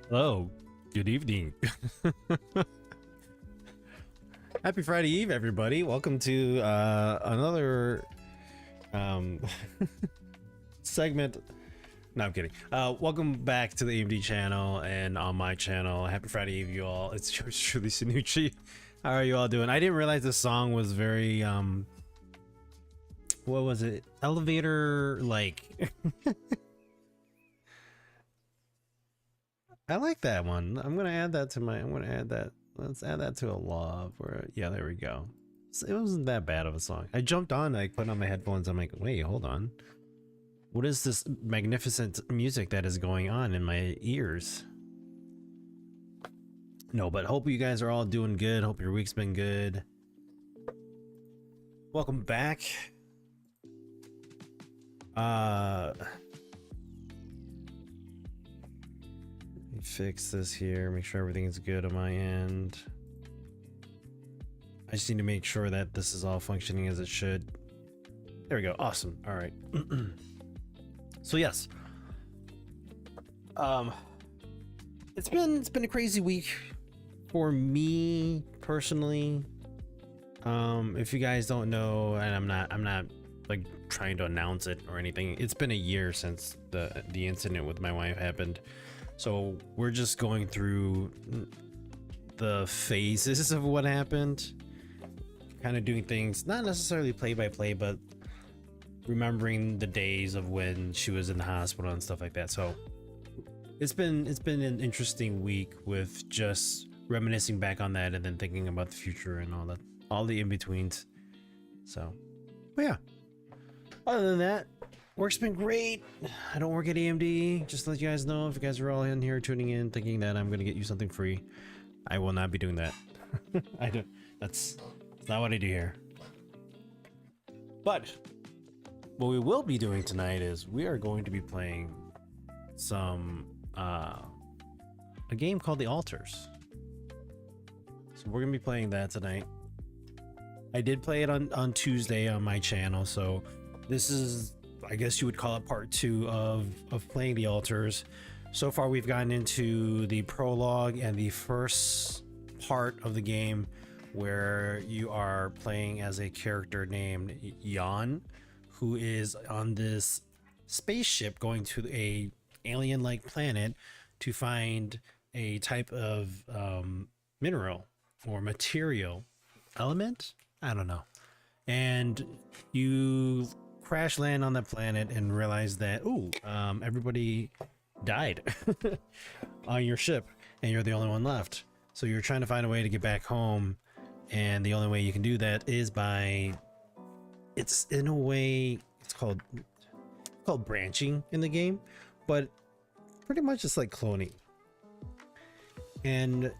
Hello, good evening. Happy Friday Eve, everybody. Welcome to another segment. No, I'm kidding. Welcome back to the AMD channel and on my channel. Happy Friday Eve, you all. It's yours truly, Sanucci. How are you all doing? I didn't realize this song was very what was it? Elevator like. I like that one. I'm gonna add that to my. I'm gonna add that. Let's add that to a love. Or yeah, there we go. So it wasn't that bad of a song. I jumped on. I put on my headphones. I'm like, wait, hold on. What is this magnificent music that is going on in my ears? No, but hope you guys are all doing good. Hope your week's been good. Welcome back. Fix this here, make sure everything's good on my end. I just need to make sure that this is all functioning as it should. There we go. Awesome. All right. So yes, it's been a crazy week for me personally. If you guys don't know, and I'm not like trying to announce it or anything, it's been a year since the incident with my wife happened. So we're just going through the phases of what happened, kind of doing things not necessarily play by play, but remembering the days of when she was in the hospital and stuff like that. So it's been an interesting week with just reminiscing back on that and then thinking about the future and all the in-betweens. So, but yeah, other than that, work's been great. I don't work at AMD. Just to let you guys know, if you guys are all in here tuning in thinking that I'm gonna get you something free, I will not be doing that. I don't. That's not what I do here. But what we will be doing tonight is we are going to be playing some a game called The Altars. So we're gonna be playing that tonight. I did play it on Tuesday on my channel, so this is, I guess you would call it part 2 of playing The Altars. So far we've gotten into the prologue and the first part of the game where you are playing as a character named Jan, who is on this spaceship going to a alien-like planet to find a type of mineral or material element, I don't know, and you crash land on the planet and realize that everybody died on your ship and you're the only one left. So you're trying to find a way to get back home, and the only way you can do that is by, it's in a way, it's called branching in the game, but pretty much it's like cloning. And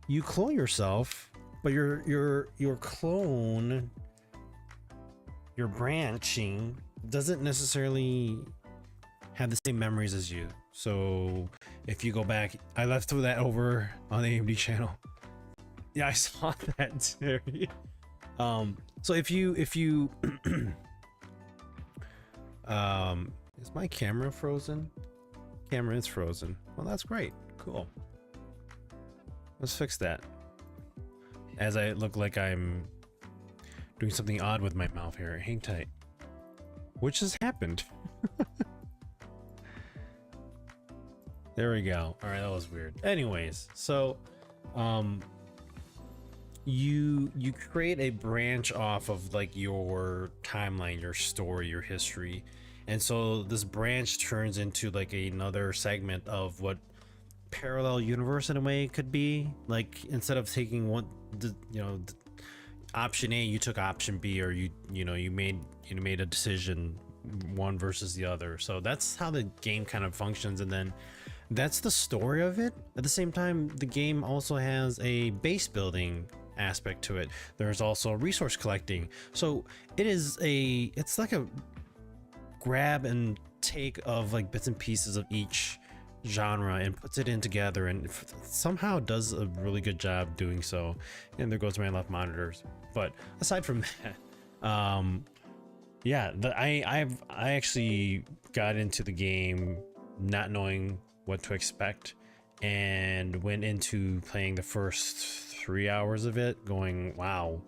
you clone yourself, but your clone, your branching doesn't necessarily have the same memories as you. So if you go back, I left that over on the AMD channel. Yeah, I saw that too. So if you is my camera frozen? Camera is frozen. Well, that's great. Cool. Let's fix that. As I look like I'm doing something odd with my mouth here. Hang tight. Which has happened. There we go. All right, that was weird. Anyways, so you create a branch off of like your timeline, your story, your history, and so this branch turns into like another segment of what parallel universe in a way could be. Like instead of taking one, option A, you took option B, or you made a decision, one versus the other. So that's how the game kind of functions, and then that's the story of it. At the same time, the game also has a base building aspect to it. There's also resource collecting. So it's like a grab and take of like bits and pieces of each genre and puts it in together, and somehow does a really good job doing so. And there goes my left monitors. But aside from that, yeah, I actually got into the game not knowing what to expect, and went into playing the first 3 hours of it going, wow,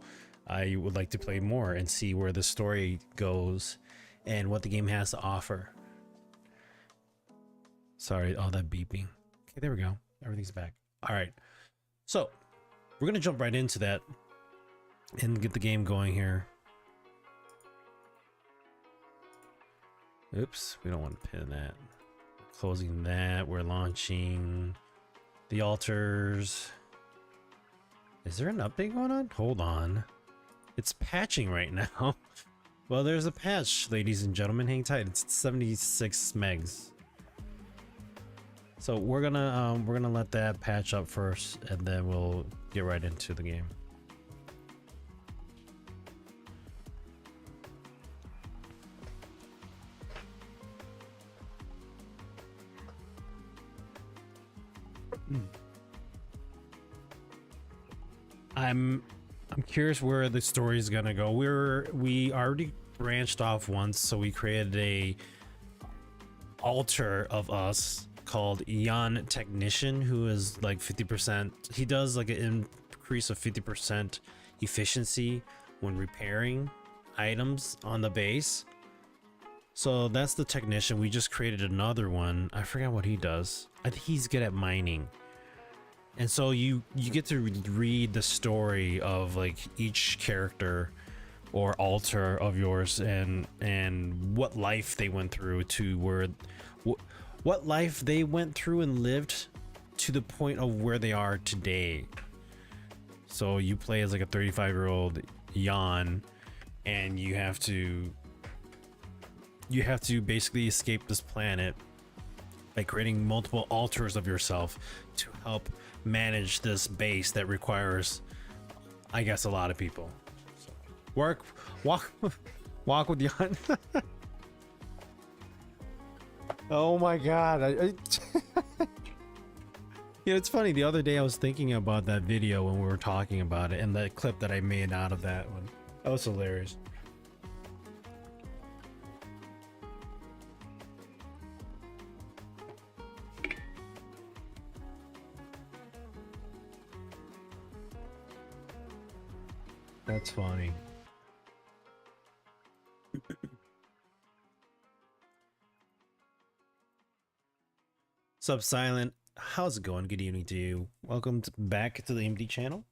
I would like to play more and see where the story goes and what the game has to offer. Sorry, all that beeping. Okay, there we go. Everything's back. All right, so we're gonna jump right into that and get the game going here. Oops, we don't want to pin that. Closing that. We're launching the altars. Is there an update going on? Hold on. It's patching right now. Well, there's a patch, ladies and gentlemen. Hang tight. It's 76 megs. So we're gonna let that patch up first, and then we'll get right into the game. I'm curious where the story is gonna go. We already branched off once, so we created a alter of us called Eon Technician, who is like 50%. He does like an increase of 50% efficiency when repairing items on the base. So that's the technician. We just created another one. I forgot what he does. I think he's good at mining. And so you get to read the story of like each character or alter of yours, and what life they went through to where what life they went through and lived to the point of where they are today. So you play as like a 35-year-old Jan, and you have to basically escape this planet by creating multiple alters of yourself to help manage this base that requires, I guess, a lot of people. So walk with Jan. Oh my god. It's funny, the other day I was thinking about that video when we were talking about it, and the clip that I made out of that one. That was hilarious. That's funny. Sup, Silent? How's it going? Good evening to you. Welcome back to the AMD channel.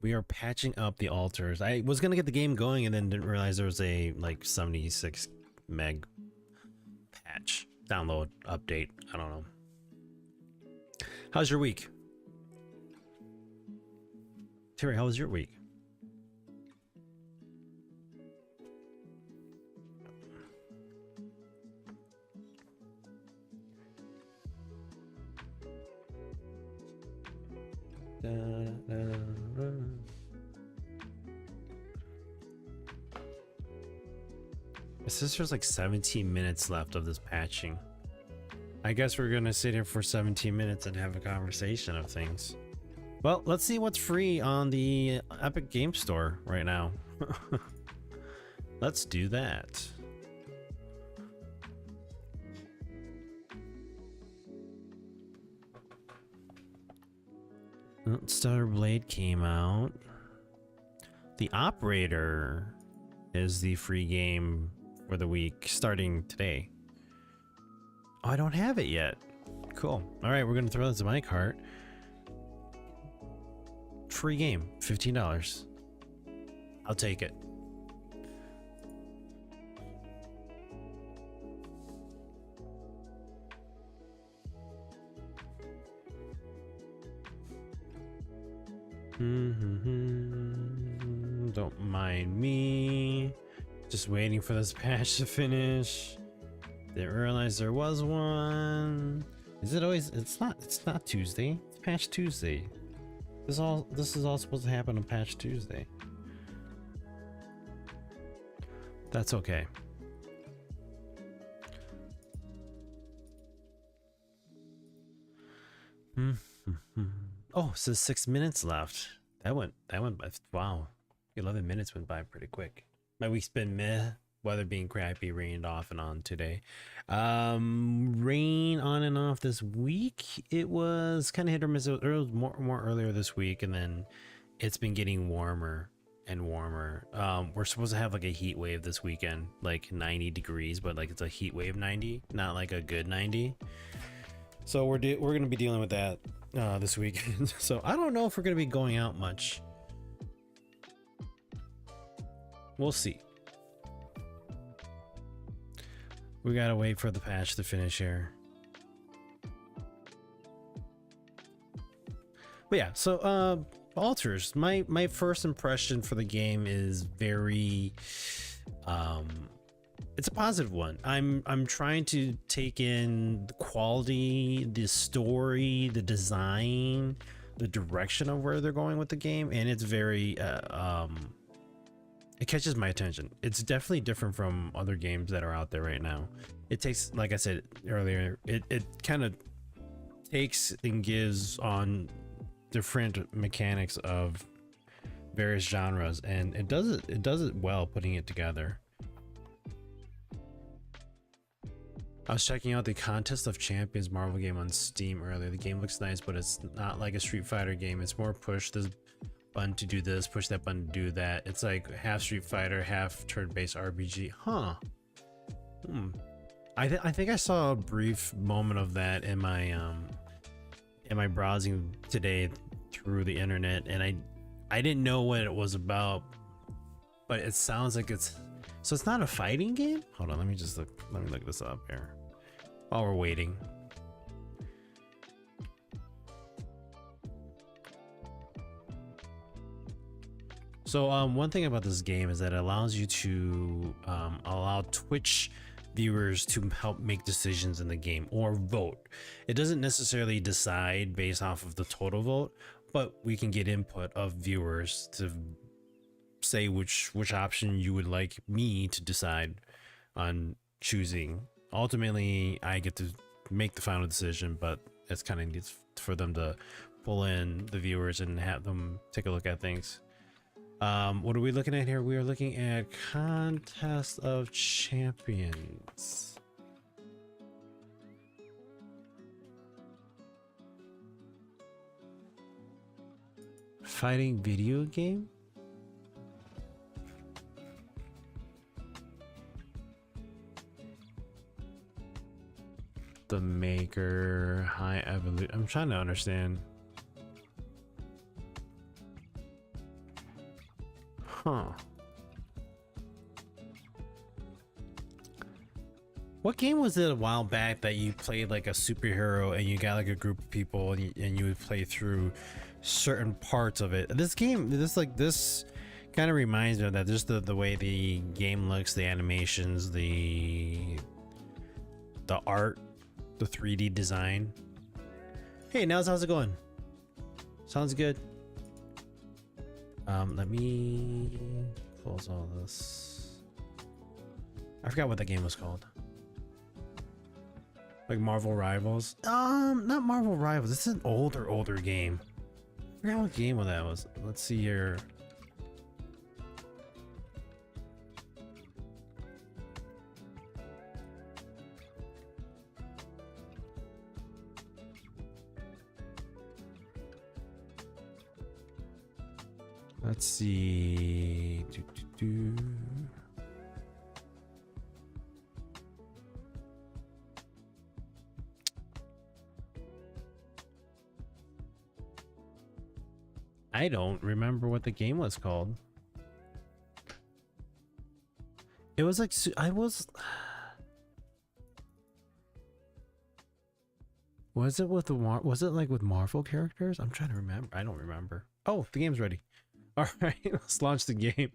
We are patching up the altars. I was gonna get the game going and then didn't realize there was a like 76 meg patch download update. I don't know. How's your week? Terry, how was your week? It says there's like 17 minutes left of this patching. I guess we're gonna sit here for 17 minutes and have a conversation of things. Well, let's see what's free on the Epic Game Store right now. Let's do that. Stellar Blade came out. The Operator is the free game for the week starting today. Oh, I don't have it yet. Cool. All right, we're gonna throw this in my cart. Free game, $15. I'll take it. Don't mind me. Just waiting for this patch to finish. Didn't realize there was one. Is it always? It's not Tuesday. It's Patch Tuesday. This is all supposed to happen on Patch Tuesday. That's okay. Oh, so 6 minutes left. That went by. Wow, 11 minutes went by pretty quick. My week's been meh. Weather being crappy, rained off and on today. Rain on and off this week. It was kind of hit or miss. It was more earlier this week, and then it's been getting warmer and warmer. We're supposed to have like a heat wave this weekend, like 90 degrees, but like it's a heat wave 90, not like a good 90. So we're gonna be dealing with that this weekend. So I don't know if we're gonna be going out much. We'll see. We gotta wait for the patch to finish here. But yeah, so alters. My first impression for the game is very it's a positive one. I'm trying to take in the quality, the story, the design, the direction of where they're going with the game, and it's very it catches my attention. It's definitely different from other games that are out there right now. It takes, like I said earlier, it kind of takes and gives on different mechanics of various genres, and it does it well, putting it together. I was checking out the Contest of Champions Marvel game on Steam earlier. The game looks nice, but it's not like a Street Fighter game. It's more push this button to do this, push that button to do that. It's like half Street Fighter, half turn-based RPG. Huh. I think I saw a brief moment of that in my browsing today through the internet, and I didn't know what it was about, but it sounds like it's not a fighting game. Hold on, let me look this up here while we're waiting. So one thing about this game is that it allows you to allow Twitch viewers to help make decisions in the game or vote. It doesn't necessarily decide based off of the total vote, but we can get input of viewers to say which option you would like me to decide on choosing. Ultimately, I get to make the final decision, but it's kind of neat for them to pull in the viewers and have them take a look at things. What are we looking at here? We are looking at Contest of Champions. Fighting video game? The maker, high evolution. I'm trying to understand. Huh. What game was it a while back that you played like a superhero and you got like a group of people and you would play through certain parts of it? This game, this kind of reminds me of that. Just the way the game looks, the animations, the art, the 3D design. Hey, Nels, how's it going? Sounds good. Let me close all this. I forgot what that game was called. Like Marvel Rivals. Not Marvel Rivals. It's an older game. I forgot what game that was. Let's see here. Let's see. I don't remember what the game was called. It was like was it with was it like with Marvel characters? I'm trying to remember. I don't remember. Oh, the game's ready. All right, let's launch the game.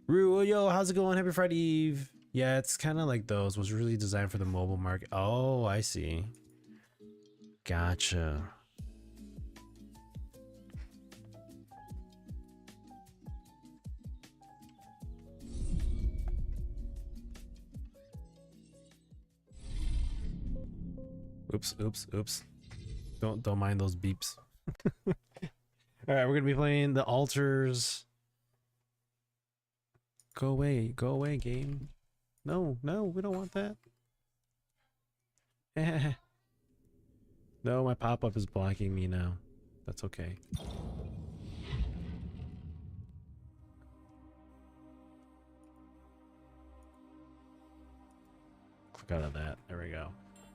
Rue, yo, how's it going? Happy Friday Eve. Yeah, it's kind of like those. Was really designed for the mobile market. Oh, I see. Gotcha. Oops. Don't mind those beeps. All right, we're gonna be playing the altars. Go away, game. No, we don't want that. No, my pop-up is blocking me now. That's okay. Click out of that. There we go.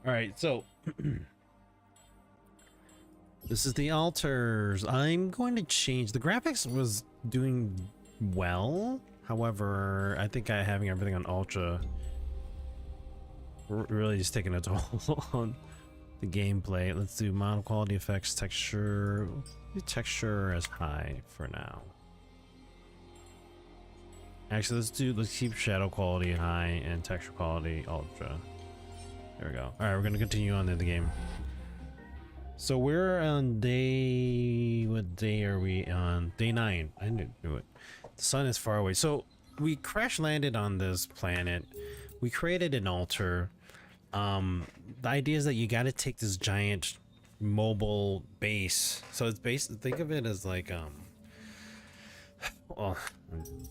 All right, so this is the altars. I'm going to change. The graphics was doing well. However, I think having everything on ultra really just taking a toll on the gameplay. Let's do model quality effects, texture. Do texture as high for now. Actually, let's keep shadow quality high and texture quality ultra. There we go. All right, we're gonna continue on in the game. So we're on what day are we on? Day 9. I knew it. The sun is far away. So we crash landed on this planet. We created an altar. The idea is that you got to take this giant mobile base. So it's think of it as like well,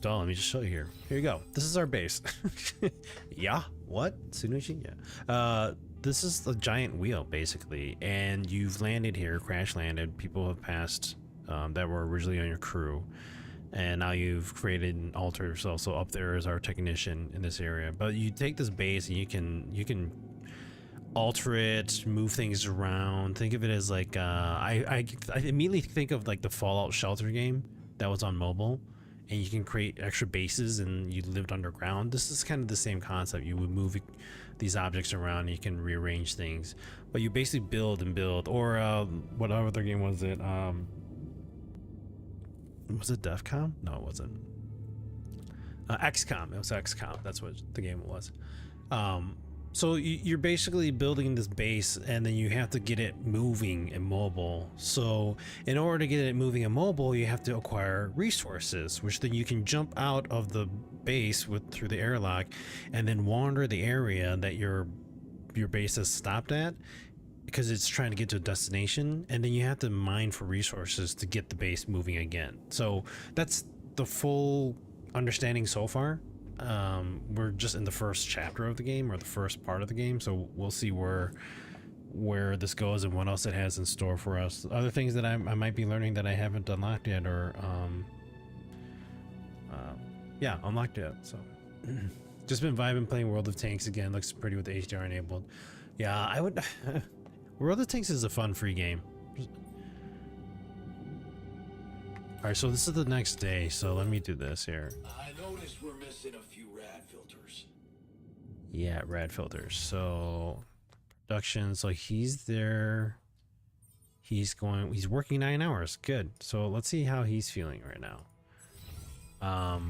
let me just show you here. Here you go. This is our base. Yeah. What? Tsunushi? Yeah. This is the giant wheel basically, and you've landed here, crash landed. People have passed that were originally on your crew, and now you've created an altar yourself. So up there is our technician in this area. But you take this base and you can alter it, move things around. Think of it as like I immediately think of like the Fallout Shelter game that was on mobile, and you can create extra bases and you lived underground. This is kind of the same concept. You would move these objects around and you can rearrange things, but you basically build and build. Or what other game was it? Was it DEFCON? No, it wasn't. XCOM. It was XCOM. That's what the game was. So you're basically building this base, and then you have to get it moving and mobile. So in order to get it moving and mobile, you have to acquire resources, which then you can jump out of the base through the airlock, and then wander the area that your base has stopped at, because it's trying to get to a destination, and then you have to mine for resources to get the base moving again. So that's the full understanding so far. We're just in the first chapter of the game, or the first part of the game, so we'll see where this goes and what else it has in store for us. Other things that I might be learning that I haven't unlocked yet, or yeah, unlocked yet. So just been vibing playing World of Tanks again. Looks pretty with the HDR enabled. Yeah, I would. World of Tanks is a fun free game. All right, so this is the next day, so let me do this here. I noticed we're missing a few rad filters. Yeah, rad filters. So production, so he's there. He's working 9 hours. Good. So let's see how he's feeling right now.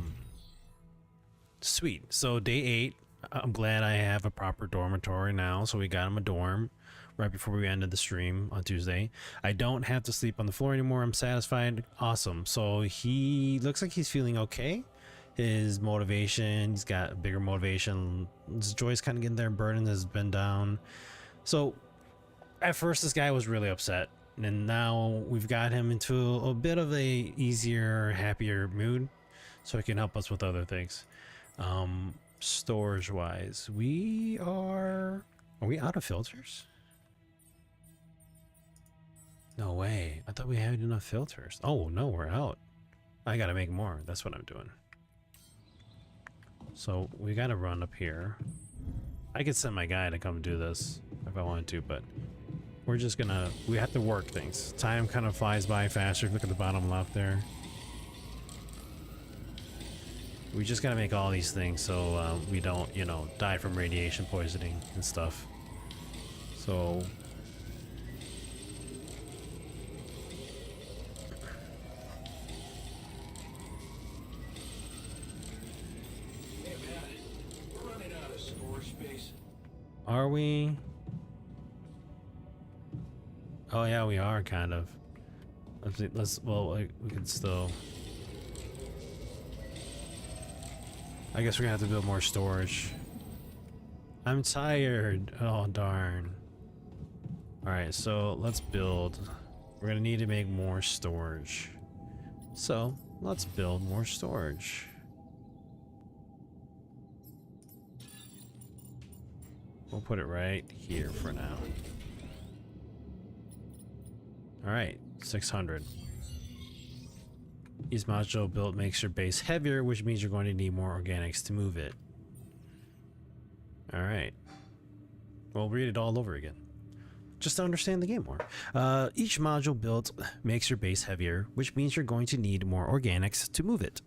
Sweet. So day 8, I'm glad I have a proper dormitory now. So we got him a dorm right before we ended the stream on Tuesday. I don't have to sleep on the floor anymore. I'm satisfied. Awesome. So he looks like he's feeling okay. his motivation. He's got a bigger motivation. His joy's kind of getting there. Burden has been down. So at first this guy was really upset, and now we've got him into a bit of a easier, happier mood, so he can help us with other things. Storage wise, are we out of filters? No way. I thought we had enough filters. Oh no, we're out. I gotta make more. That's what I'm doing. So we gotta run up here. I could send my guy to come do this if I wanted to, but we're just gonna, we have to work things. Time kind of flies by faster. Look at the bottom left there. We just gotta make all these things so we don't, you know, die from radiation poisoning and stuff. So Hey man, we're running out of storage space. are we? Oh yeah, we are kind of. We can still. I guess we're gonna have to build more storage. I'm tired. Oh darn. Alright, so let's build. We're gonna need to make more storage. So let's build more storage. We'll put it right here for now. Alright, 600. Each module built makes your base heavier, which means you're going to need more organics to move it. Alright. We'll read it all over again, just to understand the game more. Each module built makes your base heavier, which means you're going to need more organics to move it.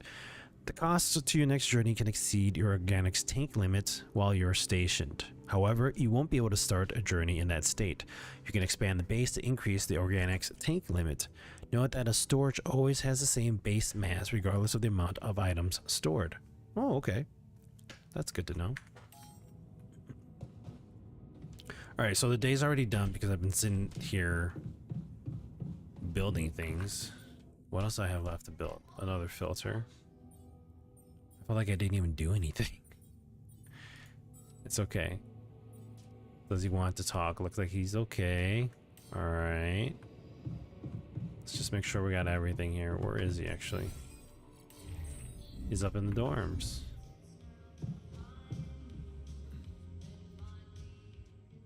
The cost to your next journey can exceed your organics tank limit while you're stationed. However, you won't be able to start a journey in that state. You can expand the base to increase the organics tank limit. Note that a storage always has the same base mass regardless of the amount of items stored. Oh, okay. That's good to know. Alright, so the day's already done because I've been sitting here building things. What else do I have left to build? Another filter. I feel like I didn't even do anything. It's okay. Does he want to talk? Looks like he's okay. Alright. Let's just make sure we got everything here. Where is he actually? He's up in the dorms.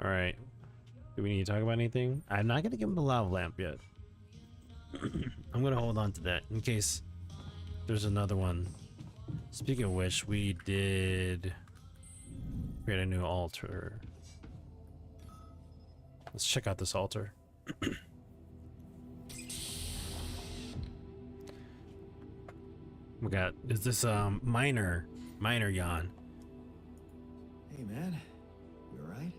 Alright. Do we need to talk about anything? I'm not going to give him the lava lamp yet. I'm going to hold on to that in case there's another one. Speaking of which, we did create a new altar. Let's check out this altar. We got, is this minor Jan? Hey man, you alright?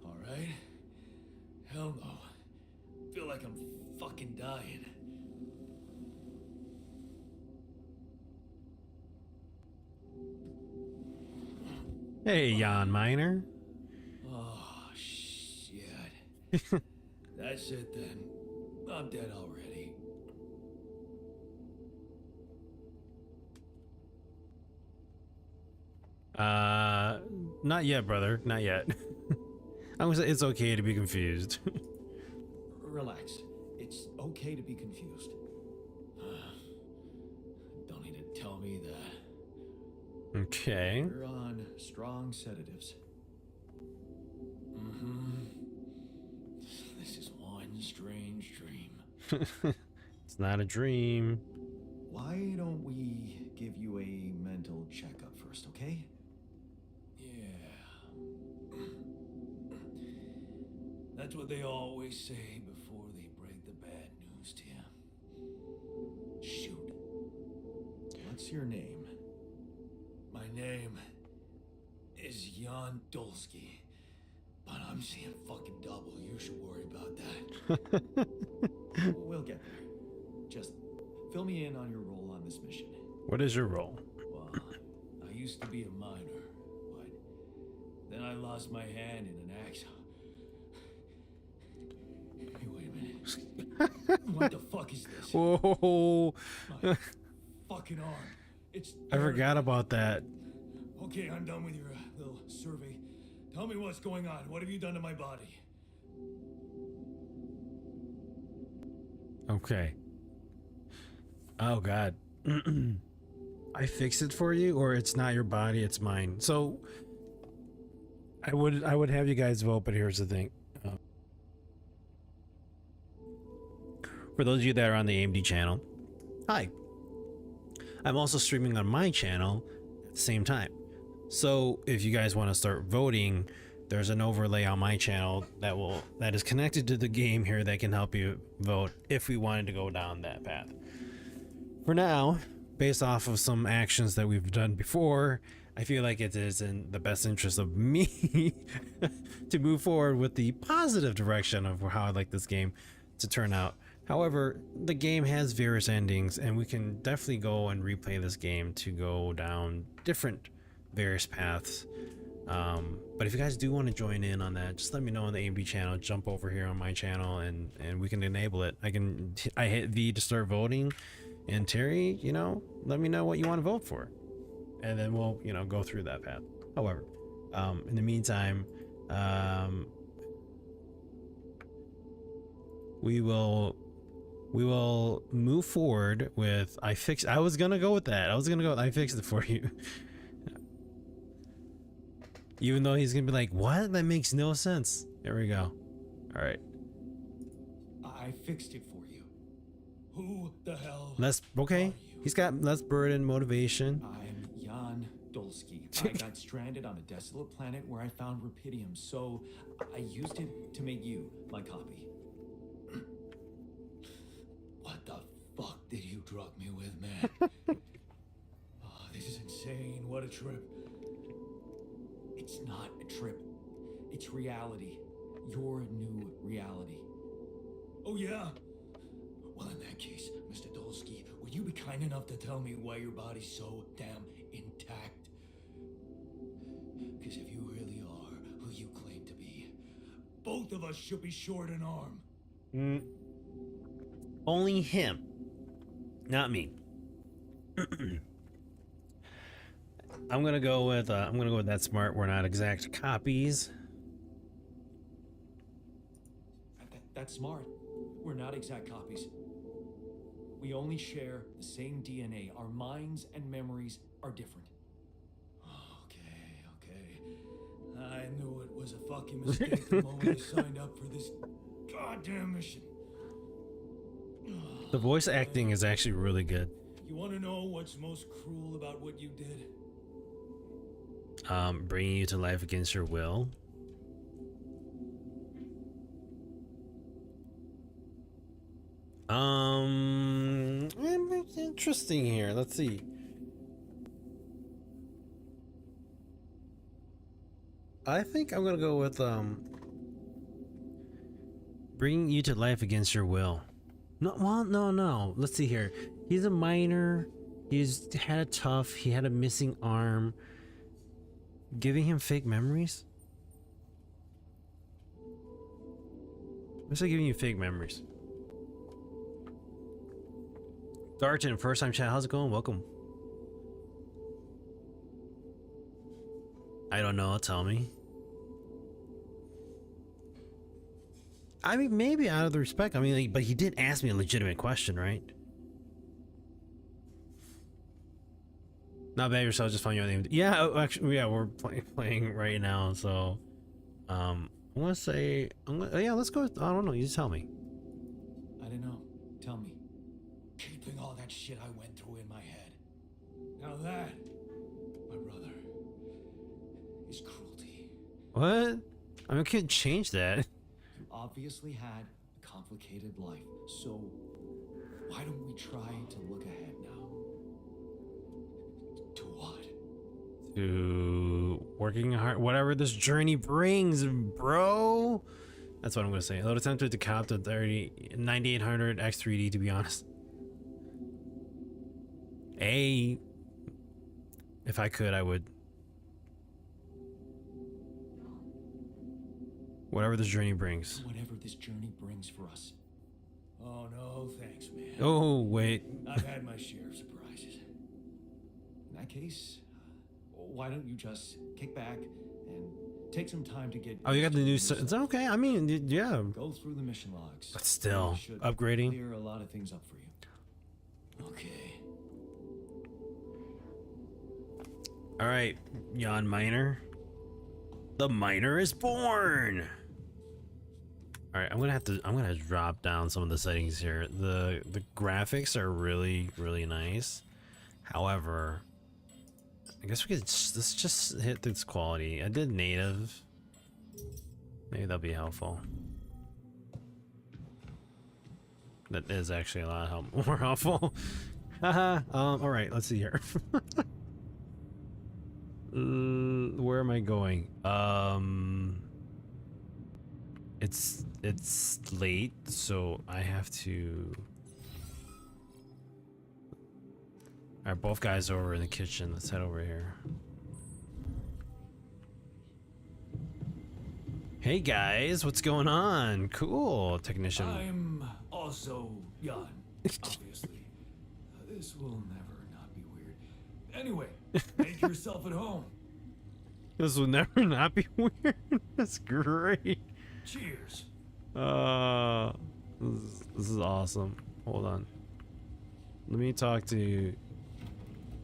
Alright? Hell no. Feel like I'm fucking dying. Hey, Jan Minor. Oh, shit. That's it then. I'm dead already. Not yet, brother. Not yet. I was. It's okay to be confused. Relax. It's okay to be confused. Don't need to tell me that. Okay. You're on strong sedatives. Mm-hmm. This is one strange dream. It's not a dream. Why don't we give you a mental checkup first, okay? Yeah. That's what they always say before they break the bad news to you. Shoot. What's your name? My name is Jan Dolsky. But I'm seeing fucking double. You should worry about that. We'll get there. Just fill me in on your role on this mission. What is your role? Well, I used to be a miner, but then I lost my hand in an accident. What the fuck is this? Whoa. My fucking arm. It's I forgot about that. Okay, I'm done with your little survey. Tell me what's going on. What have you done to my body? Okay. Oh God. I fix it for you, or it's not your body, it's mine. So I would have you guys vote, but here's the thing. For those of you that are on the AMD channel, hi. I'm also streaming on my channel at the same time. So if you guys want to start voting, there's an overlay on my channel that is connected to the game here that can help you vote if we wanted to go down that path. For now, based off of some actions that we've done before, I feel like it is in the best interest of me to move forward with the positive direction of how I'd like this game to turn out. However, the game has various endings, and we can definitely go and replay this game to go down different various paths. But if you guys do want to join in on that, just let me know on the AMB channel. Jump over here on my channel, and we can enable it. I hit V to start voting, and Terry, you know, let me know what you want to vote for, and then we'll, you know, go through that path. However, in the meantime, we will move forward with I was gonna go with that. I fixed it for you. Even though he's gonna be like, what? That makes no sense. There we go. All right. I fixed it for you. Who the hell? Okay. Are you? He's got less burden, motivation. I'm Jan Dolsky. I got stranded on a desolate planet where I found rupidium, so I used it to make you my copy. What the fuck did you drug me with, man? Oh, this is insane. What a trip. It's not a trip. It's reality. Your new reality. Oh, yeah? Well, in that case, Mr. Dolsky, would you be kind enough to tell me why your body's so damn intact? Because if you really are who you claim to be, both of us should be short an arm. Only him, not me. I'm gonna go with that smart. We're not exact copies. That's smart. We're not exact copies. We only share the same DNA. Our minds and memories are different. Okay. I knew it was a fucking mistake the moment I signed up for this goddamn mission. The voice acting is actually really good. You want to know what's most cruel about what you did? Bringing you to life against your will. It's interesting here. Let's see. I think I'm gonna go with bringing you to life against your will. No, well, no. Let's see here. He's a miner. He's had a tough. He had a missing arm. Giving him fake memories? What's like giving you fake memories? Darton, first time chat. How's it going? Welcome. I don't know. Tell me. I mean, maybe out of the respect. I mean, like, but he did ask me a legitimate question, right? Not bad yourself. Just find your name. Yeah, actually, yeah, we're playing right now. So, I'm gonna say, yeah, let's go. I don't know. You just tell me. I don't know. Tell me. Keeping all that shit I went through in my head. Now that, my brother, is cruelty. What? I mean, I can't change that. You obviously had a complicated life, so why don't we try to look ahead now? To what? To working hard, whatever this journey brings, bro. That's what I'm gonna say. Load attempted to cop to 9800 X3D, to be honest. If I could, I would. Whatever this journey brings. Whatever this journey brings for us. Oh, no, thanks, man. Oh, wait. I've had my share of surprises. In that case, why don't you just kick back and take some time to get Oh, you got used the to new... stuff. It's okay. I mean, yeah. Go through the mission logs. But still, They should upgrading. clear a lot of things up for you. Okay. All right, Jan Miner. The miner is born. All right, I'm gonna drop down some of the settings here. The graphics are really nice. However, I guess we could let's just hit this quality. I did native. Maybe that'll be helpful. That is actually a lot more helpful. Haha. All right, let's see here. Where am I going? It's late, so I have to. All right, both guys are over in the kitchen. Let's head over here. Hey guys, what's going on? Cool, technician. I'm also Jan, obviously. This will never not be weird. Anyway, make yourself at home. This will never not be weird. That's great. Cheers. This is awesome. Hold on. Let me talk to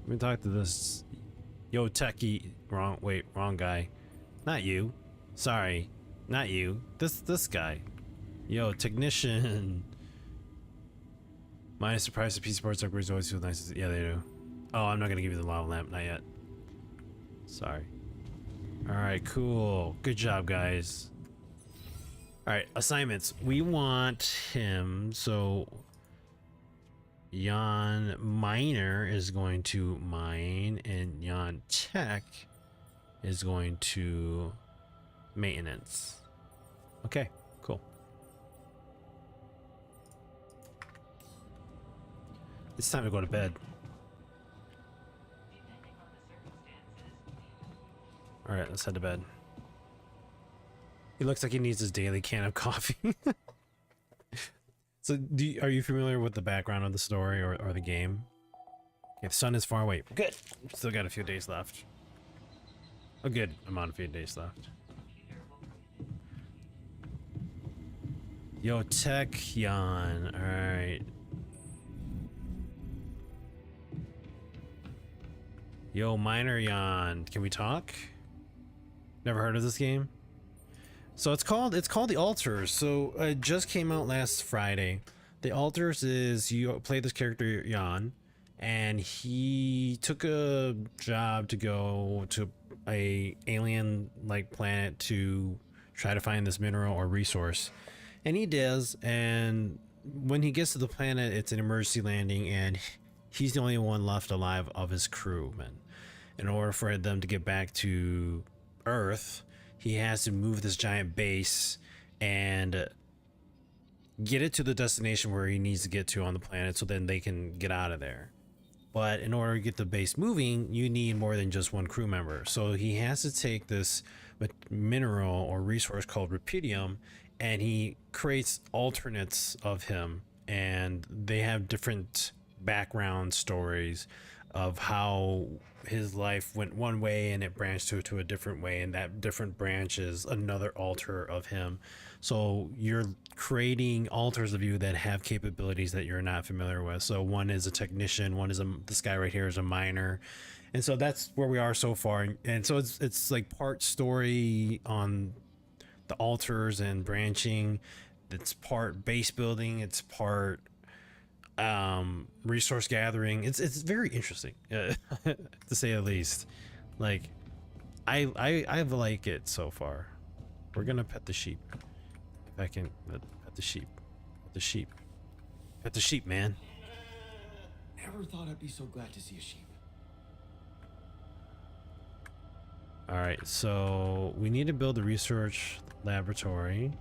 this. Yo, techie. Wrong guy. Not you. Sorry, not you. This guy. Yo, technician. My surprise to PC parts upgrades always feel nice. Yeah, they do. Oh, I'm not gonna give you the lava lamp, not yet. Sorry. Alright, cool. Good job, guys. Alright, assignments. We want him, so Jan Miner is going to mine, and Jan Tech is going to maintenance. Okay, cool. It's time to go to bed. All right, let's head to bed. He looks like he needs his daily can of coffee. So, are you familiar with the background of the story or the game? Okay, the sun is far away. Good. Still got a few days left. A good amount of few days left. Yo, Tech Jan. All right. Yo, Miner Jan. Can we talk? Never heard of this game? So it's called The Altars. So it just came out last Friday. The Altars is you play this character Jan, and he took a job to go to a alien like planet to try to find this mineral or resource, and he does. And when he gets to the planet, it's an emergency landing, and he's the only one left alive of his crewmen. In order for them to get back to Earth, he has to move this giant base and get it to the destination where he needs to get to on the planet, so then they can get out of there. But in order to get the base moving, you need more than just one crew member. So he has to take this mineral or resource called rupidium, and he creates alternates of him, and they have different background stories of how his life went one way and it branched to a different way, and that different branch is another alter of him. So you're creating alters of you that have capabilities that you're not familiar with. So one is a technician, one is this guy right here is a miner, and so that's where we are so far. And so it's like part story on the alters and branching, it's part base building, it's part resource gathering. It's very interesting, to say the least. Like I like it so far. We're gonna pet the sheep. If I can pet the sheep. Pet the sheep, man. Never thought I'd be so glad to see a sheep. All right, so we need to build a research laboratory.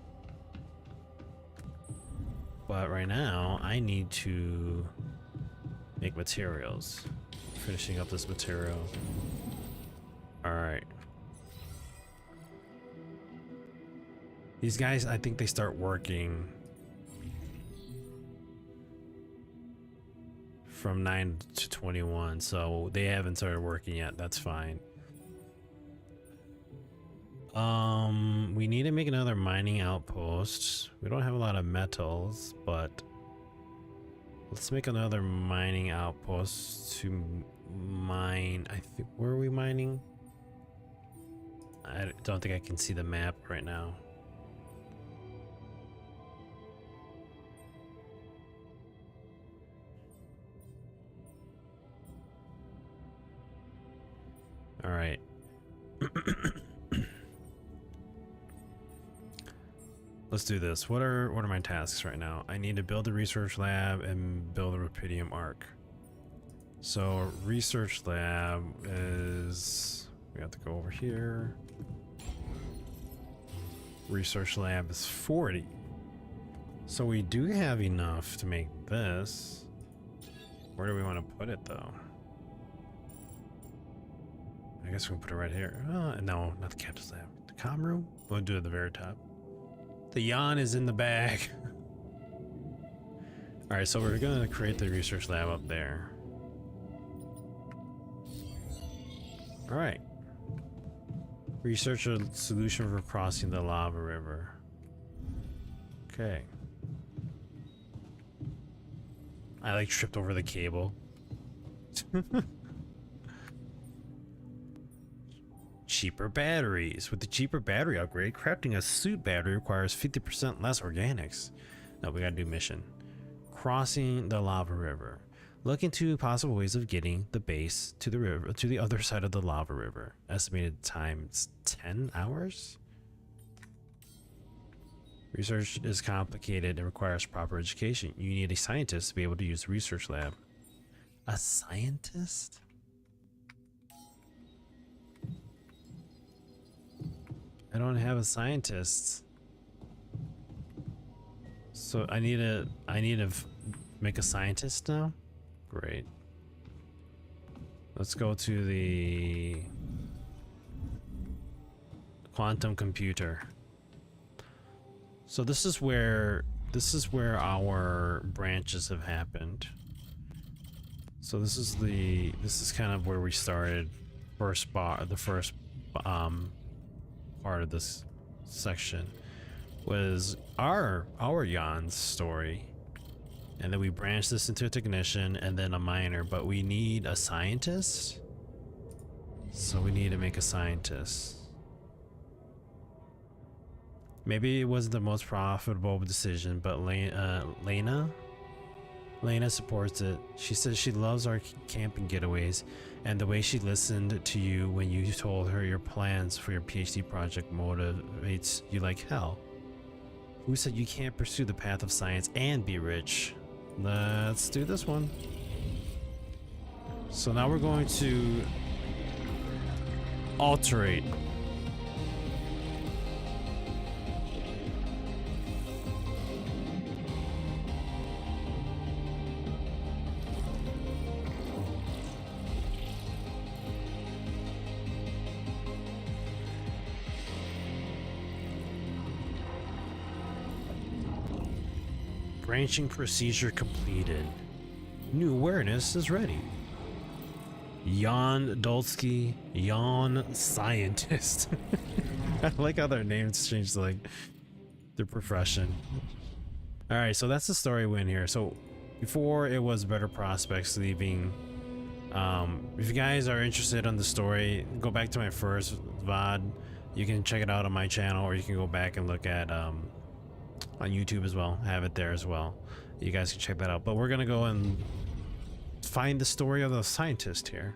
But right now, I need to make materials. Finishing up this material. Alright. These guys, I think they start working from 9 to 21, so they haven't started working yet. That's fine. We need to make another mining outpost. We don't have a lot of metals, but let's make another mining outpost to mine. I think, where are we mining? I don't think I can see the map right now. All right. Let's do this. What are my tasks right now? I need to build a research lab and build a rubidium arc. So research lab is, we have to go over here. Research lab is 40. So we do have enough to make this. Where do we want to put it though? I guess we can put it right here. No, not the captain's lab. The comm room? We'll do it at the very top. The yawn is in the bag. Alright, so we're gonna create the research lab up there. Alright. Research a solution for crossing the lava river. Okay. I like tripped over the cable. Cheaper batteries. With the cheaper battery upgrade, crafting a suit battery requires 50% less organics. No, we gotta do mission. Crossing the lava river. Look into possible ways of getting the base to the river, to the other side of the lava river. Estimated time is 10 hours? Research is complicated and requires proper education. You need a scientist to be able to use the research lab. A scientist? I don't have a scientist. So I need to make a scientist now? Great. Let's go to the quantum computer. So this is where our branches have happened. So this is kind of where we started. The first part of this section was our Jan's story, and then we branched this into a technician and then a miner, but we need a scientist, so we need to make a scientist. Maybe it wasn't the most profitable decision, but Lena supports it. She says she loves our camping getaways, and the way she listened to you when you told her your plans for your PhD project motivates you like hell. Who said you can't pursue the path of science and be rich? Let's do this one. So now we're going to alterate. Branching procedure completed. New awareness is ready. Jan Dolsky, Jan Scientist. I like how their names change to like their profession. Alright, so that's the story win here. So before it was Better Prospects leaving. If you guys are interested in the story, go back to my first VOD. You can check it out on my channel, or you can go back and look at on YouTube as well. I have it there as well. You guys can check that out. But we're gonna go and find the story of the scientist here.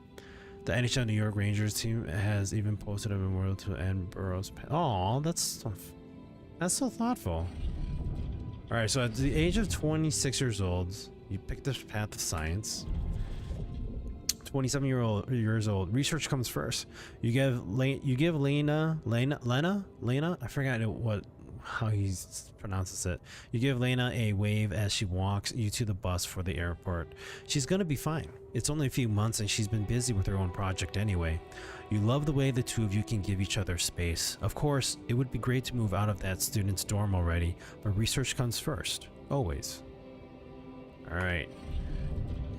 The NHL New York Rangers team has even posted a memorial to Anne Burroughs. Oh, that's so thoughtful. All right, so at the age of 26 years old, you picked the path of science. 27 years old. Research comes first. You give Lena. I forgot how he pronounces it. You give Lena a wave as she walks you to the bus for the airport. She's gonna be fine. It's only a few months and she's been busy with her own project anyway. You love the way the two of you can give each other space. Of course, it would be great to move out of that student's dorm already, but research comes first. Always. Alright.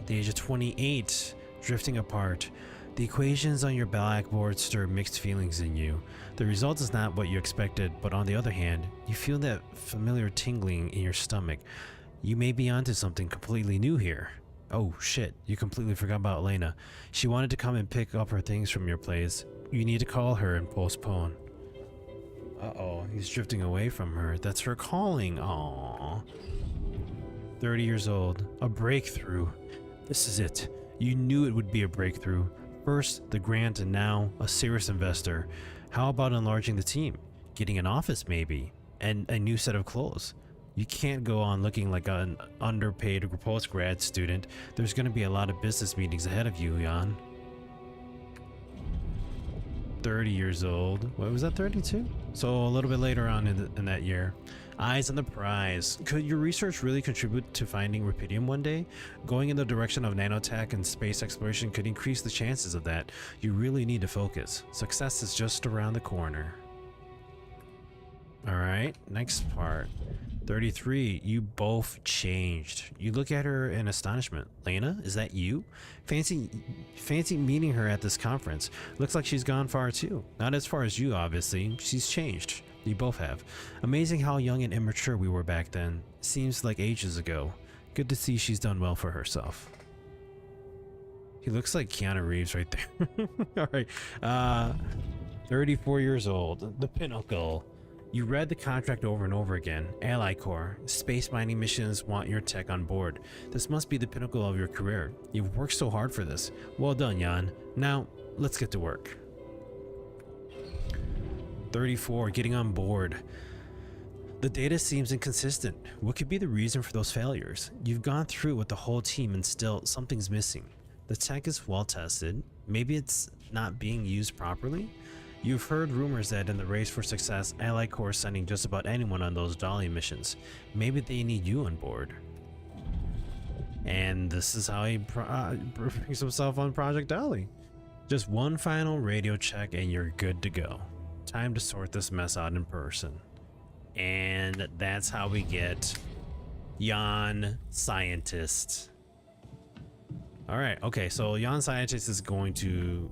the age of 28, drifting apart. The equations on your blackboard stir mixed feelings in you. The result is not what you expected, but on the other hand, you feel that familiar tingling in your stomach. You may be onto something completely new here. Oh shit, you completely forgot about Elena. She wanted to come and pick up her things from your place. You need to call her and postpone. Uh-oh, he's drifting away from her. That's her calling. Aww. 30 years old. A breakthrough. This is it. You knew it would be a breakthrough. First, the grant, and now a serious investor. How about enlarging the team? Getting an office, maybe? And a new set of clothes? You can't go on looking like an underpaid post-grad student. There's going to be a lot of business meetings ahead of you, Jan. 30 years old. What was that, 32? So a little bit later on in that year. Eyes on the prize. Could your research really contribute to finding rubidium one day? Going in the direction of nanotech and space exploration could increase the chances of that. You really need to focus. Success is just around the corner. Alright, next part. 33. You both changed. You look at her in astonishment. Lena, is that you? Fancy meeting her at this conference. Looks like she's gone far too. Not as far as you, obviously. She's changed. You both have. Amazing how young and immature we were back then. Seems like ages ago. Good to see she's done well for herself. He looks like Keanu Reeves right there. Alright. 34 years old. The Pinnacle. You read the contract over and over again. Ally Corps. Space mining missions want your tech on board. This must be the pinnacle of your career. You've worked so hard for this. Well done, Jan. Now, let's get to work. 34. Getting on board. The data seems inconsistent. What could be the reason for those failures? You've gone through it with the whole team and still something's missing. The tech is well tested. Maybe it's not being used properly? You've heard rumors that in the race for success, Ally Corps is sending just about anyone on those Dolly missions. Maybe they need you on board. And this is how he brings himself on Project Dolly. Just one final radio check and you're good to go. Time to sort this mess out in person. And that's how we get Jan Scientist. Alright, okay, so Jan Scientist is going to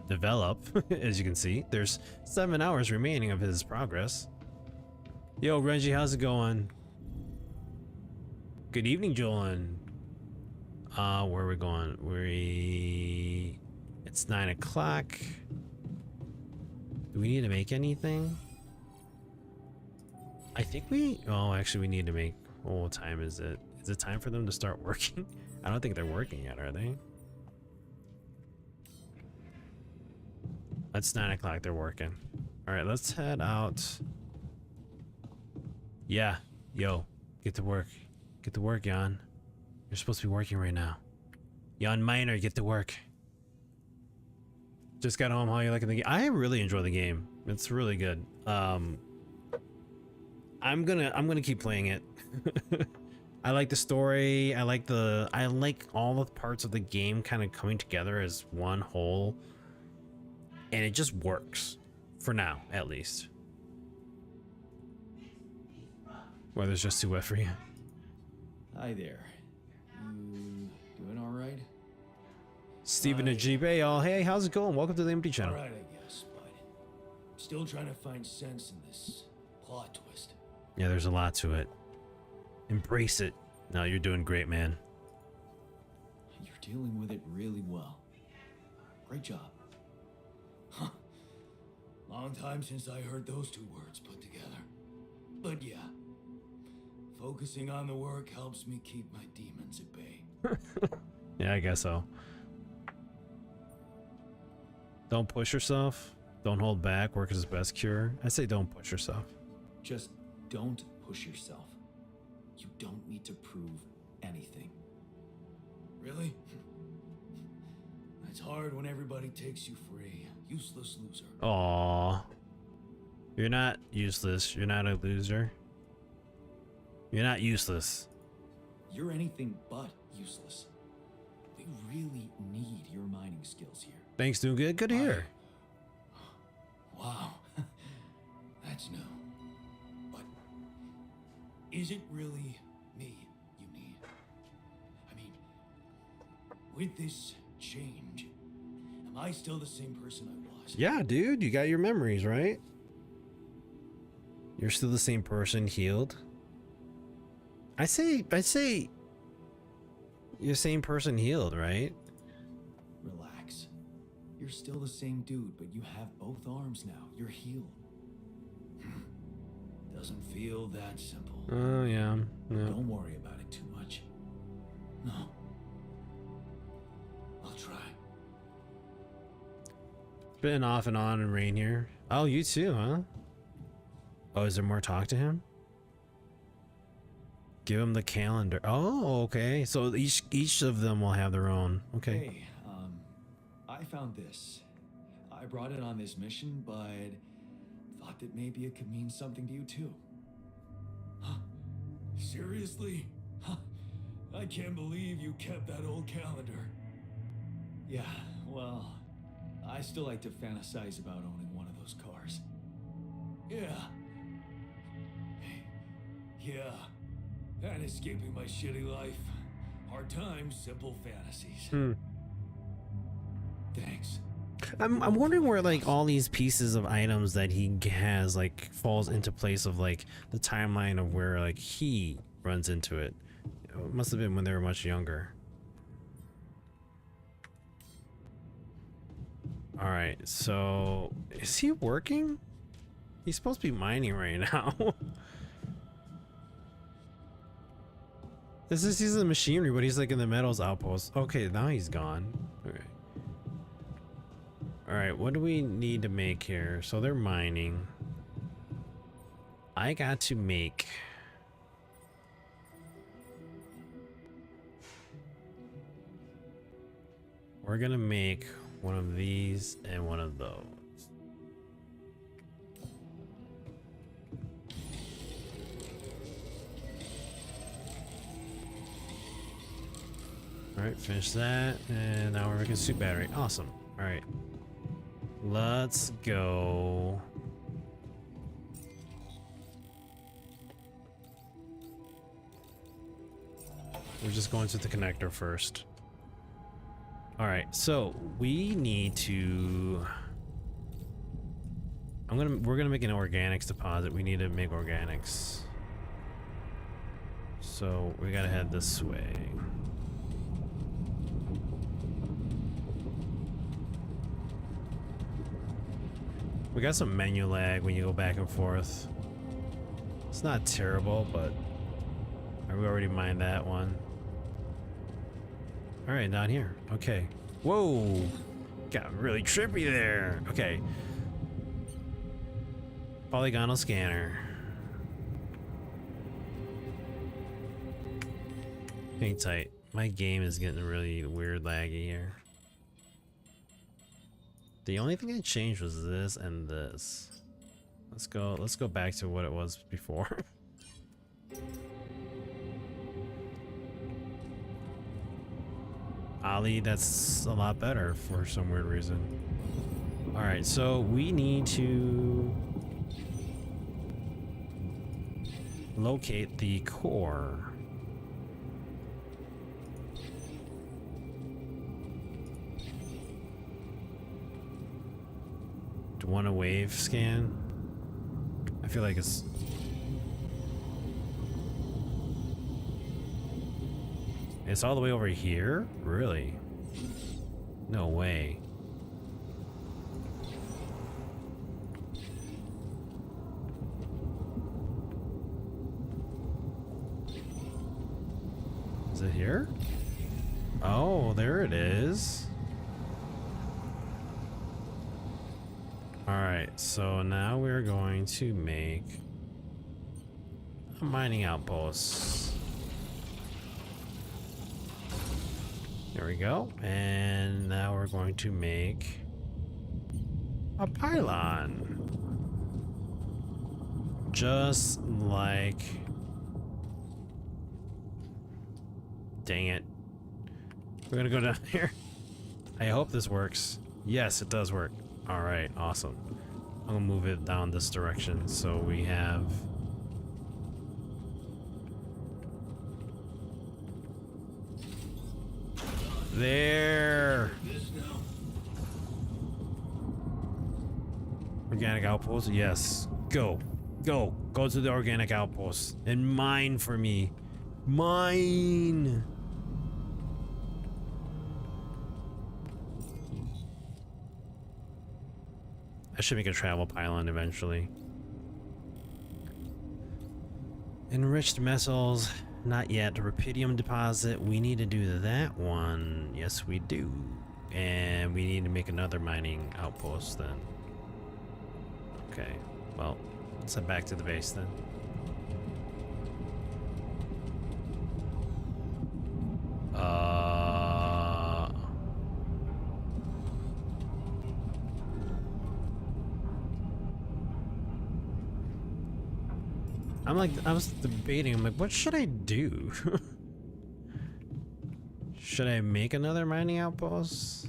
develop. As you can see, there's 7 hours remaining of his progress. Yo, Renji, how's it going? Good evening, Jolan. Where are we going? It's 9 o'clock. Do we need to make anything? I think actually we need to make, what time is it? Is it time for them to start working? I don't think they're working yet, are they? It's 9 o'clock, they're working. Alright, let's head out. Yeah, yo, get to work. Get to work, Jan. You're supposed to be working right now. Jan Miner, get to work. Just got home. How you liking the game? I really enjoy the game. It's really good. I'm gonna keep playing it. I like the story. I like all the parts of the game kind of coming together as one whole. And it just works. For now, at least. Weather's just too wet for you. Hi there. You doing all right? Steven and Jibe, all hey, how's it going? Welcome to the Empty Channel. All right, I guess, but I'm still trying to find sense in this plot twist. Yeah, there's a lot to it. Embrace it. No, you're doing great, man. You're dealing with it really well. Great job. Huh. Long time since I heard those two words put together. But yeah, focusing on the work helps me keep my demons at bay. Yeah, I guess so. Don't push yourself. Don't hold back. Work is the best cure. I say don't push yourself. Just don't push yourself. You don't need to prove anything. Really? It's hard when everybody takes you for a useless loser. Aww. You're not useless. You're not a loser. You're not useless. You're anything but useless. We really need your mining skills here. Thanks, doing good. Good to hear. Wow. That's new. But is it really me you need? I mean, with this change, am I still the same person I was? Yeah, dude, you got your memories, right? You're still the same person, healed. I say you're the same person healed, right? Relax. You're still the same dude, but you have both arms now. You're healed. Doesn't feel that simple. Oh, yeah. No. Don't worry about it too much. No. I'll try. Been off and on in rain here. Oh, you too, huh? Oh, is there more talk to him? Give him the calendar. Oh, okay. So each of them will have their own. Okay. Hey, I found this. I brought it on this mission, but thought that maybe it could mean something to you too. Huh? Seriously? Huh? I can't believe you kept that old calendar. Yeah, well, I still like to fantasize about owning one of those cars. Yeah. Yeah. And escaping my shitty life. Hard times, simple fantasies. Thanks. I'm wondering where like all these pieces of items that he has like falls into place of like the timeline of where like he runs into it. It must have been when they were much younger. All right, so is he working? He's supposed to be mining right now. This is he's the machinery, but he's like in the metals outpost. Okay, now he's gone. Okay. All right, what do we need to make here? So they're mining. I got to make. We're gonna make one of these and one of those. All right, finish that, and now we're making a suit battery. Awesome. All right, let's go. We're just going to the connector first. All right, so we need to. We're gonna make an organics deposit. We need to make organics. So we gotta head this way. We got some menu lag when you go back and forth. It's not terrible, but we already mined that one. All right, not here. Okay. Whoa, got really trippy there. Okay. Polygonal scanner. Hang tight. My game is getting really weird laggy here. The only thing I changed was this and this. Let's go back to what it was before. Ali, that's a lot better for some weird reason. All right, so we need to locate the core. Do you want a wave scan? I feel like it's all the way over here? Really? No way. Is it here? Oh, there it is. Alright, so now we're going to make a mining outpost. There we go. And now we're going to make a pylon. Just like... Dang it. We're gonna go down here. I hope this works. Yes, it does work. Alright, awesome. I'm gonna move it down this direction so we have... There. This now? Organic outpost, yes. Go. Go. Go to the organic outpost. And mine for me. Mine. I should make a travel pylon eventually. Enriched metals. Not yet. Rupidium deposit. We need to do that one. Yes, we do. And we need to make another mining outpost then. Okay, well, let's head back to the base then. I was debating, I'm like, what should I do? Should I make another mining outpost?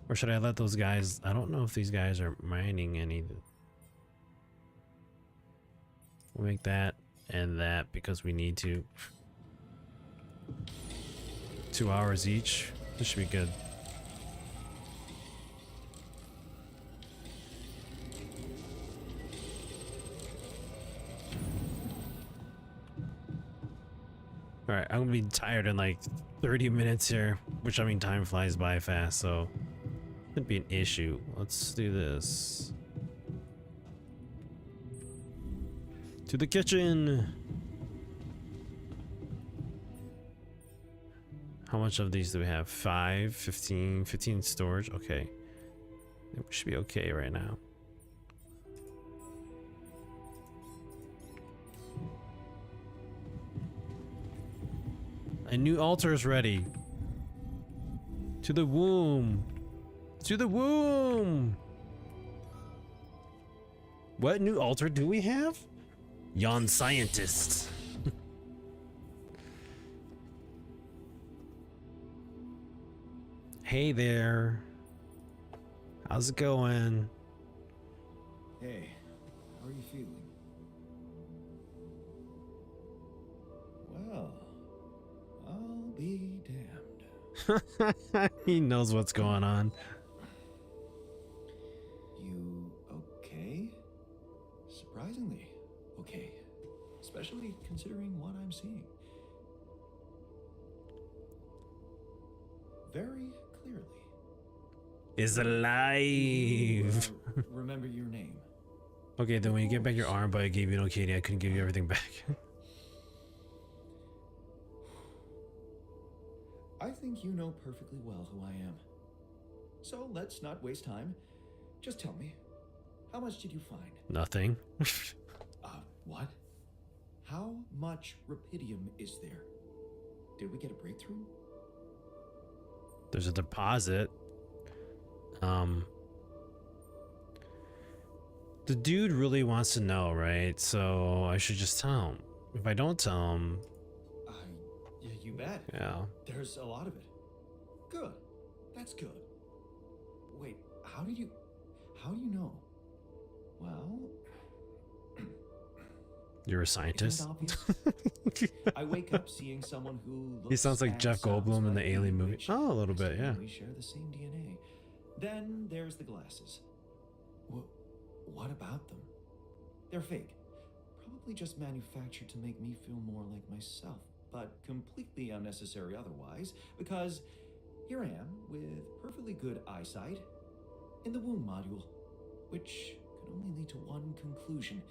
Or should I let those guys... I don't know if these guys are mining any... We'll make that and that because we need to. 2 hours each. This should be good. Alright, I'm gonna be tired in like 30 minutes here, which I mean time flies by fast, so could be an issue. Let's do this. To the kitchen. How much of these do we have? 5, 15, 15 storage. Okay. We should be okay right now. A new altar is ready. To the womb. To the womb. What new altar do we have? Yon scientist. Hey there. How's it going? Hey, how are you feeling? Well, I'll be damned. He knows what's going on. You okay? Surprisingly okay. Especially considering what I'm seeing. Very clearly. Is alive. Remember your name. Okay, then when you get back your arm, but I gave you no Katie, I couldn't give you everything back. I think you know perfectly well who I am. So let's not waste time. Just tell me, how much did you find? Nothing. What? How much rupidium is there? Did we get a breakthrough? There's a deposit. The dude really wants to know, right? So I should just tell him. If I don't tell him... Yeah, you bet. Yeah. There's a lot of it. Good. That's good. Wait, how do you know? Well... You're a scientist? I wake up seeing someone who looks He sounds like Jeff Goldblum in the Alien movie. which Oh, a little bit, yeah. We share the same DNA. Then there's the glasses. What about them? They're fake. Probably just manufactured to make me feel more like myself, but completely unnecessary otherwise, because here I am with perfectly good eyesight in the womb module, which could only lead to one conclusion.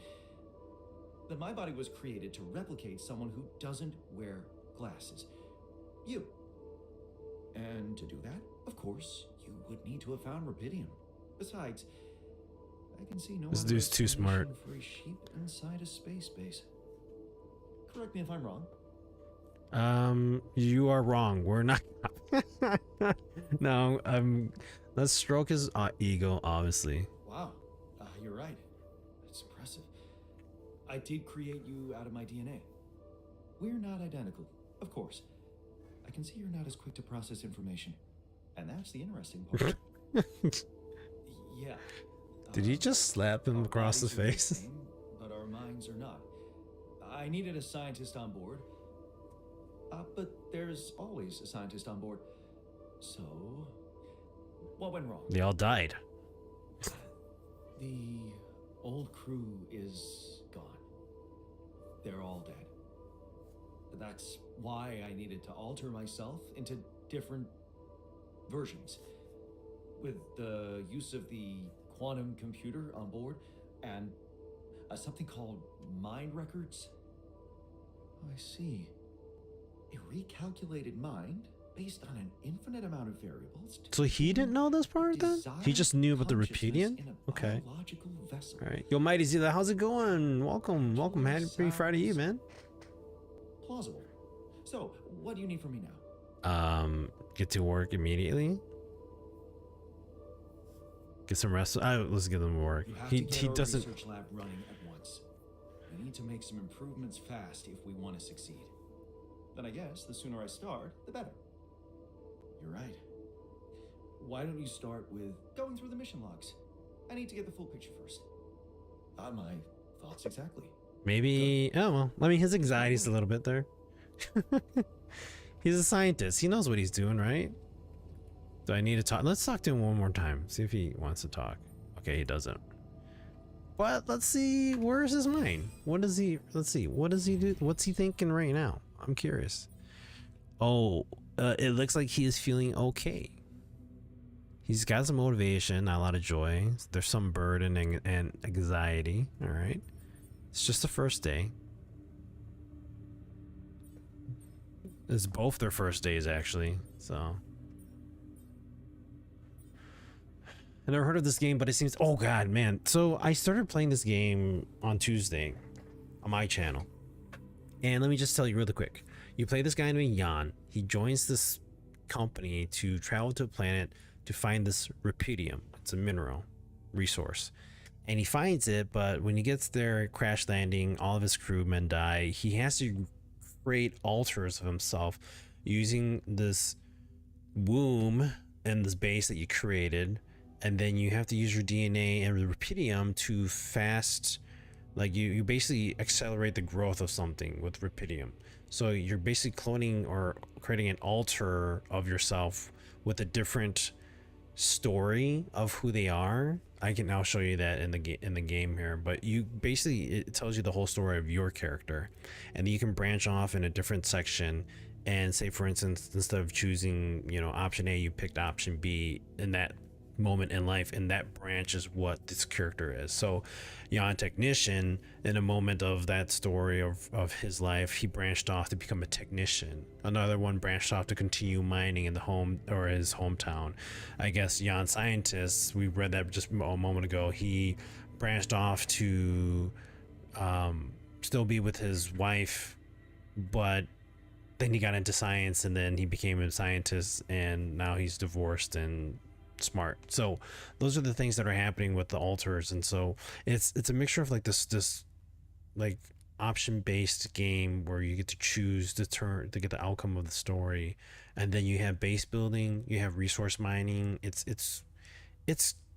That my body was created to replicate someone who doesn't wear glasses. You. And to do that, of course, you would need to have found rupidium. Besides, I can see no This other dude's too smart. explanation for a sheep inside a space base. Correct me if I'm wrong. You are wrong. We're not. No, let's stroke his ego, obviously. Wow, you're right. That's impressive. I did create you out of my DNA. We're not identical, of course. I can see you're not as quick to process information. And that's the interesting part. Yeah. Did he just slap him Our across the bodies are face? same, but our minds are not. I needed a scientist on board. But there's always a scientist on board. So, what went wrong? They all died. The old crew is gone. They're all dead. That's why I needed to alter myself into different versions. With the use of the quantum computer on board and something called mind records. Oh, I see. A recalculated mind based on an infinite amount of variables. So he didn't know this part then? He just knew about the Repudian? Okay. Alright. Yo, Mighty Zila, how's it going? Welcome. Welcome. Happy Friday Eve, man. Plausible. So, what do you need from me now? Get to work immediately. Get some rest. Let's get them to work. He doesn't. Research lab running at once. We need to make some improvements fast if we want to succeed. Then I guess the sooner I start, the better. You're right. Why don't you start with going through the mission logs? I need to get the full picture first. My thoughts exactly. Maybe. Oh well. I mean, his anxiety's a little bit there. He's a scientist. He knows what he's doing, right? Do I need to talk? Let's talk to him one more time. See if he wants to talk. Okay, he doesn't. But let's see. Where's his mind? What does he? Let's see. What does he do? What's he thinking right now? I'm curious. Oh, it looks like he is feeling okay. He's got some motivation, not a lot of joy. There's some burden and anxiety. All right. It's just the first day. It's both their first days, actually. So. I never heard of this game, but it seems. Oh, God, man. So I started playing this game on Tuesday on my channel. And let me just tell you really quick. You play this guy named Jan. He joins this company to travel to a planet to find this Repudium. It's a mineral resource. And he finds it, but when he gets there, crash landing, all of his crewmen die. He has to create alters of himself using this womb and this base that you created. And then you have to use your DNA and the Repudium to fast, like you basically accelerate the growth of something with Repudium. So you're basically cloning or creating an alter of yourself with a different story of who they are. I can now show you that in the game here, but you basically, it tells you the whole story of your character, and you can branch off in a different section and say, for instance, instead of choosing, you know, option A, you picked option B in that moment in life, and that branch is what this character is. So Jan Technician, in a moment of that story of his life, he branched off to become a technician. Another one branched off to continue mining in the home or his hometown. I guess Jan Scientist, we read that just a moment ago, he branched off to still be with his wife, but then he got into science, and then he became a scientist, and now he's divorced and smart. So those are the things that are happening with the alters. And so it's a mixture of like this like option based game where you get to choose to get the outcome of the story, and then you have base building, you have resource mining. It's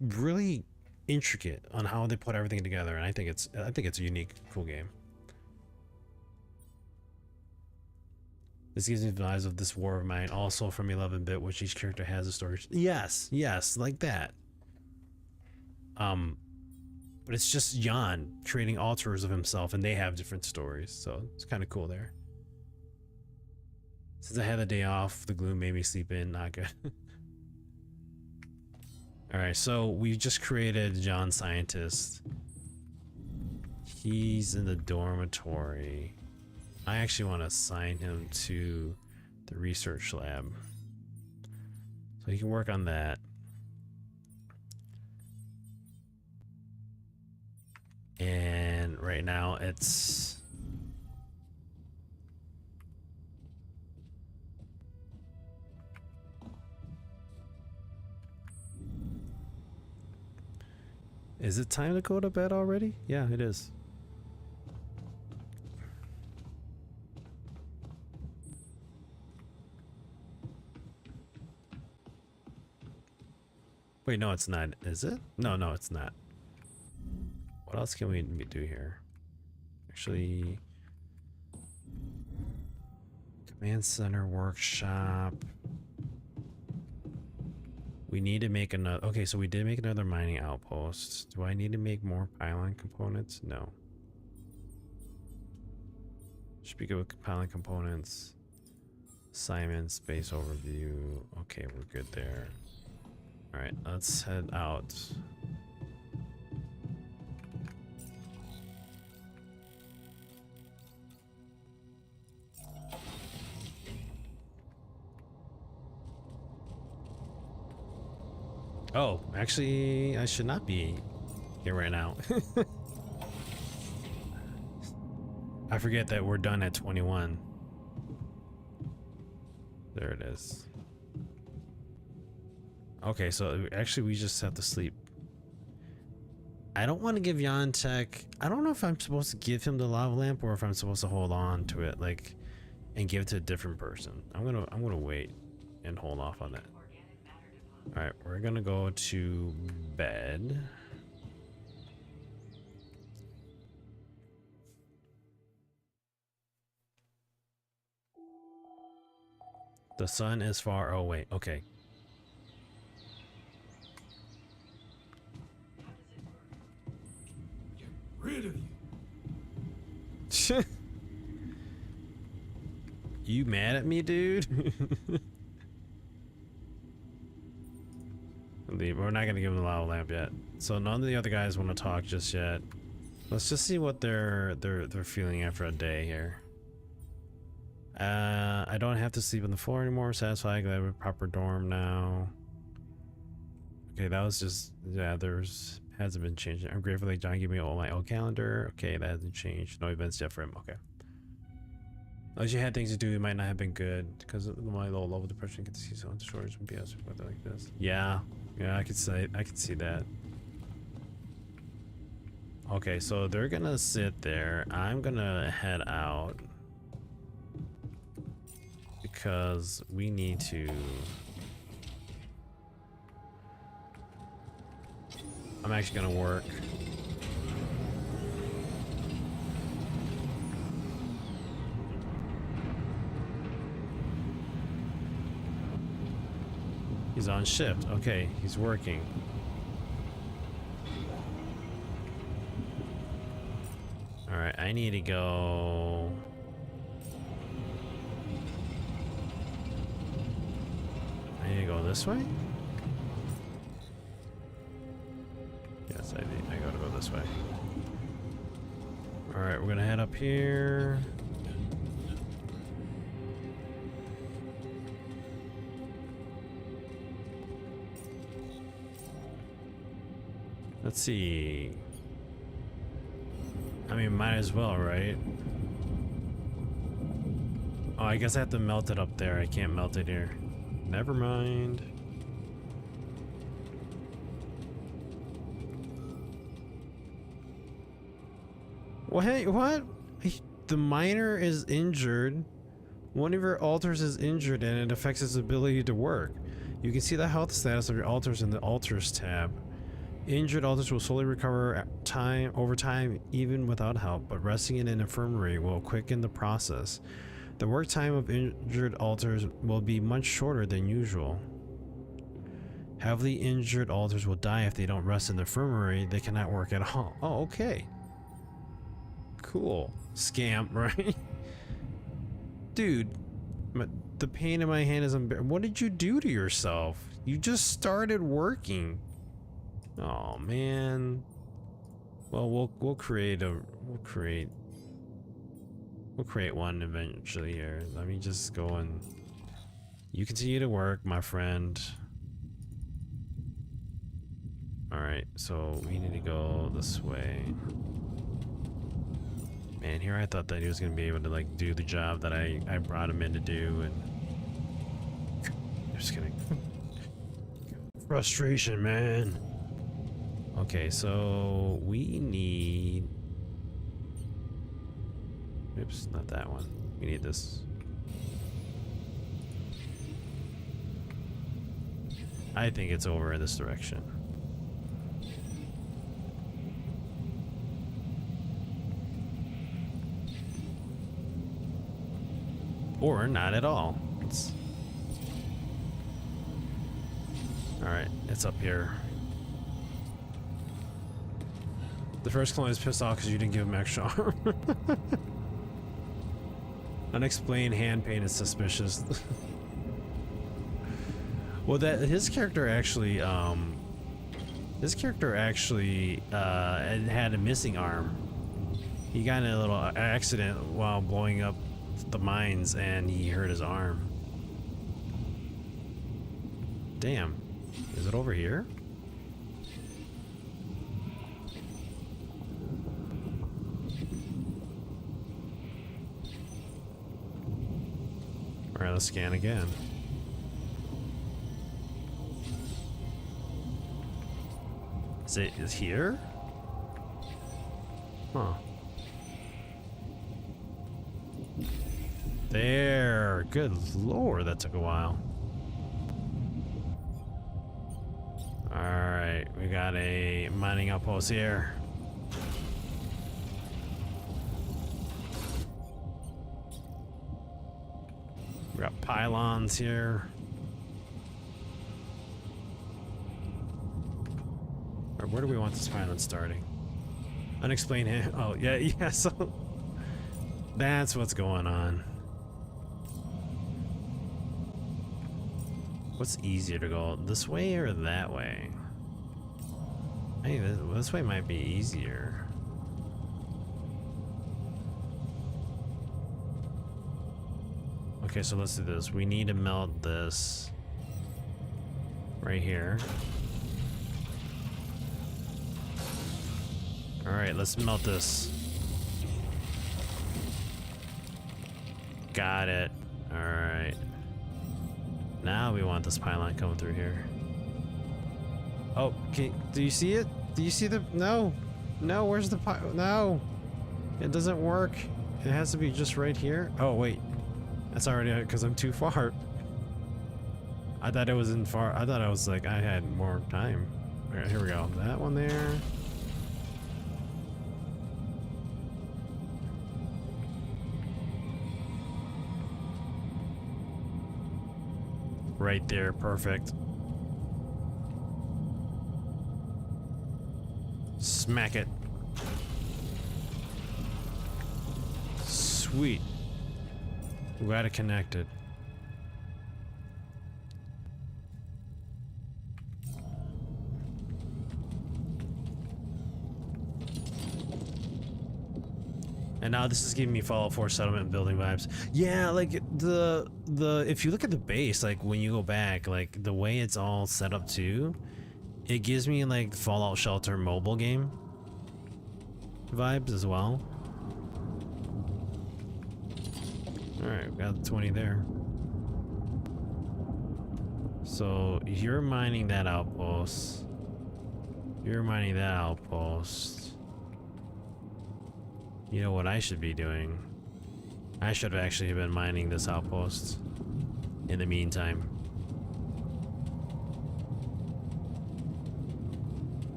really intricate on how they put everything together, and I think it's a unique, cool game. This gives me vibes of This War of Mine, also from 11-bit, which each character has a story. Yes, like that. But it's just Jan creating alters of himself, and they have different stories, so it's kind of cool there. Since I had the day off, the gloom made me sleep in. Not good. All right, so we just created Jan Scientist. He's in the dormitory. I actually want to assign him to the research lab, so he can work on that. And right now it's is it time to go to bed already? Yeah, it is. Wait, no, it's not. Is it? No, it's not. What else can we do here? Actually, Man Center Workshop. We need to make another. Okay, so we did make another mining outpost. Do I need to make more pylon components? No. Should be good with pylon components. Simon, space overview. Okay, we're good there. Alright, let's head out. Oh, actually, I should not be here right now. I forget that we're done at 21. There it is. Okay, so actually we just have to sleep. I don't want to give Yantek. I don't know if I'm supposed to give him the lava lamp or if I'm supposed to hold on to it, like, and give it to a different person. I'm gonna wait and hold off on that. All right, we're gonna go to bed. The sun is far away. Okay. Get rid of you. You mad at me, dude? We're not gonna give them the lava lamp yet. So none of the other guys want to talk just yet. Let's just see what they're feeling after a day here. I don't have to sleep on the floor anymore. Satisfied. I have a proper dorm now. Okay, that was just, yeah, there's hasn't been changing. I'm grateful that John gave me all my old calendar. Okay, that hasn't changed. No events yet for him. Okay. Unless you had things to do, it might not have been good because of my low level depression. Get to see someone's stories from BS or something like this. Yeah, I could see that. Okay, so they're gonna sit there. I'm gonna head out because we need to. I'm actually gonna work. He's on shift. Okay, he's working. All right, I need to go. I need to go this way? Yes, I gotta go this way. All right, we're gonna head up here. Let's see. I mean, might as well, right? Oh, I guess I have to melt it up there. I can't melt it here. Never mind. What? The miner is injured. One of your altars is injured and it affects its ability to work. You can see the health status of your altars in the altars tab. Injured altars will slowly recover over time even without help, but resting in an infirmary will quicken the process. The work time of injured altars will be much shorter than usual. Heavily injured altars will die if they don't rest in the infirmary. They cannot work at all. Oh, okay. Cool. Scam, right? Dude, the pain in my hand is unbearable. What did you do to yourself? You just started working. Oh man. Well, we'll create one eventually here. Let me just go and you continue to work, my friend. All right, so we need to go this way. Man, here I thought that he was gonna be able to like do the job that I brought him in to do, and I'm just kidding. Frustration, man. Okay, so we need. Oops, not that one. We need this. I think it's over in this direction. Or not at all. Alright, it's up here. The first clone is pissed off because you didn't give him extra arm. Unexplained hand pain is suspicious. Well, that his character actually had a missing arm. He got in a little accident while blowing up the mines and he hurt his arm. Damn. Is it over here? Alright, let's scan again. Is it here? Huh. There. Good lord, that took a while. Alright, we got a mining outpost here. We got pylons here. Or where do we want this pylon starting? Unexplained. Oh, yeah, so that's what's going on. What's easier to go, this way or that way? I think this way might be easier. Okay, so let's do this. We need to melt this right here. Alright, let's melt this. Got it. Alright. Now we want this pylon coming through here. Oh, okay. Do you see it? Do you see the... No. No, where's the pylon? No. It doesn't work. It has to be just right here. Oh, wait. That's already because I'm too far. I thought it was in far. I thought I was like, I had more time. All right, here we go. That one there. Right there, perfect. Smack it. Sweet. We got it connected. And now this is giving me Fallout 4 settlement building vibes. Yeah, like the if you look at the base, like when you go back, like the way it's all set up too, it gives me like Fallout Shelter mobile game vibes as well. Alright, we got 20 there. So you're mining that outpost. You're mining that outpost. You know what I should be doing? I should have actually been mining this outpost in the meantime.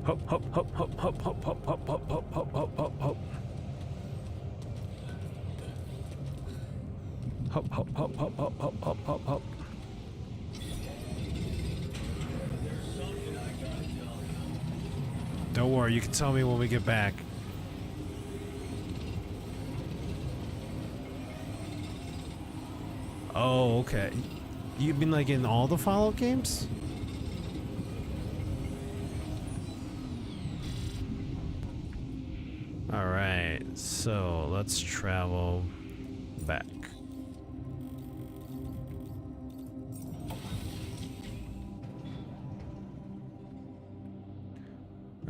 Hop, hop, hop, hop, hop, hop, hop, hop, hop, hop, hop, hop, hop, hop. Hop, hop, hop, hop, hop, hop, hop, hop, hop. Don't worry, you can tell me when we get back. Oh, okay. You've been like in all the Fallout games? Alright, so let's travel back.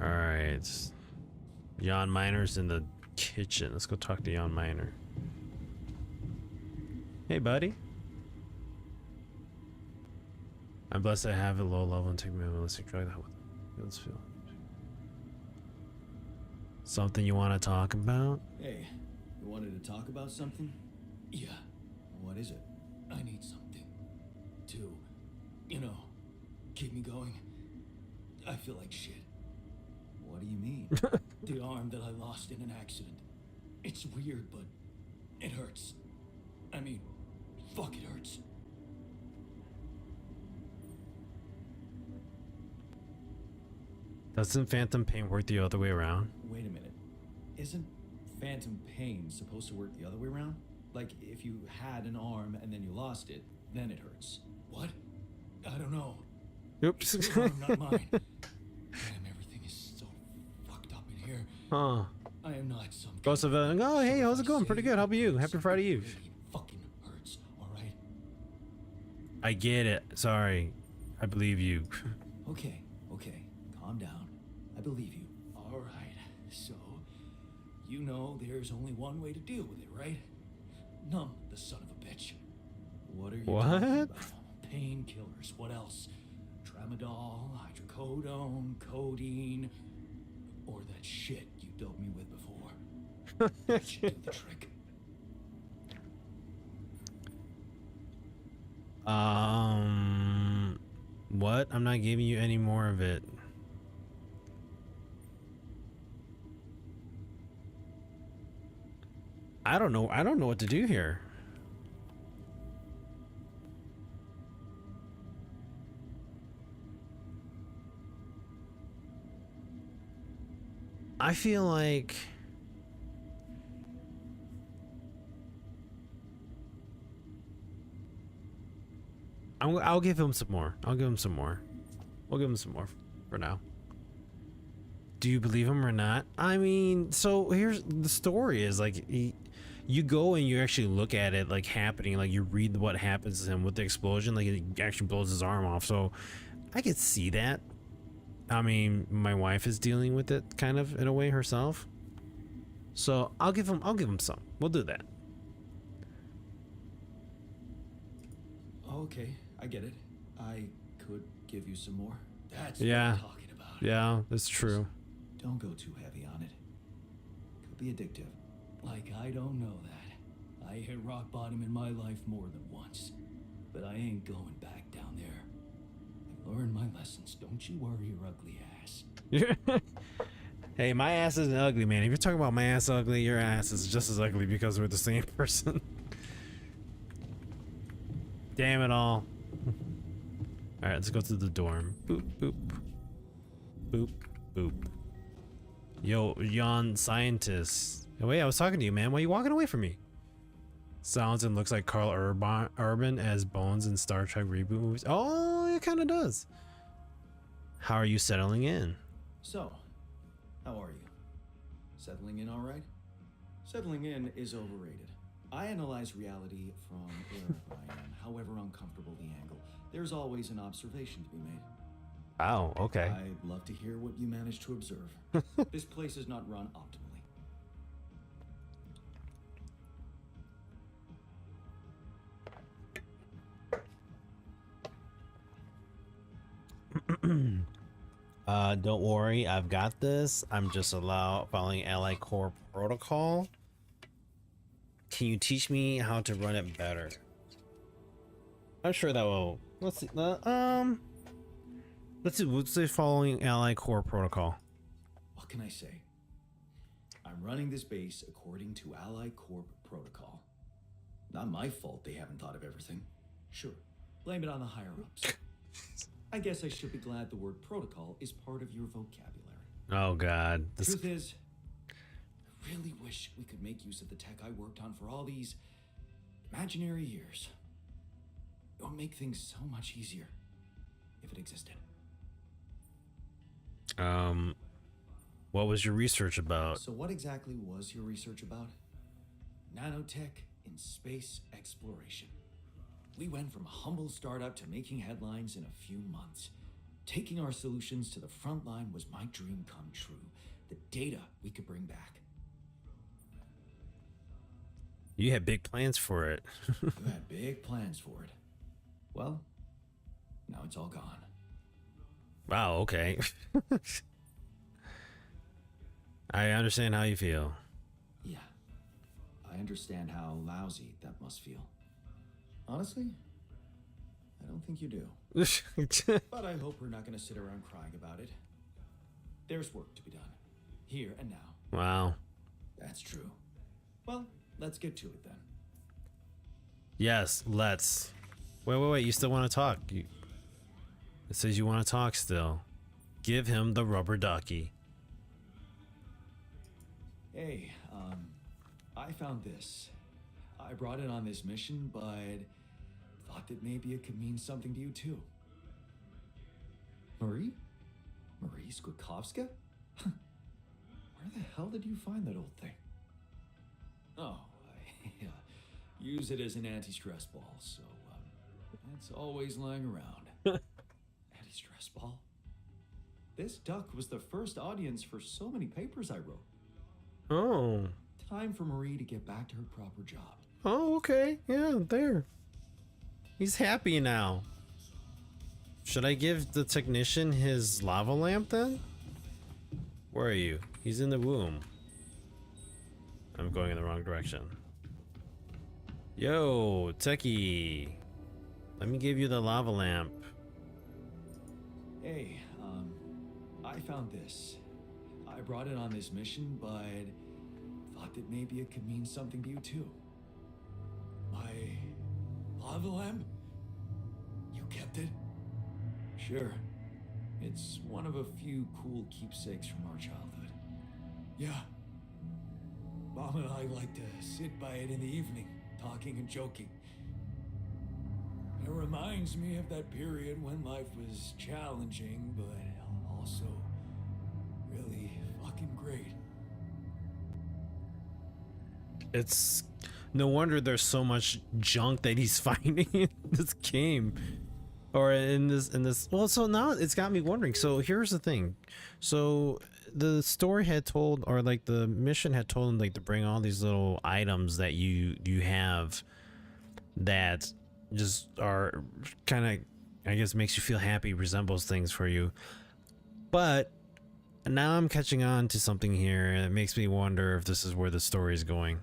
Alright. Jan Miner's in the kitchen. Let's go talk to Jan Miner. Hey, buddy. I'm blessed I have a low level and take my realistic drug that let's feel. Something you want to talk about? Hey, you wanted to talk about something? Yeah. What is it? I need something to, you know, keep me going. I feel like shit. What do you mean? The arm that I lost in an accident. It's weird, but it hurts. I mean, fuck, it hurts. Doesn't phantom pain work the other way around? Wait a minute. Isn't phantom pain supposed to work the other way around? Like, if you had an arm and then you lost it, then it hurts. What? I don't know. Oops. It's your arm, not mine. Damn, everything is so fucked up in here. Huh. I am not some Ghost of a... Oh, hey, how's it going? Pretty good. How about you? Happy Friday Eve. Really fucking hurts, alright? I get it. Sorry. I believe you. Okay, calm down. I believe you. Alright, so you know there's only one way to deal with it, right? Numb the son of a bitch. What are you talking about? Painkillers, what else? Tramadol, hydrocodone, codeine, or that shit you doped me with before. That should do the trick. What? I'm not giving you any more of it. I don't know what to do here. I feel like I'll give him some more. I'll give him some more. We'll give him some more for now. Do you believe him or not? I mean, so here's the story is like you go and you actually look at it like happening, like you read what happens to him with the explosion, like it actually blows his arm off. So I could see that. I mean, my wife is dealing with it kind of in a way herself. So I'll give him some. We'll do that. Okay, I get it. I could give you some more. That's Yeah. what I'm talking about. Yeah, that's true. Don't go too heavy on it. Could be addictive. Like, I don't know that. I hit rock bottom in my life more than once. But I ain't going back down there. I've learned my lessons. Don't you worry your ugly ass. Hey, my ass isn't ugly, man. If you're talking about my ass ugly, your ass is just as ugly because we're the same person. Damn it all. Alright, let's go to the dorm. Boop, boop. Boop, boop. Yo, yawn scientist. Oh, wait, I was talking to you, man. Why are you walking away from me? Sounds and looks like Carl Urban as Bones in Star Trek reboot movies. Oh, it kind of does. How are you settling in? So, how are you? Settling in all right? Settling in is overrated. I analyze reality from wherever I am, however uncomfortable the angle. There's always an observation to be made. Oh, okay. I'd love to hear what you managed to observe. This place is not run optimally. Don't worry, I've got this. I'm just following Ally Core protocol. Can you teach me how to run it better? I'm sure that will. Let's see. Let's say following Ally Core protocol. What can I say? I'm running this base according to Ally Corp protocol. Not my fault they haven't thought of everything. Sure, blame it on the higher-ups. I guess I should be glad the word protocol is part of your vocabulary. Oh God. Truth is, I really wish we could make use of the tech I worked on for all these imaginary years. It would make things so much easier if it existed. What was your research about? So what exactly was your research about? Nanotech in space exploration. We went from a humble startup to making headlines in a few months. Taking our solutions to the front line was my dream come true. The data we could bring back. You had big plans for it. You had big plans for it. Well, now it's all gone. Wow, okay. I understand how you feel. Yeah, I understand how lousy that must feel. Honestly, I don't think you do. But I hope we're not going to sit around crying about it. There's work to be done. Here and now. Wow. That's true. Well, let's get to it then. Yes, let's. Wait. You still want to talk? It says you want to talk still. Give him the rubber ducky. Hey, I found this. I brought it on this mission, but thought that maybe it could mean something to you too. Marie? Marie Skłodowska? Where the hell did you find that old thing? Oh, I use it as an anti-stress ball, so it's always lying around. Anti-stress ball? This duck was the first audience for so many papers I wrote. Oh. Time for Marie to get back to her proper job. Oh, okay. Yeah, there. He's happy now. Should I give the technician his lava lamp then? Where are you? He's in the womb. I'm going in the wrong direction. Yo, techie. Let me give you the lava lamp. Hey, I found this. I brought it on this mission, but thought that maybe it could mean something to you too. My lava lamp? You kept it? Sure. It's one of a few cool keepsakes from our childhood. Yeah. Mom and I like to sit by it in the evening, talking and joking. It reminds me of that period when life was challenging, but also really fucking great. It's no wonder there's so much junk that he's finding in this game. Or in this well, so now it's got me wondering. So here's the thing. So the story had told, or like the mission had told him, like to bring all these little items that you have that just are kind of, I guess, makes you feel happy, resembles things for you. But now I'm catching on to something here, and it makes me wonder if this is where the story is going.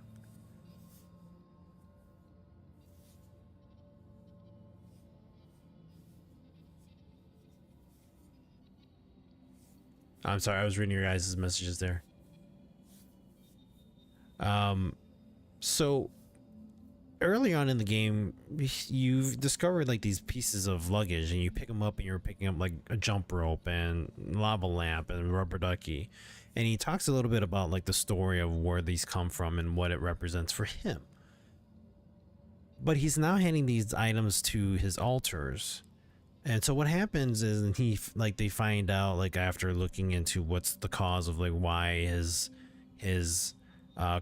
I'm sorry, I was reading your guys' messages there. So early on in the game, you've discovered like these pieces of luggage, and you pick them up, and you're picking up like a jump rope and lava lamp and rubber ducky. And he talks a little bit about like the story of where these come from and what it represents for him. But he's now handing these items to his alters. And so what happens is they find out, like, after looking into what's the cause of like why his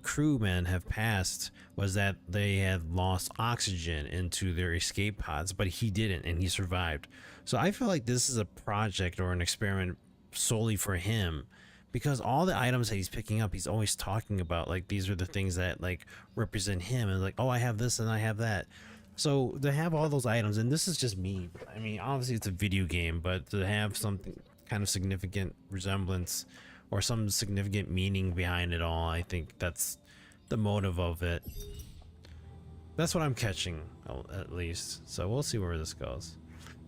crewmen have passed, was that they had lost oxygen into their escape pods, but he didn't, and he survived. So I feel like this is a project or an experiment solely for him, because all the items that he's picking up, he's always talking about like these are the things that like represent him, and like, oh, I have this and I have that. So to have all those items, and this is just me, I mean, obviously it's a video game, but to have something kind of significant resemblance or some significant meaning behind it all, I think that's the motive of it. That's what I'm catching, at least. So we'll see where this goes.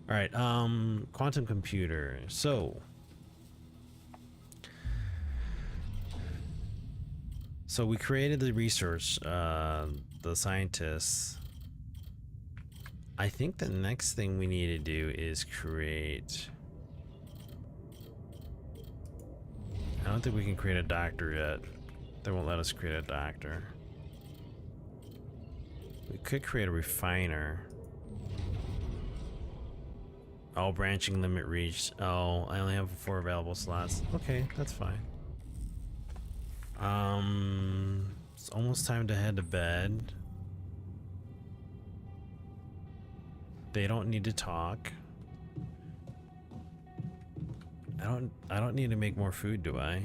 All right, quantum computer. So we created the research, the scientists. I think the next thing we need to do is create... I don't think we can create a doctor yet. They won't let us create a doctor. We could create a refiner. Oh, branching limit reached. Oh, I only have 4 available slots. Okay, that's fine. It's almost time to head to bed. They don't need to talk. I don't need to make more food, do I?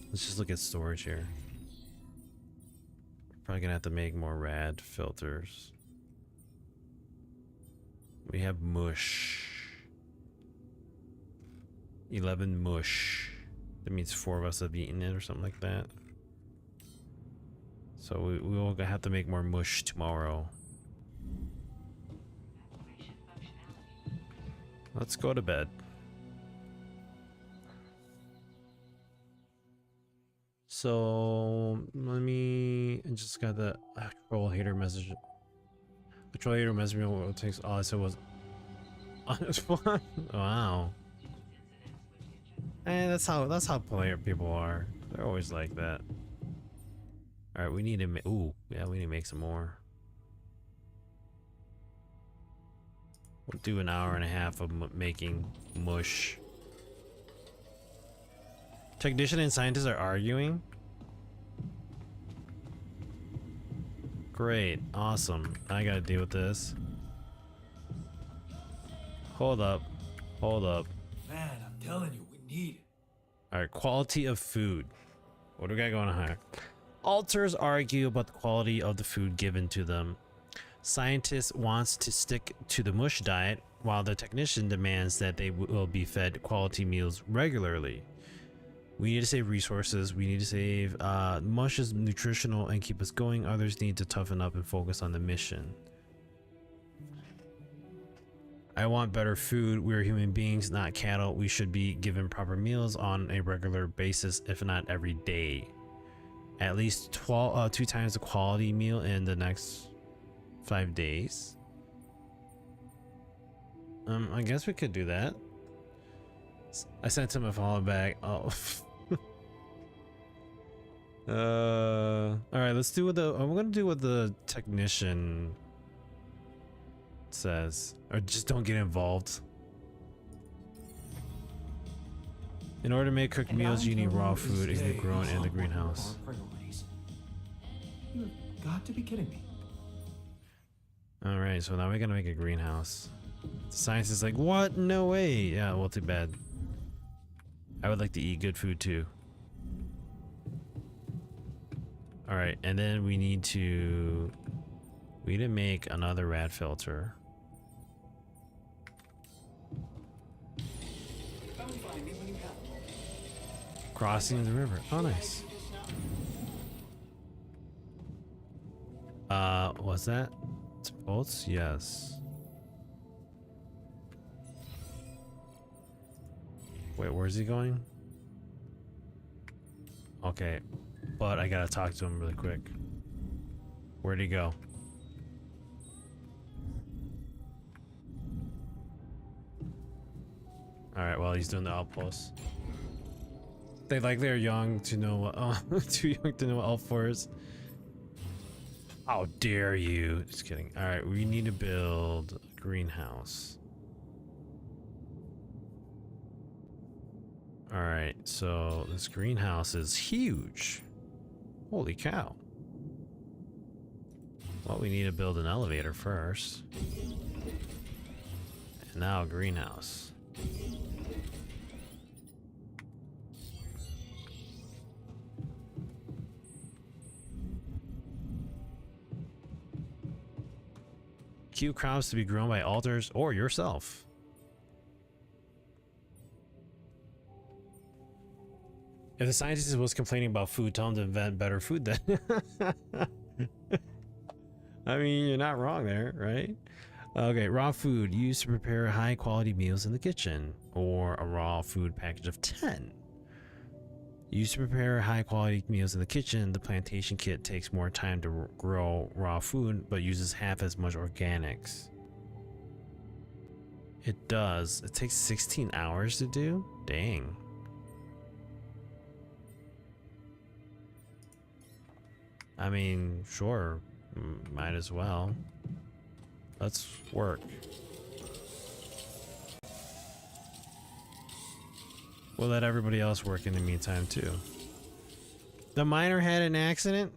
Let's just look at storage here. Probably gonna have to make more rad filters. We have mush. 11 mush. That means 4 of us have eaten it or something like that. So we will have to make more mush tomorrow. Let's go to bed. So let me. I just got the troll hater message. The troll hater message me. What takes? All I said was, wow. And that's how player people are. They're always like that. All right, we need to. Ooh, yeah, we need to make some more. We'll do an hour and a half of making mush. Technician and scientists are arguing. Great, awesome. I gotta deal with this. Hold up, hold up. Man, I'm telling you, we need it. All right, quality of food. What do we got going on here? Alters argue about the quality of the food given to them. Scientists wants to stick to the mush diet, while the technician demands that they will be fed quality meals regularly. We need to save resources. We need to save mush is nutritional and keep us going. Others need to toughen up and focus on the mission. I want better food. We're human beings, not cattle. We should be given proper meals on a regular basis, if not every day. At least 2 times the quality meal in the next 5 days. I guess we could do that. I sent him a follow back. Oh. All right, let's do what I'm gonna do what the technician says, or just don't get involved. In order to make cooked meals, you need raw food. It can be grown in the greenhouse. You've got to be kidding me. All right, so now we're gonna make a greenhouse. The science is like, what? No way. Yeah, well, too bad. I would like to eat good food too. All right, and then we need to make another rad filter. Crossing the river. Oh, nice. What's that? It's bolts? Yes. Wait, where's he going? Okay, but I gotta talk to him really quick. Where'd he go? Alright, well, he's doing the outpost. They they're young to know what, too young to know what L4 is. How dare you? Just kidding. Alright, we need to build a greenhouse. Alright, so this greenhouse is huge. Holy cow. Well, we need to build an elevator first. And now a greenhouse. Cue crops to be grown by alters or yourself. If the scientist was complaining about food, tell him to invent better food then. I mean, you're not wrong there, right? Okay, raw food used to prepare high quality meals in the kitchen, or a raw food package of 10. Used to prepare high quality meals in the kitchen, the plantation kit takes more time to grow raw food, but uses half as much organics. It does. It takes 16 hours to do? Dang. I mean, sure, might as well. Let's work. We'll let everybody else work in the meantime too. The miner had an accident?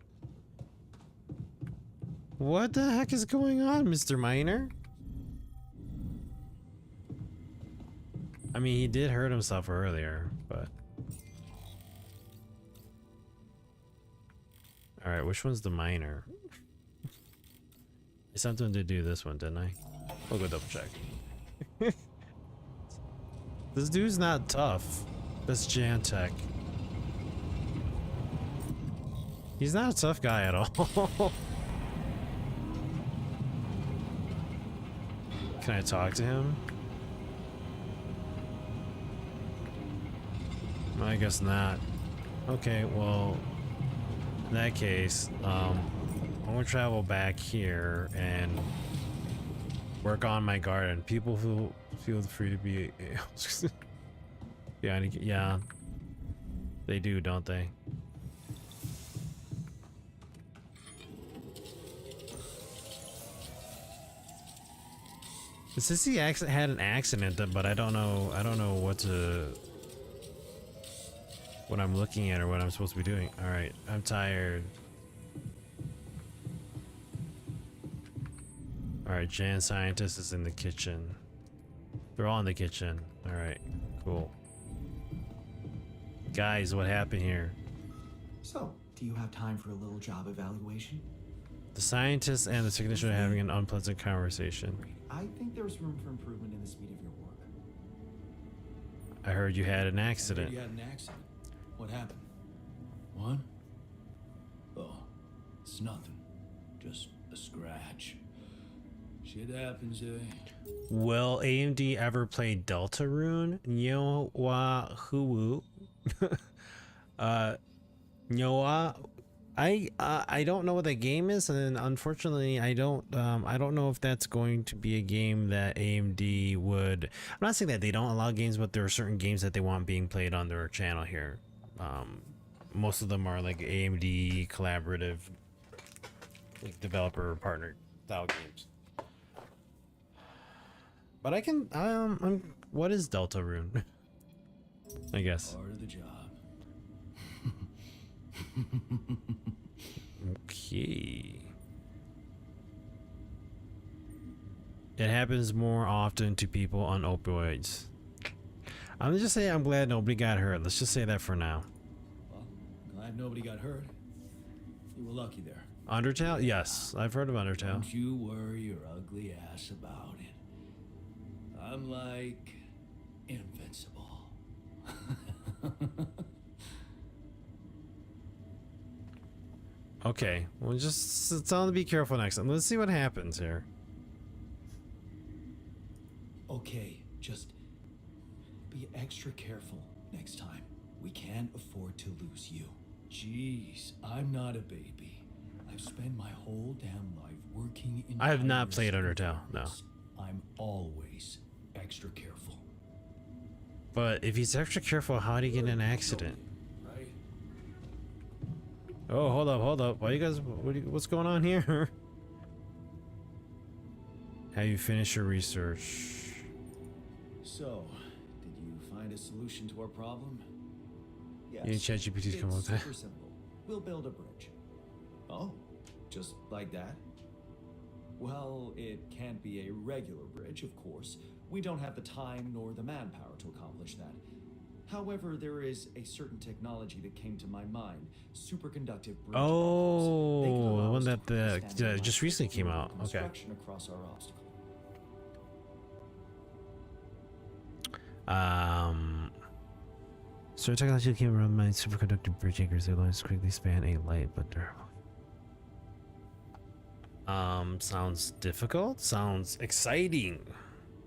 What the heck is going on, Mr. Miner? I mean, he did hurt himself earlier, but... Alright, which one's the miner? I sent him to do this one, didn't I? We'll go double check. This dude's not tough. That's Jantech. He's not a tough guy at all. Can I talk to him? I guess not. Okay, well, In that case, I'm gonna travel back here and work on my garden. People feel free to be. Yeah, they do, don't they? It says he had an accident, but I don't know. I don't know what I'm looking at or what I'm supposed to be doing. All right, I'm tired. All right, Jan scientist is in the kitchen. They're all in the kitchen. All right, cool. Guys, what happened here? So, do you have time for a little job evaluation? The scientist and the technician are having an unpleasant conversation. I think there's room for improvement in the speed of your work. I heard you had an accident. You had an accident. What happened? What? Oh, it's nothing. Just a scratch. Shit happens, eh? Will AMD ever play Deltarune? Nyowa Huwu. Nyowa. I don't know what that game is, and unfortunately I don't know if that's going to be a game that AMD would. I'm not saying that they don't allow games, but there are certain games that they want being played on their channel here. Most of them are like AMD collaborative, like developer partner style games. But I can what is Deltarune? I guess. Part of the job. Okay. It happens more often to people on opioids. I'm just saying I'm glad nobody got hurt. Let's just say that for now. Well, glad nobody got hurt. You were lucky there. Undertale? Yes, I've heard of Undertale. Don't you worry your ugly ass about it. I'm like invincible. Okay, well just tell them to be careful next time. Let's see what happens here. Okay, just be extra careful next time. We can't afford to lose you. Jeez, I'm not a baby. I've spent my whole damn life working in. I have not played Undertale, no. I'm always extra careful. But if he's extra careful, how do you get in an accident? Right? Oh, hold up. Why you guys, what's going on here? Have you finished your research? So, did you find a solution to our problem? Yes. You need ChatGPT to come up with that. Super simple. We'll build a bridge. Oh, just like that? Well, it can't be a regular bridge, of course. We don't have the time nor the manpower to accomplish that. However, there is a certain technology that came to my mind. Superconductive bridge. Oh, They can allow the one us that to understand just recently came out. Okay. construction across our obstacle. So technology came around my superconductive bridge anchors. They lines quickly span a light but durable. Sounds difficult. Sounds exciting.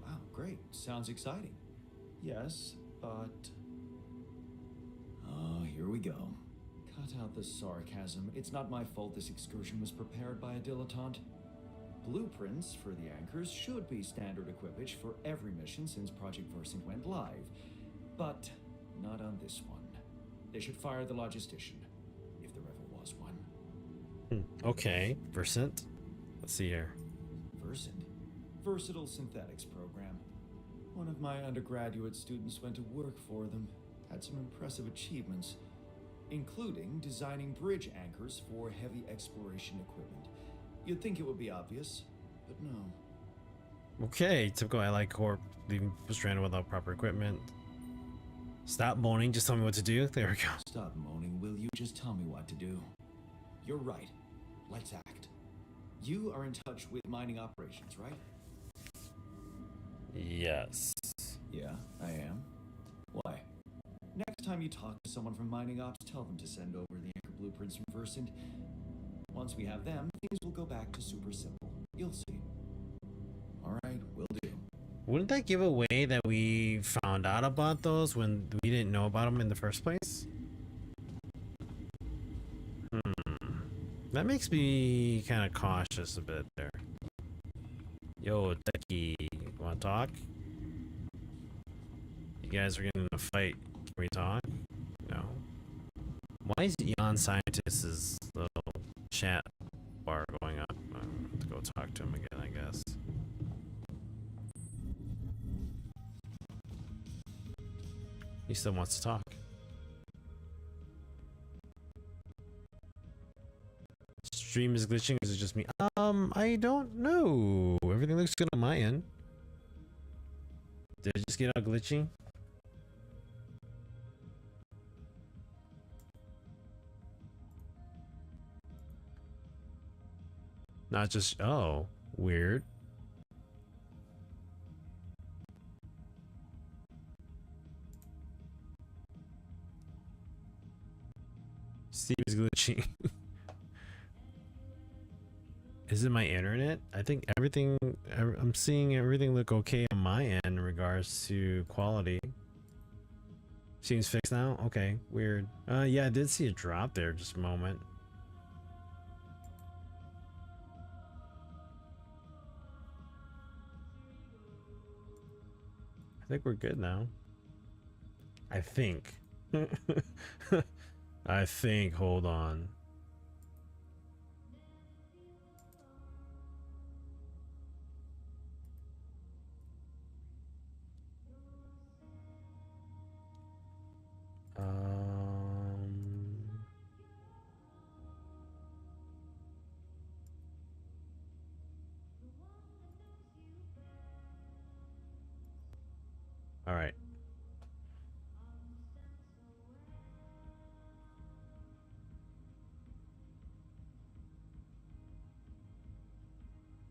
Wow, great. Sounds exciting. Yes, but... Oh, here we go. Cut out the sarcasm. It's not my fault this excursion was prepared by a dilettante. Blueprints for the anchors should be standard equipage for every mission since Project Versant went live. But not on this one. They should fire the logistician, if there ever was one. Okay, Versant. Let's see here. Versant? Versatile Synthetics Program. One of my undergraduate students went to work for them. Had some impressive achievements, including designing bridge anchors for heavy exploration equipment. You'd think it would be obvious, but no. Okay, typical Ally Corp leaving people stranded without proper equipment. Stop moaning, just tell me what to do. There we go. Stop moaning, will you? Just tell me what to do. You're right. Let's act. You are in touch with mining operations, right? Yes. Yeah, I am. Why? Next time you talk to someone from mining ops, tell them to send over the anchor blueprints from Versant. Once we have them, things will go back to super simple. You'll see. Alright, will do. Wouldn't that give away that we found out about those when we didn't know about them in the first place? That makes me kind of cautious a bit there. Yo, Decky, wanna talk? You guys are getting in a fight. Can we talk? No. Why is Jan Scientist's little chat bar going up? I'm going to go talk to him again, I guess. He still wants to talk. Stream is glitching, or is it just me? I don't know. Everything looks good on my end. Did it just get out glitching? Not just, oh, weird. Steam is glitching. Is it my internet? I think everything, I'm seeing everything look okay on my end in regards to quality. Seems fixed now? Okay, weird. Yeah, I did see a drop there just a moment. I think we're good now. I think. I think, hold on. All right.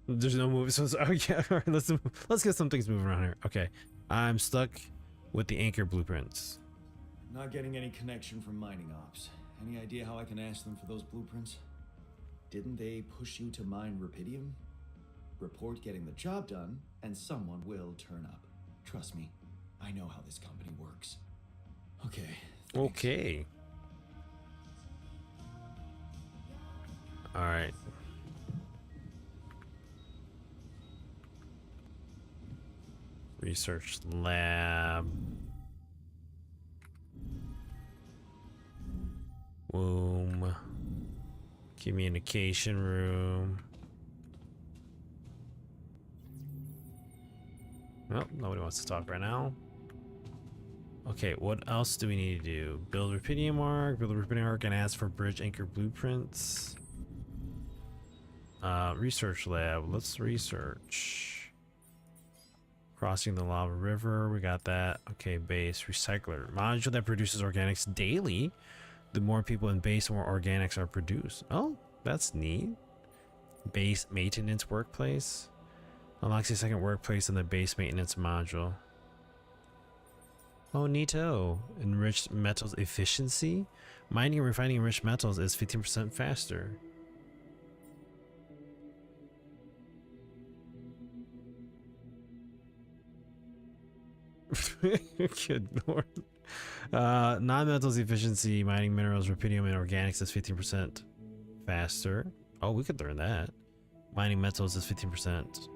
There's no move. So, oh yeah, all right, let's get some things moving around here. Okay, I'm stuck with the anchor blueprints. Not getting any connection from mining ops. Any idea how I can ask them for those blueprints? Didn't they push you to mine rupidium? Report getting the job done, and someone will turn up. Trust me, I know how this company works. Okay. Thanks. Okay. All right. Research lab. Womb. Communication room. Well, nobody wants to talk right now. Okay, what else do we need to do? Build rupidium arc, build a rupidium arc, and ask for bridge anchor blueprints. Research lab. Let's research. Crossing the lava river. We got that. Okay, base recycler module that produces organics daily. The more people in base, the more organics are produced. Oh, that's neat. Base maintenance workplace. Unlocks a second workplace in the base maintenance module. Oh, neato. Enriched metals efficiency. Mining and refining enriched metals is 15% faster. Good lord. Non-metals efficiency, mining minerals, rupidium, and organics is 15% faster. Oh, we could learn that. Mining metals is 15%.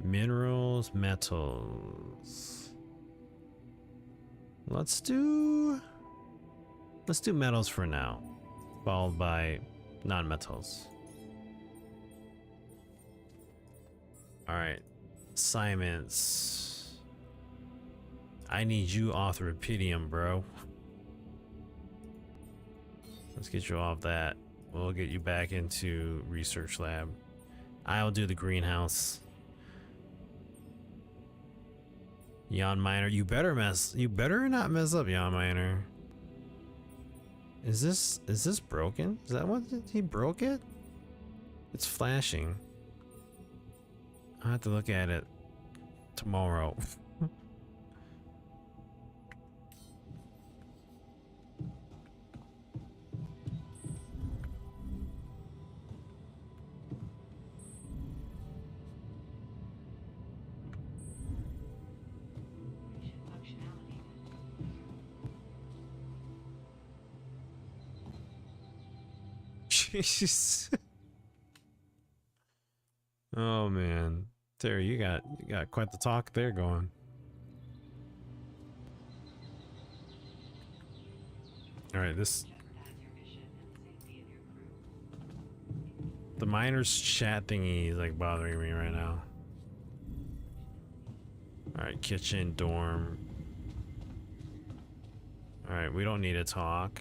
Minerals, metals. Let's do metals for now, followed by non-metals. All right, assignments. I need you off the rupidium, bro. Let's get you off that. We'll get you back into research lab. I'll do the greenhouse. Yon Miner, you better not mess up, Yon Miner. Is this broken? Is that what he broke it? It's flashing. I'll have to look at it tomorrow. Oh man, Terry, you got quite the talk there going. All right, the miner's chat thingy is like bothering me right now. All right, kitchen, dorm. All right, we don't need to talk.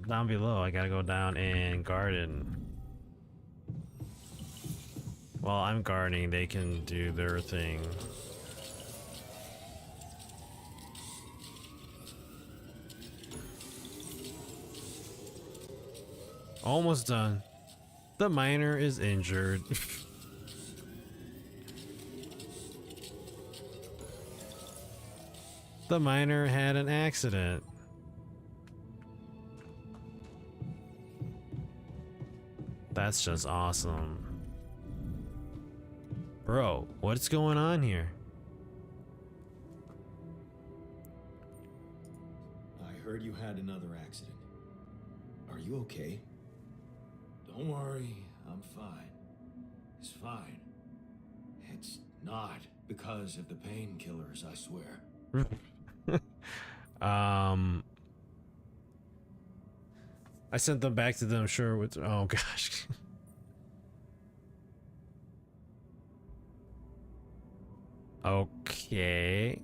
Down below, I gotta go down and garden. While I'm gardening, they can do their thing. Almost done. The miner is injured. The miner had an accident. That's just awesome. Bro, what's going on here? I heard you had another accident. Are you okay? Don't worry, I'm fine. It's fine. It's not because of the painkillers, I swear. I sent them back to them, sure. With, oh gosh. Okay.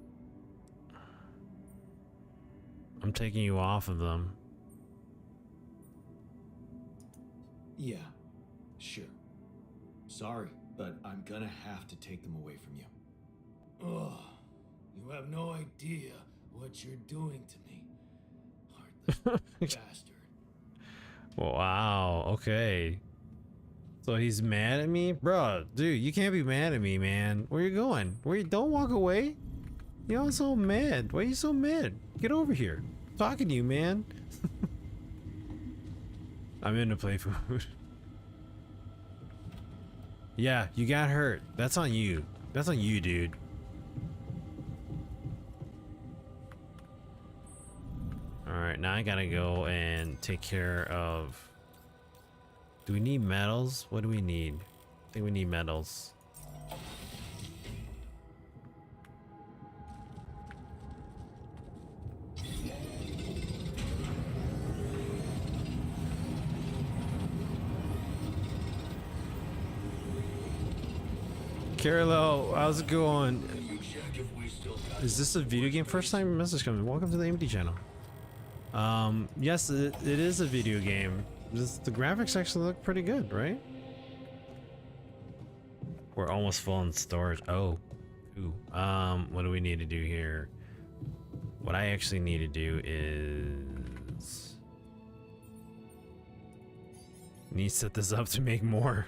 I'm taking you off of them. Yeah, sure. Sorry, but I'm gonna have to take them away from you. Ugh, you have no idea what you're doing to me. Heartless bastard. Wow, okay. So he's mad at me? Bro, dude, you can't be mad at me, man. Where you going? Don't walk away. You're all so mad. Why are you so mad? Get over here. I'm talking to you, man. I'm into play food. Yeah, you got hurt. That's on you. That's on you, dude. Alright, now I gotta go and take care of... Do we need metals? What do we need? I think we need metals. Carlo, how's it going? Is this a video game? First time message coming. Welcome to the AMD channel. Yes, it is a video game. The graphics actually look pretty good, right? We're almost full in storage. Oh, ooh. What do we need to do here? What I actually need to do is need to set this up to make more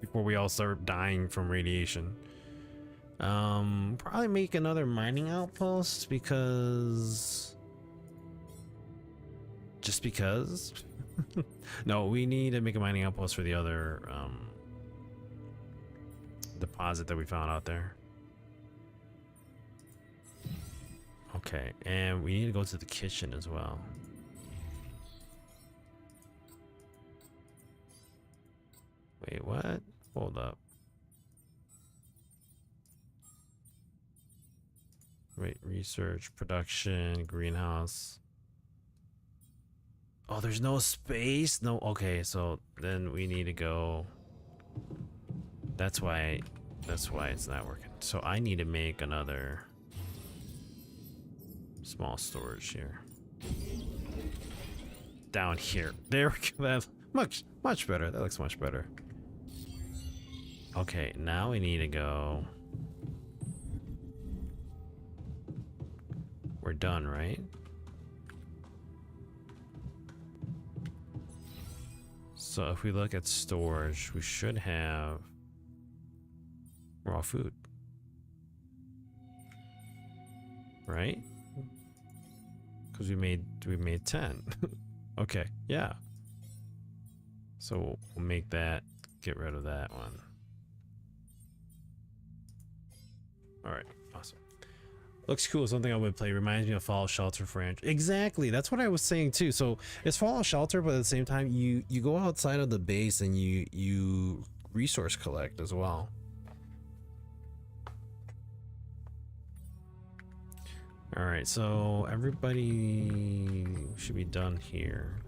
before we all start dying from radiation. Probably make another mining outpost because just because. No, we need to make a mining outpost for the other deposit that we found out there. Okay, and we need to go to the kitchen as well. Wait, what? Hold up. Wait, research, production, greenhouse. Oh, there's no space? No, okay, so then we need to go. That's why it's not working. So I need to make another small storage here. Down here. There we go. That's much better. That looks much better. Okay, now we need to go. We're done, right? So if we look at storage, we should have raw food, right? Because we made 10. Okay, yeah. So we'll make that, get rid of that one. All right, awesome. Looks cool. Something I would play. Reminds me of Fallout Shelter for Android. Exactly. That's what I was saying too. So it's Fallout Shelter, but at the same time, you go outside of the base and you resource collect as well. All right. So everybody should be done here.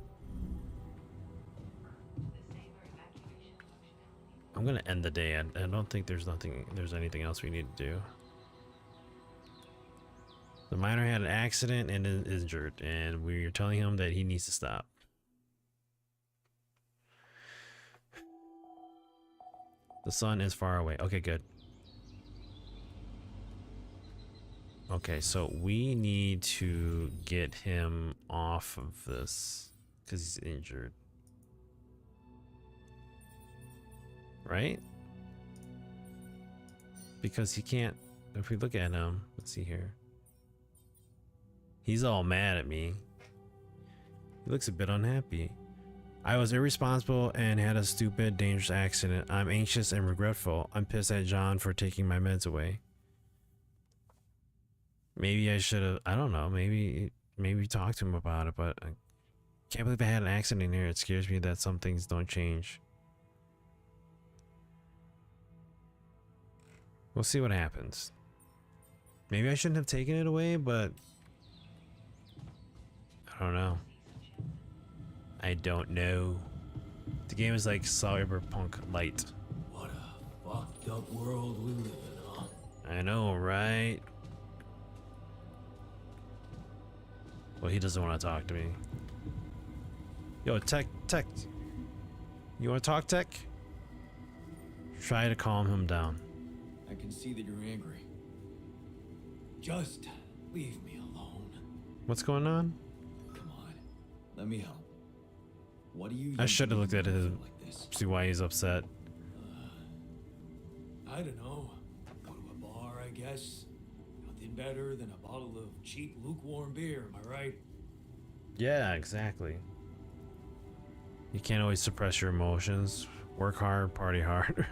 I'm gonna end the day. I don't think there's anything else we need to do. The miner had an accident and is injured, and we're telling him that he needs to stop. The sun is far away. Okay, good. Okay, so we need to get him off of this because he's injured. Right? Because he can't, if we look at him, let's see here. He's all mad at me. He looks a bit unhappy. I was irresponsible and had a stupid, dangerous accident. I'm anxious and regretful. I'm pissed at John for taking my meds away. Maybe I should have, I don't know, maybe talk to him about it, but I can't believe I had an accident here. It scares me that some things don't change. We'll see what happens. Maybe I shouldn't have taken it away, but I don't know. I don't know. The game is like Cyberpunk Light. What a fucked up world we live in, huh? I know, right? Well, he doesn't want to talk to me. Yo, Tech. You want to talk, Tech? Try to calm him down. I can see that you're angry. Just leave me alone. What's going on? Come on, let me help. What do you? I should have looked at his, like this? see why he's upset. I don't know. Go to a bar, I guess. Nothing better than a bottle of cheap, lukewarm beer. Am I right? Yeah, exactly. You can't always suppress your emotions. Work hard, party hard.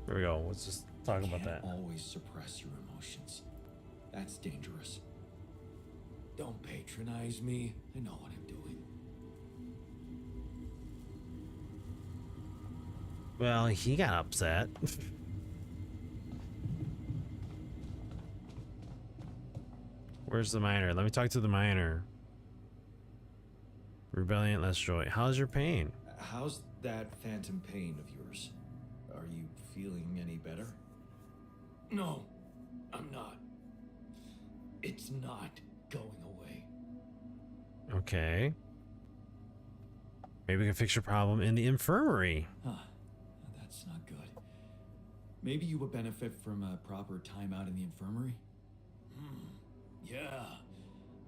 There we go. Let's just talk about that. Always suppress your emotions. That's dangerous. Don't patronize me. I know what I'm doing. Well, he got upset. Where's the miner? Let me talk to the miner. Rebellion, less joy. How's your pain? How's that phantom pain of yours? Are you feeling any better? No, I'm not. It's not going away. Okay. Maybe we can fix your problem in the infirmary. Huh. That's not good. Maybe you would benefit from a proper timeout in the infirmary? Yeah.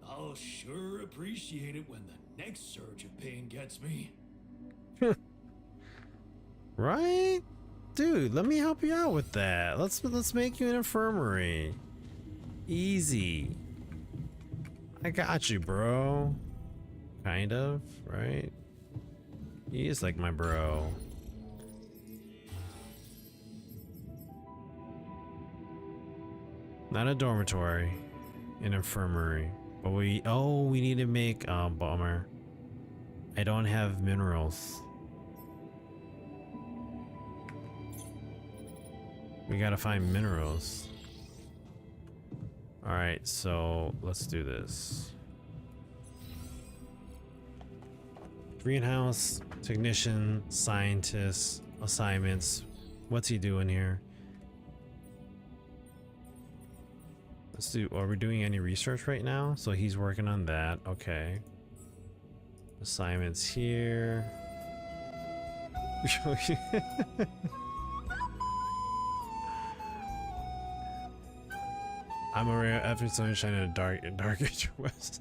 I'll sure appreciate it when the next surge of pain gets me. Right? Dude, let me help you out with that. Let's make you an infirmary. Easy. I got you, bro. Kind of, right? He is like my bro. Not a dormitory, an infirmary. But we need to make, oh, bummer. I don't have minerals. We gotta find minerals. Alright, so let's do this. Greenhouse, technician, scientist, assignments. What's he doing here? Let's do, are we doing any research right now? So he's working on that, okay. Assignments here. I'm a rare after sunshine in a dark age west.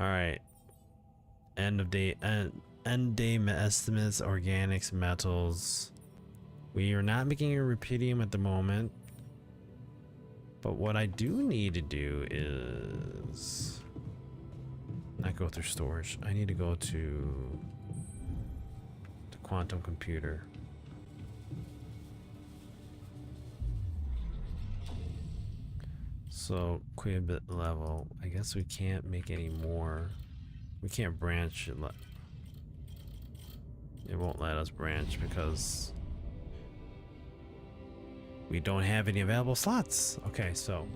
Alright. End day estimates, organics, metals. We are not making a rubidium at the moment. But what I do need to do is not go through storage. I need to go to the quantum computer. So Quibbit level. I guess we can't make any more. We can't branch it. It won't let us branch because we don't have any available slots. Okay, so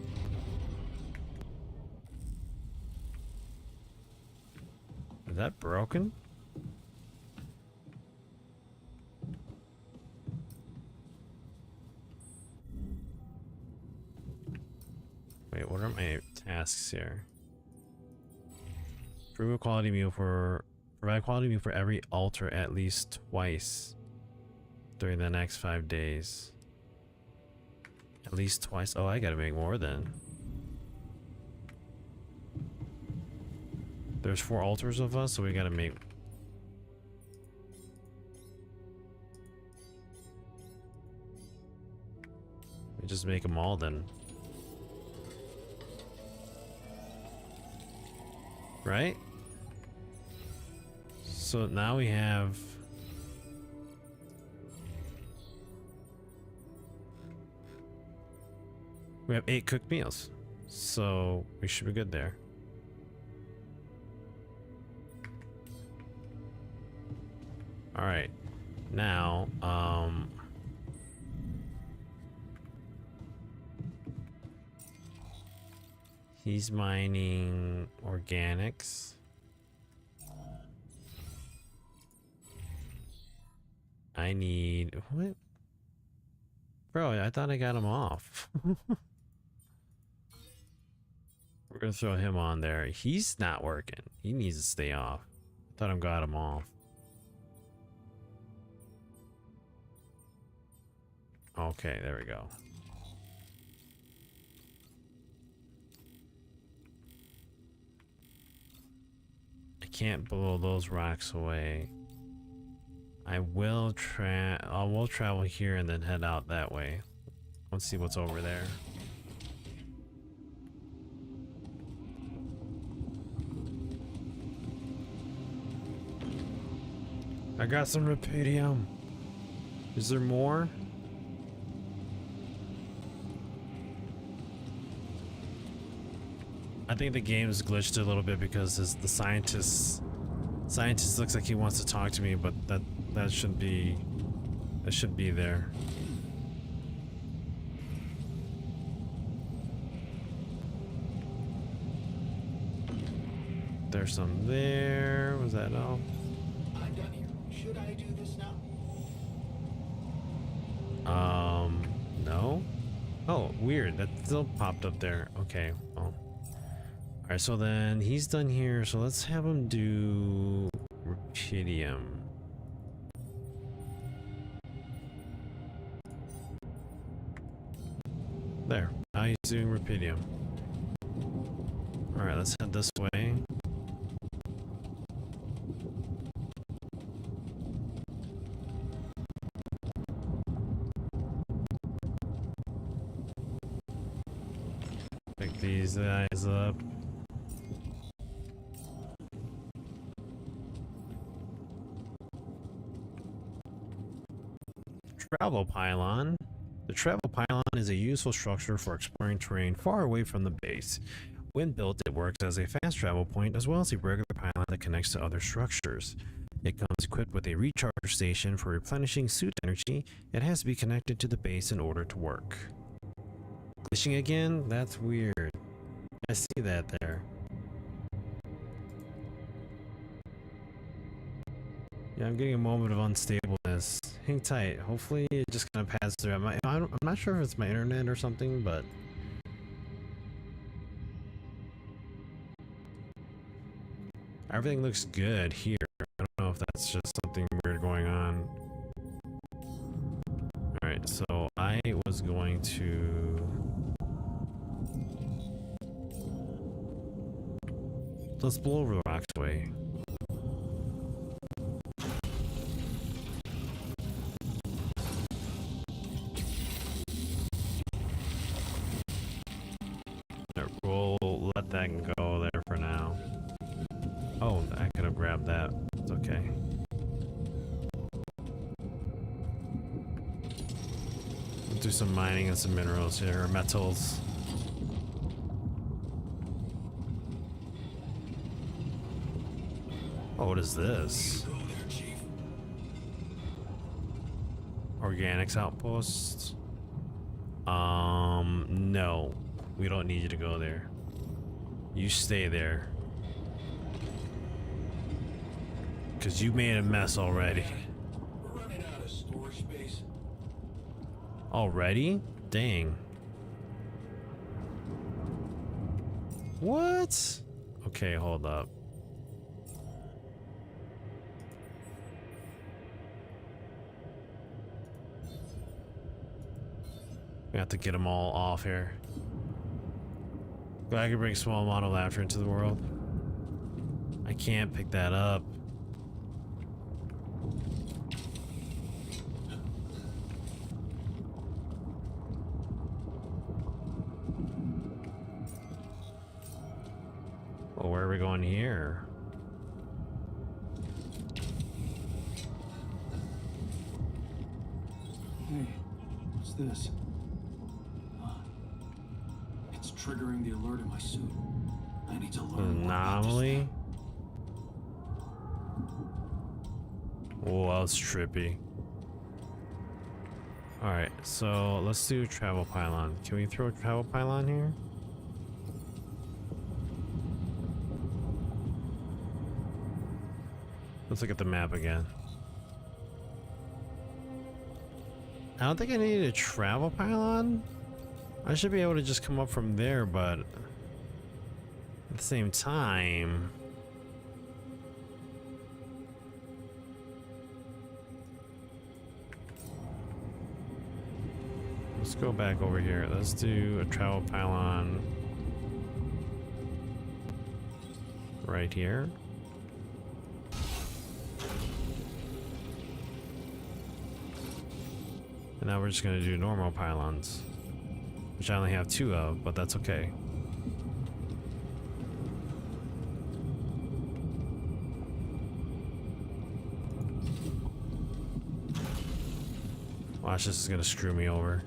is that broken? Wait, what are my tasks here? Provide quality meal for every altar at least twice during the next 5 days. At least twice. Oh, I gotta make more then. There's 4 altars of us, so we gotta make. We just make them all then. Right? So now we have we have 8 cooked meals. So we should be good there. All right. Now, he's mining organics. I need what? Bro, I thought I got him off. We're gonna throw him on there. He's not working. He needs to stay off. I thought I got him off. Okay, there we go. I can't blow those rocks away. I will we'll travel here and then head out that way. Let's see what's over there. I got some rubidium. Is there more? I think the game's glitched a little bit because the scientist looks like he wants to talk to me, but that should be there. There's some there. Was that all? I'm done here. Should I do this now? No. Oh, weird. That still popped up there. Okay. Well. All right. So then he's done here. So let's have him do rubidium. There. Now he's doing rubidium. All right. Let's head this way. Pick these guys up. Travel pylon. The travel pylon is a useful structure for exploring terrain far away from the base. When built, it works as a fast travel point as well as a regular pylon that connects to other structures. It comes equipped with a recharger station for replenishing suit energy. It has to be connected to the base in order to work. Glitching again? That's weird. I see that there. Yeah, I'm getting a moment of unstableness. Hang tight. Hopefully it just kind of passes through. I'm not sure if it's my internet or something, but everything looks good here. I don't know if that's just something weird going on. Alright, so I was going to... Let's blow over the rocks away. Oh, I could have grabbed that. It's okay. We'll do some mining and some minerals here, or metals. Oh, what is this? Organics outposts. No. We don't need you to go there. You stay there. Cause you made a mess already. We're running out of storage space. Already? Dang. What? Okay, hold up. We have to get them all off here. Glad I can bring a small amount of laughter into the world. I can't pick that up. Well, where are we going here? Hey, what's this? It's triggering the alert in my suit. I need to learn more about this Anomaly? thing. Oh, that was trippy. Alright, so let's do travel pylon. Can we throw a travel pylon here? Let's look at the map again. I don't think I need a travel pylon. I should be able to just come up from there, but at the same time, let's go back over here. Let's do a travel pylon right here. And now we're just gonna do normal pylons, which I only have 2 of, but that's okay. Watch, this is gonna screw me over.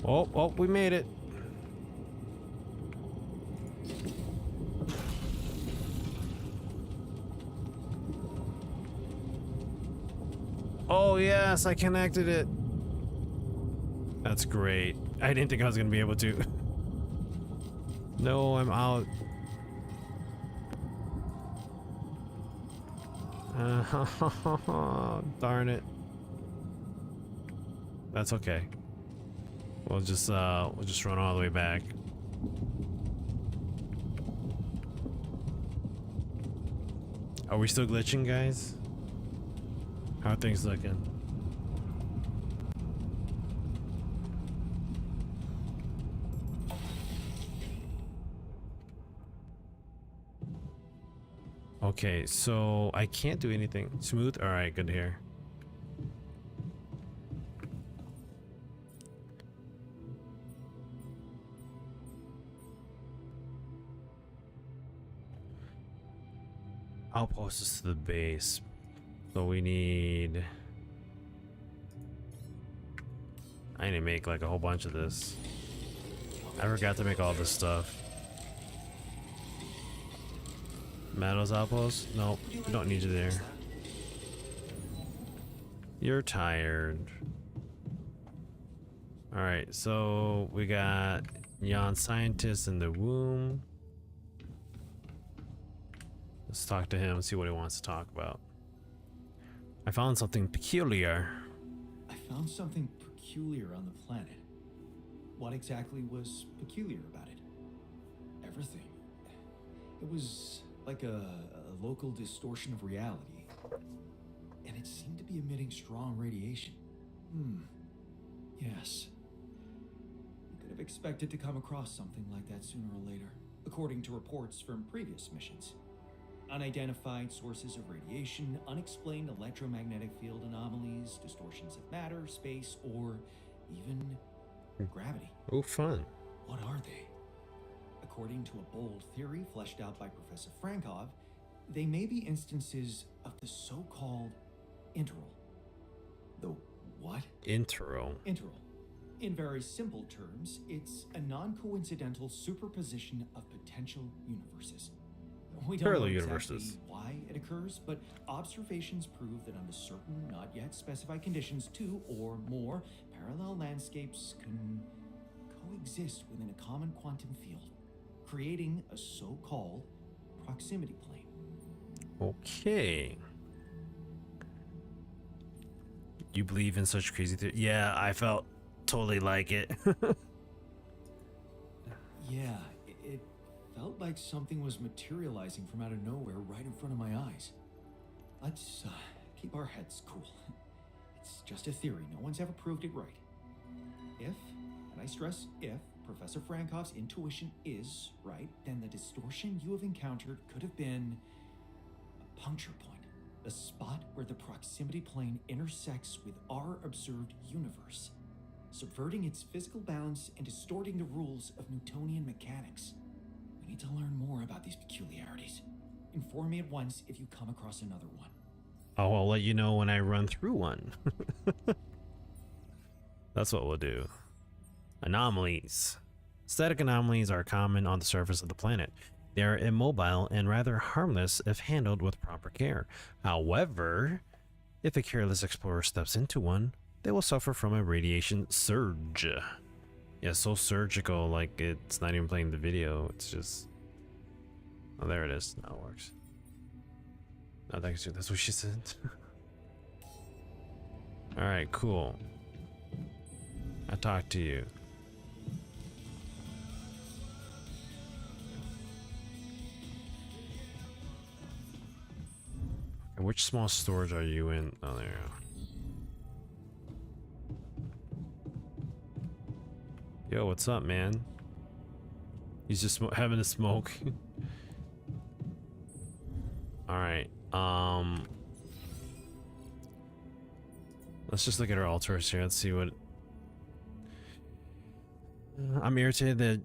Oh, we made it. Oh yes, I connected it. That's great. I didn't think I was gonna be able to. No, I'm out. Darn it. That's okay. We'll just run all the way back. Are we still glitching, guys? How are things looking? Okay, so I can't do anything. Smooth? Alright, good to hear. Outposts to the base. So we need... I need to make like a whole bunch of this. I forgot to make all this stuff. Metals outpost? Nope, we don't need you there. You're tired. Alright, so we got Yon Scientist in the womb. Let's talk to him and see what he wants to talk about. I found something peculiar. I found something peculiar on the planet. What exactly was peculiar about it? Everything. It was like a local distortion of reality. And it seemed to be emitting strong radiation. Yes. We could have expected to come across something like that sooner or later, according to reports from previous missions. Unidentified sources of radiation, unexplained electromagnetic field anomalies, distortions of matter, space, or even gravity. Oh, fun. What are they? according to a bold theory fleshed out by Professor Frankov, they may be instances of the so-called interval. The what? Intro. Interval. In very simple terms, it's a non-coincidental superposition of potential universes. We don't know Parallel exactly universes. why it occurs, but observations prove that under certain, not yet specified conditions, two or more parallel landscapes can coexist within a common quantum field, creating a so-called proximity plane. Okay. You believe in such crazy theory? Yeah, I felt totally like it. Yeah, it felt like something was materializing from out of nowhere right in front of my eyes. Let's keep our heads cool. It's just a theory. No one's ever proved it right. If, and I stress if, Professor Frankov's intuition is right, then the distortion you have encountered could have been a puncture point, the spot where the proximity plane intersects with our observed universe, subverting its physical balance and distorting the rules of Newtonian mechanics. We need to learn more about these peculiarities. Inform me at once if you come across another one. Oh, I'll let you know when I run through one. That's what we'll do. Anomalies. Static anomalies are common on the surface of the planet. They are immobile and rather harmless if handled with proper care. However, if a careless explorer steps into one, they will suffer from a radiation surge. Yeah, so surgical, like it's not even playing the video. It's just... Oh, there it is. Now it works. No, thanks, dude. That's what she said. Alright, cool. I talked to you. And which small storage are you in? Oh, there you go. Yo, what's up, man? He's just having a smoke. Alright, let's just look at our altars here. Let's see what... I'm irritated that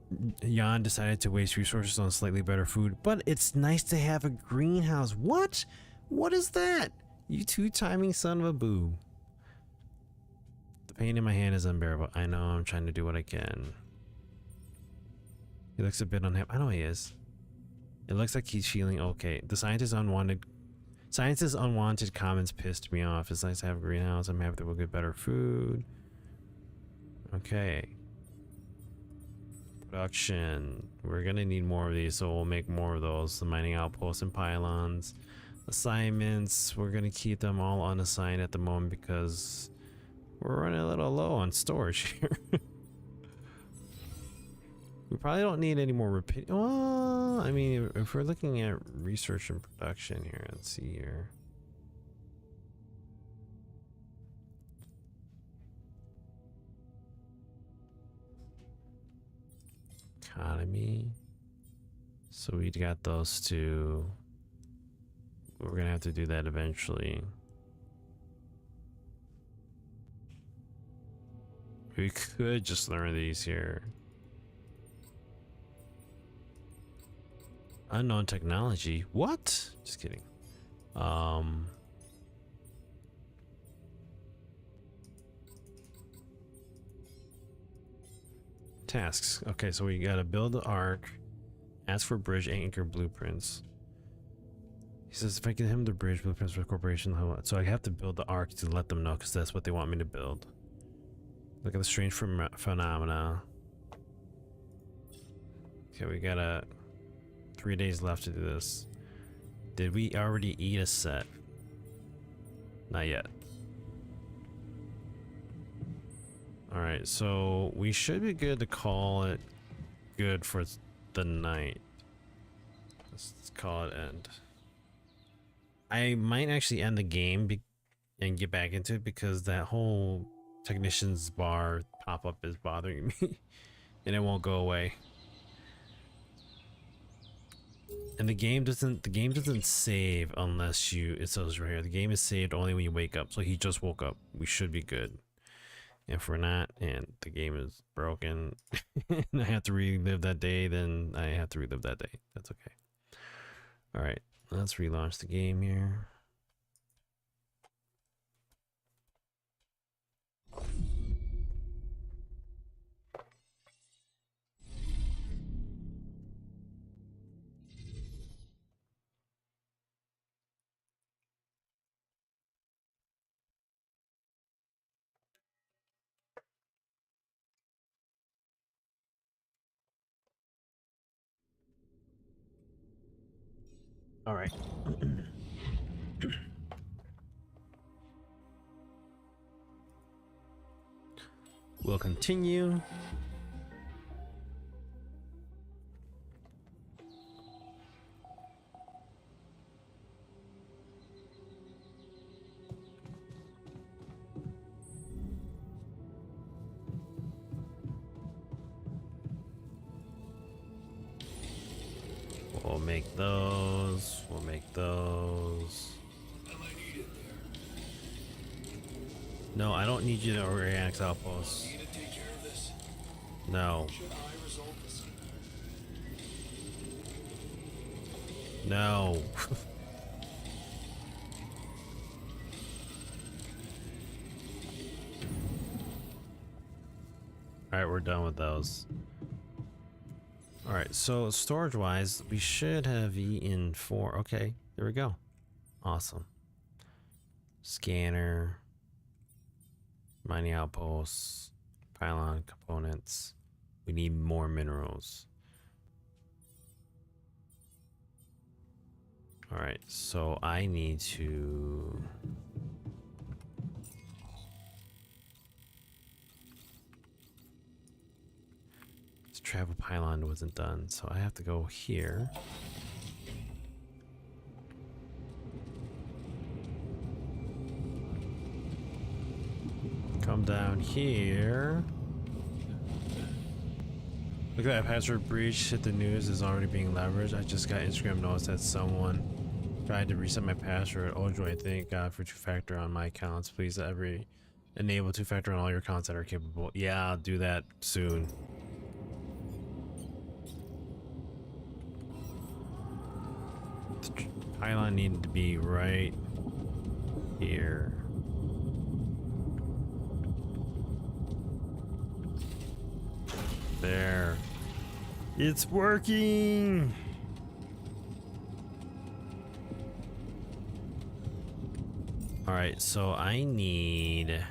Jan decided to waste resources on slightly better food, but it's nice to have a greenhouse. What? What is that? You two-timing son of a boo. The pain in my hand is unbearable. I know, I'm trying to do what I can. He looks a bit unhappy. I know he is. It looks like he's feeling okay. The scientist's unwanted comments pissed me off. It's nice to have a greenhouse. I'm happy that we'll get better food. Okay. Production. We're gonna need more of these, so we'll make more of those. The mining outposts and pylons. Assignments. We're gonna keep them all unassigned at the moment because we're running a little low on storage here. We probably don't need any more repeat. Well, I mean, if we're looking at research and production here, let's see here. Economy. So we got those two. We're gonna have to do that eventually. We could just learn these here. Unknown technology. What? Just kidding. Tasks. Okay, so we gotta build the arc, ask for bridge anchor blueprints. He says if I get him the bridge blueprints for the corporation, so I have to build the arc to let them know because that's what they want me to build. Look at the strange phenomena. Okay, we got 3 days left to do this. Did we already eat a set? Not yet. Alright, so we should be good to call it good for the night. Let's call it end. I might actually end the game and get back into it because that whole technician's bar pop-up is bothering me and it won't go away. And the game doesn't save unless it says right here. The game is saved only when you wake up. So he just woke up. We should be good. If we're not, and the game is broken, and I have to relive that day, then I have to relive that day. That's okay. All right, let's relaunch the game here. All right. We'll continue. We'll make those. We'll make those. No, I don't need you to react outposts. No. No. Alright, we're done with those. Alright, so storage wise, we should have eaten 4. Okay, there we go. Awesome. Scanner. Mining outposts. Pylon components. We need more minerals. Alright, so I need to... This travel pylon wasn't done, so I have to go here. Come down here. Look at that password breach. Hit the news is already being leveraged. I just got Instagram notice that someone tried to reset my password. Oh joy, thank God for two-factor on my accounts. Please enable two-factor on all your accounts that are capable. Yeah, I'll do that soon. The pylon needed to be right here. There. It's working! Alright, so I need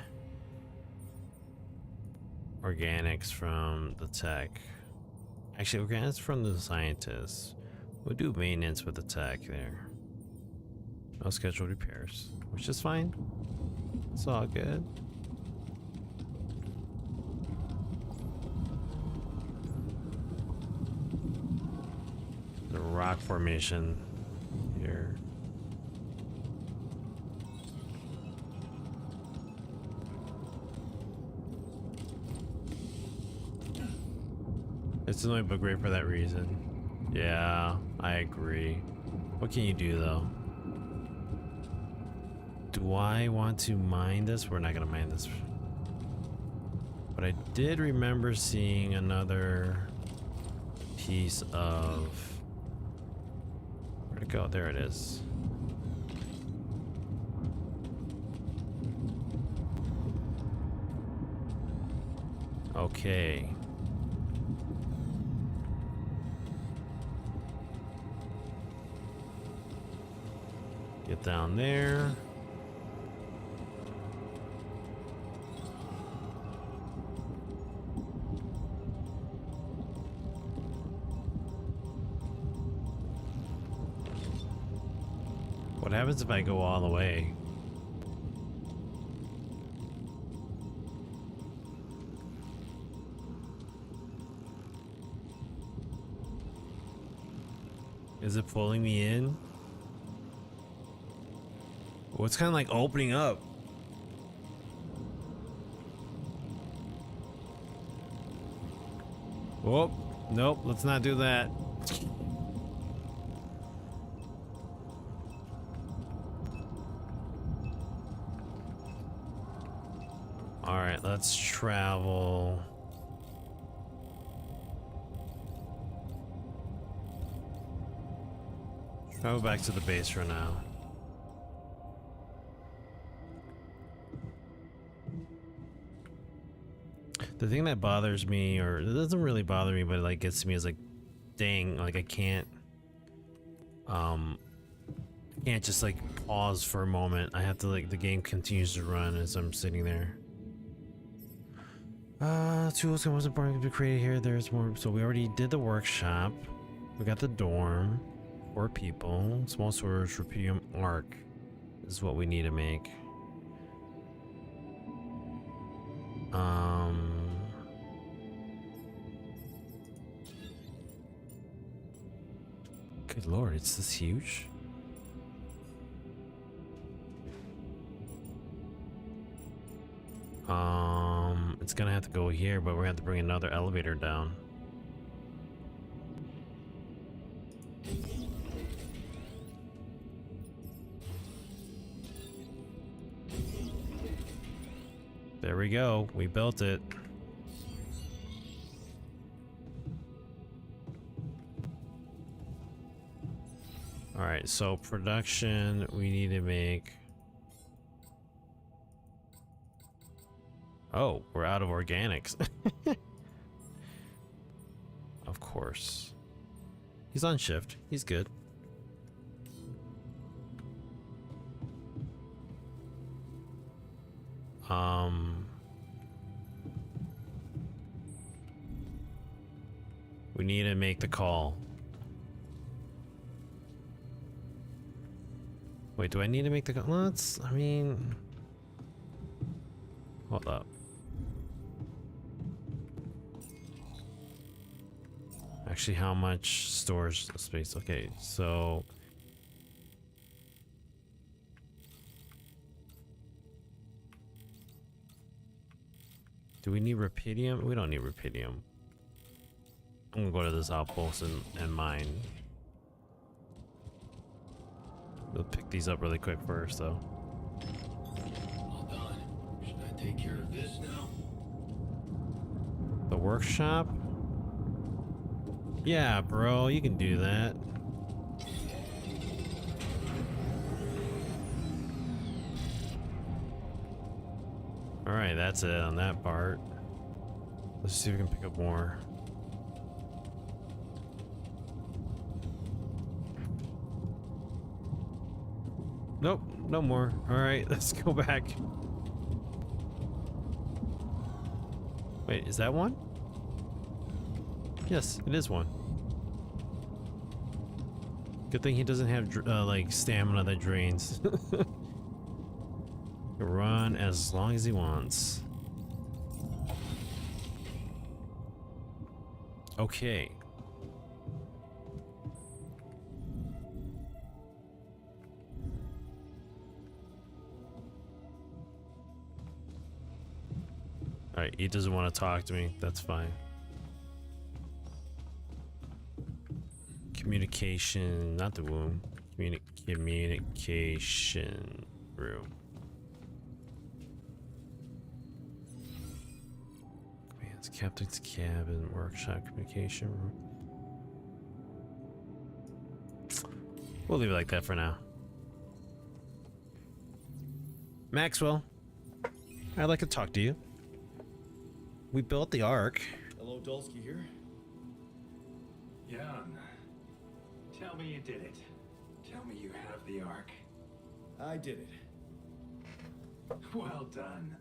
organics from the tech. Actually, organics from the scientists. We'll do maintenance with the tech there. No scheduled repairs, which is fine. It's all good. The rock formation here. It's annoying but great for that reason. Yeah, I agree. What can you do though? Do I want to mine this? We're not gonna mine this. But I did remember seeing another piece of... Where'd it go? There it is. Okay. Get down there. What happens if I go all the way? Is it pulling me in? Well, it's kind of like opening up. Whoop. Nope, let's not do that. All right, let's travel. Travel back to the base for now. The thing that bothers me, or it doesn't really bother me, but it like gets to me is like, dang, like I can't just like pause for a moment. I have to like, the game continues to run as I'm sitting there. Tools and what's important to be created here. There's more. So we already did the workshop. We got the dorm. 4 people. Small storage, rupium arc is what we need to make. Good lord, it's this huge? It's gonna have to go here, but we're gonna have to bring another elevator down. There we go. We built it. All right, so production, we need to make... Oh, we're out of organics. Of course. He's on shift. He's good. We need to make the call. Wait, do I need to make the call? Let's, I mean... Hold up. Actually, how much storage space? Okay, so... Do we need rupidium? We don't need rupidium. I'm gonna go to this outpost and mine. We'll pick these up really quick first, though. All done. Should I take care of this now? The workshop? Yeah, bro, you can do that. Alright, that's it on that part. Let's see if we can pick up more. Nope, no more. Alright, let's go back. Wait, is that one? Yes, it is one. Good thing he doesn't have like stamina that drains. Run as long as he wants. Okay. Alright, he doesn't want to talk to me. That's fine. Communication, not the womb. Communication room. Commands, captain's cabin, workshop, communication room. We'll leave it like that for now. Maxwell, I'd like to talk to you. We built the Ark. Hello, Dulski here. Jan, tell me you did it. Tell me you have the Ark. I did it. Well done.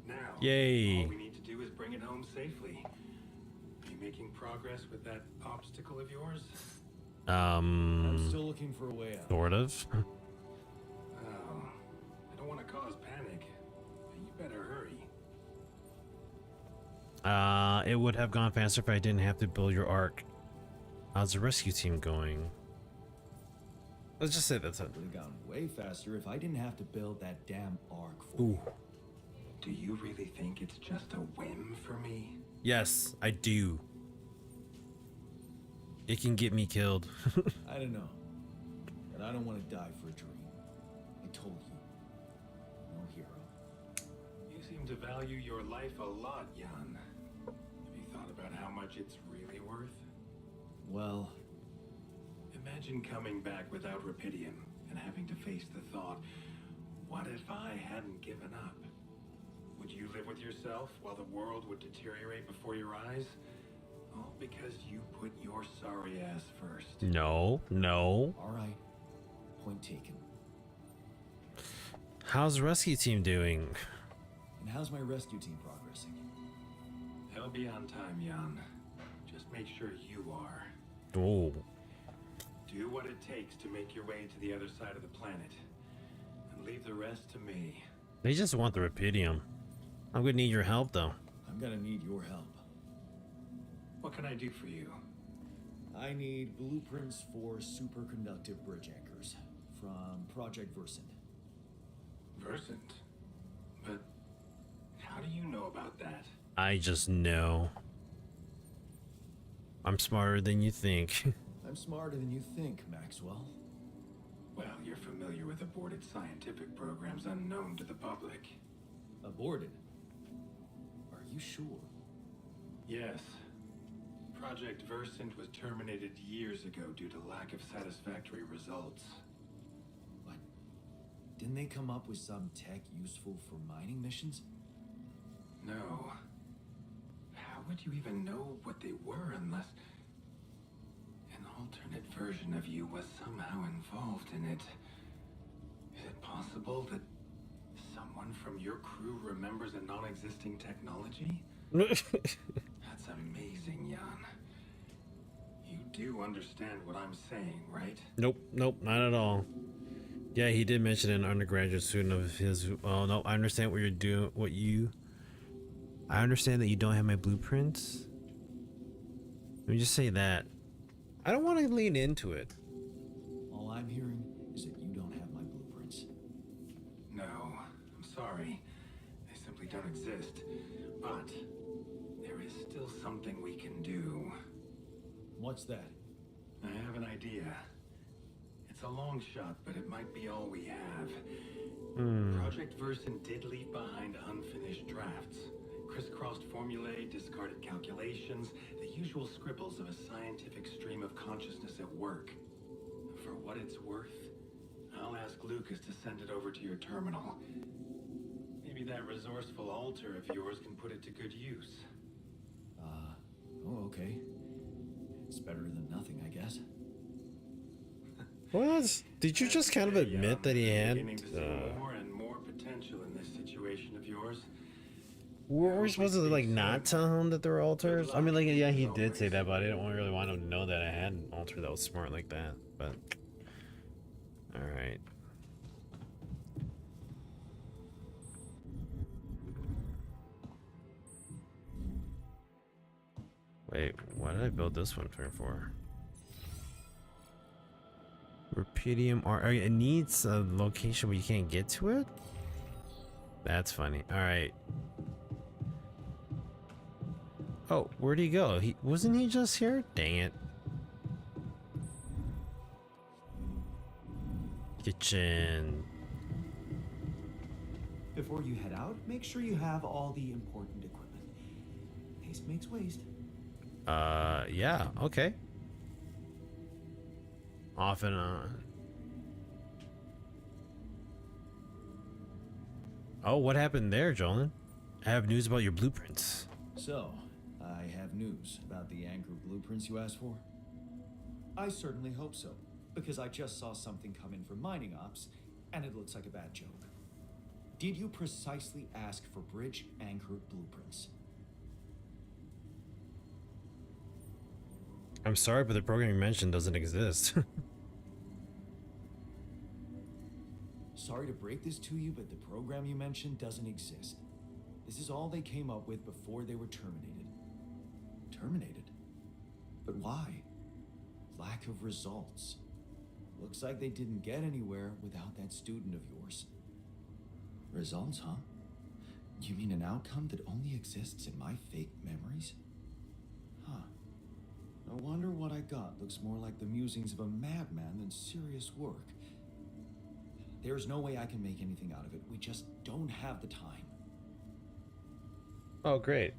Now, Yay. all we need to do is bring it home safely. Are you making progress with that obstacle of yours? I'm still looking for a way out. Sort of. Oh, I don't want to cause panic, but you better hurry. It would have gone faster if I didn't have to build your Ark. How's the rescue team going? Let's just say that's it. Would have gone way faster if I didn't have to build that damn arc for Ooh. you. Do you really think it's just a whim for me? Yes, I do. It can get me killed. I don't know, but I don't want to die for a dream. I told you, no hero. You seem to value your life a lot, Jan. Have you thought about how much it's really worth? Well, Imagine coming back without Rapidium and having to face the thought, what if I hadn't given up? Would you live with yourself while the world would deteriorate before your eyes? All because you put your sorry ass first. No, no. all right. Point taken. How's the rescue team doing? And how's my rescue team progressing? They'll be on time, Jan. Just make sure you are. Oh, Do what it takes to make your way to the other side of the planet. And leave the rest to me. they just want the Rapidium. I'm gonna need your help though. I'm gonna need your help. What can I do for you? I need blueprints for superconductive bridge anchors from Project Versant. Versant? But how do you know about that? I just know. I'm smarter than you think. I'm smarter than you think, Maxwell. Well, you're familiar with aborted scientific programs unknown to the public. Aborted? Are you sure? Yes. Project Versant was terminated years ago due to lack of satisfactory results. What? Didn't they come up with some tech useful for mining missions? No. How would you even know what they were unless an alternate version of you was somehow involved in it? Is it possible that someone from your crew remembers a non-existing technology? That's amazing, Jan. You do understand what I'm saying, right? Nope, nope, not at all. Yeah, he did mention an undergraduate student of his. Oh no, I understand what you're doing. I understand that you don't have my blueprints. Let me just say that. I don't want to lean into it. All I'm hearing is that you don't have my blueprints. No, I'm sorry. They simply don't exist. But there is still something we can do. What's that? I have an idea. It's a long shot, but it might be all we have. Project Versant did leave behind unfinished drafts. Crisscrossed formulae, discarded calculations, the usual scribbles of a scientific stream of consciousness at work. For what it's worth, I'll ask Lucas to send it over to your terminal. Maybe that resourceful alter of yours can put it to good use. Oh, okay. It's better than nothing, I guess. What? Did you just kind of admit that he had? Beginning to see more and more potential in this situation of yours. Were we supposed to like not tell him that there were alters? I mean, like, yeah, he did say that, but I didn't really want him to know that I had an alter that was smart like that. But all right. Wait, why did I build this one for? Rapidium R. It needs a location where you can't get to it? That's funny. Alright. Oh, where'd he go? Wasn't he just here? Dang it. Kitchen. Before you head out, make sure you have all the important equipment. Haste makes waste. Yeah, okay. Off and on. Oh, what happened there, Jolin? I have news about your blueprints. So, I have news about the anchor blueprints you asked for? I certainly hope so, because I just saw something come in from mining ops, and it looks like a bad joke. Did you precisely ask for bridge anchor blueprints? I'm sorry, but the program you mentioned doesn't exist. Sorry to break this to you, but the program you mentioned doesn't exist. This is all they came up with before they were terminated. Terminated? But why? Lack of results. Looks like they didn't get anywhere without that student of yours. Results, huh? You mean an outcome that only exists in my fake memories? Huh. No wonder what I got looks more like the musings of a madman than serious work. There's no way I can make anything out of it. We just don't have the time. Oh, great.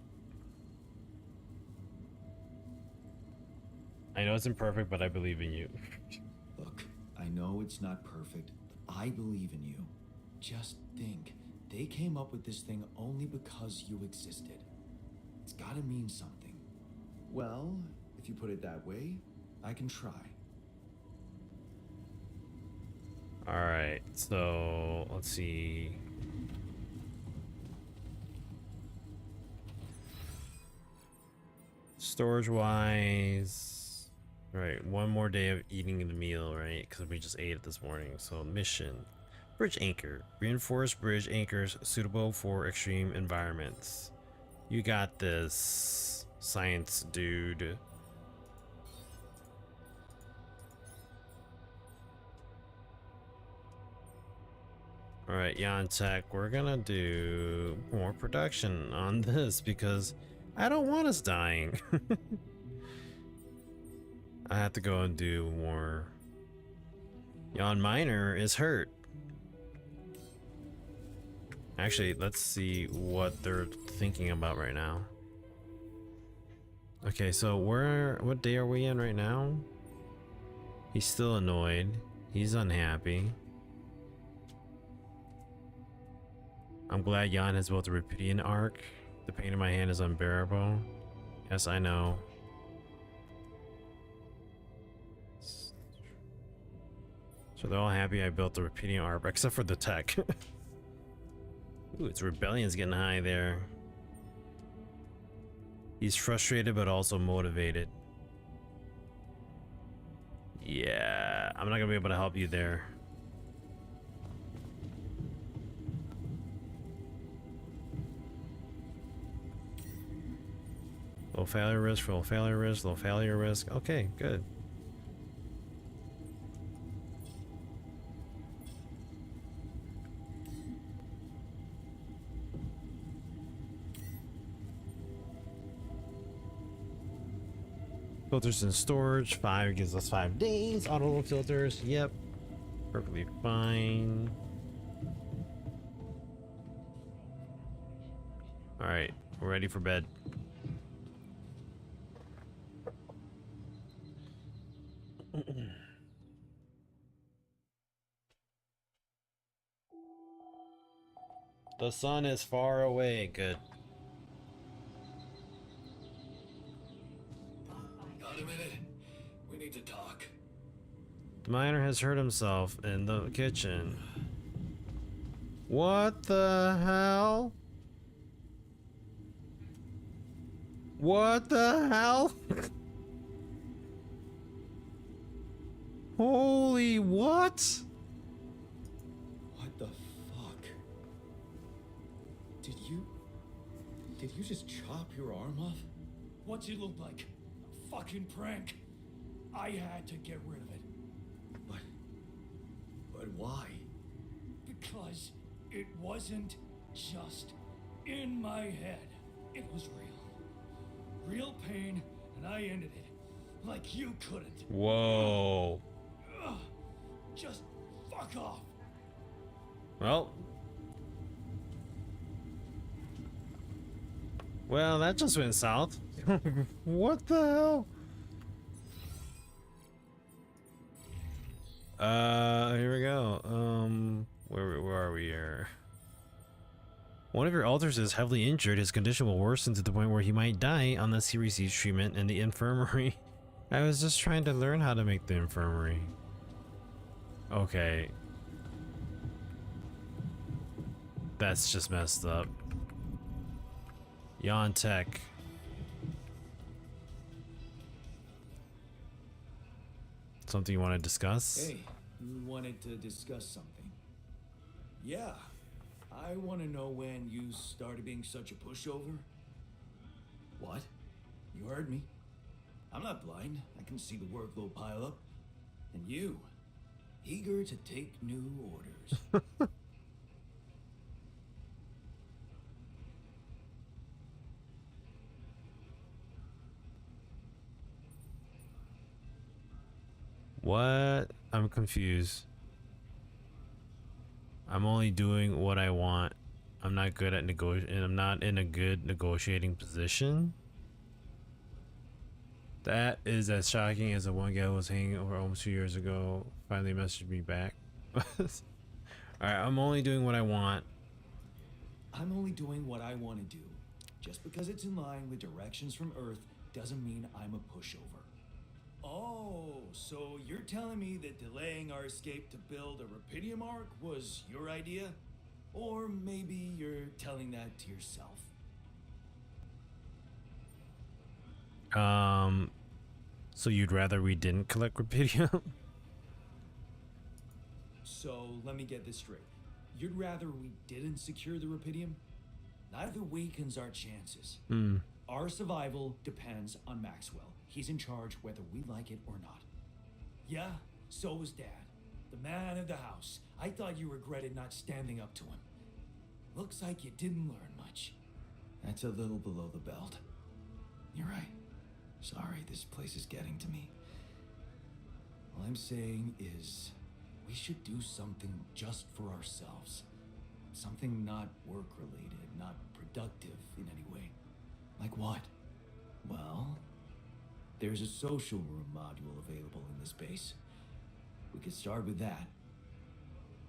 I know it's imperfect, but I believe in you. Look, I know it's not perfect, but I believe in you. Just think, they came up with this thing only because you existed. It's gotta mean something. Well, if you put it that way, I can try. Alright, so let's see. Storage wise, right? One more day of eating the meal, right? Because we just ate it this morning. So mission, bridge anchor, reinforced bridge anchors suitable for extreme environments. You got this, science dude. All right, Jan Tech, we're gonna do more production on this because I don't want us dying. I have to go and do more. Jan Miner is hurt. Actually, let's see what they're thinking about right now. Okay, so what day are we in right now? He's still annoyed. He's unhappy. I'm glad Jan has built a Rapidian arc. The pain in my hand is unbearable. Yes, I know. So they're all happy I built the Rapidian arc, except for the tech. Ooh, its rebellion's getting high there. He's frustrated but also motivated. Yeah, I'm not gonna be able to help you there. Low failure risk, low failure risk, low failure risk. Okay, good. Filters in storage, 5 gives us 5 days. Auto load filters, yep. Perfectly fine. Alright, we're ready for bed. The sun is far away. Good. Got a minute? We need to talk. The miner has hurt himself in the kitchen. What the hell? What the hell? Holy what? What the fuck? Did you just chop your arm off? What's it look like? A fucking prank. I had to get rid of it. But why? Because it wasn't just in my head. It was real. Real pain, and I ended it. Like you couldn't. Whoa. Ugh. Just fuck off. Well, that just went south. What the hell? Here we go. Where are we here? One of your alters is heavily injured. His condition will worsen to the point where he might die unless he receives treatment in the infirmary. I was just trying to learn how to make the infirmary. Okay. That's just messed up. Jan Tech. Something you want to discuss? Hey, you wanted to discuss something. Yeah, I want to know when you started being such a pushover. What? You heard me. I'm not blind. I can see the workload pile up. And you, eager to take new orders. What? I'm confused. I'm only doing what I want. I'm not good at negotiating. I'm not in a good negotiating position. That is as shocking as the one guy who was hanging over almost 2 years ago finally messaged me back. Alright, I'm only doing what I want. I'm only doing what I want to do. Just because it's in line with directions from Earth doesn't mean I'm a pushover. Oh, so you're telling me that delaying our escape to build a Rapidium arc was your idea? Or maybe you're telling that to yourself. So you'd rather we didn't collect Rapidium? So let me get this straight. You'd rather we didn't secure the Rapidium? Neither weakens our chances. Our survival depends on Maxwell. He's in charge whether we like it or not. Yeah, so was Dad. The man of the house. I thought you regretted not standing up to him. Looks like you didn't learn much. That's a little below the belt. You're right. Sorry, this place is getting to me. All I'm saying is, we should do something just for ourselves. Something not work-related, not productive in any way. Like what? Well, there's a social room module available in this base. We could start with that.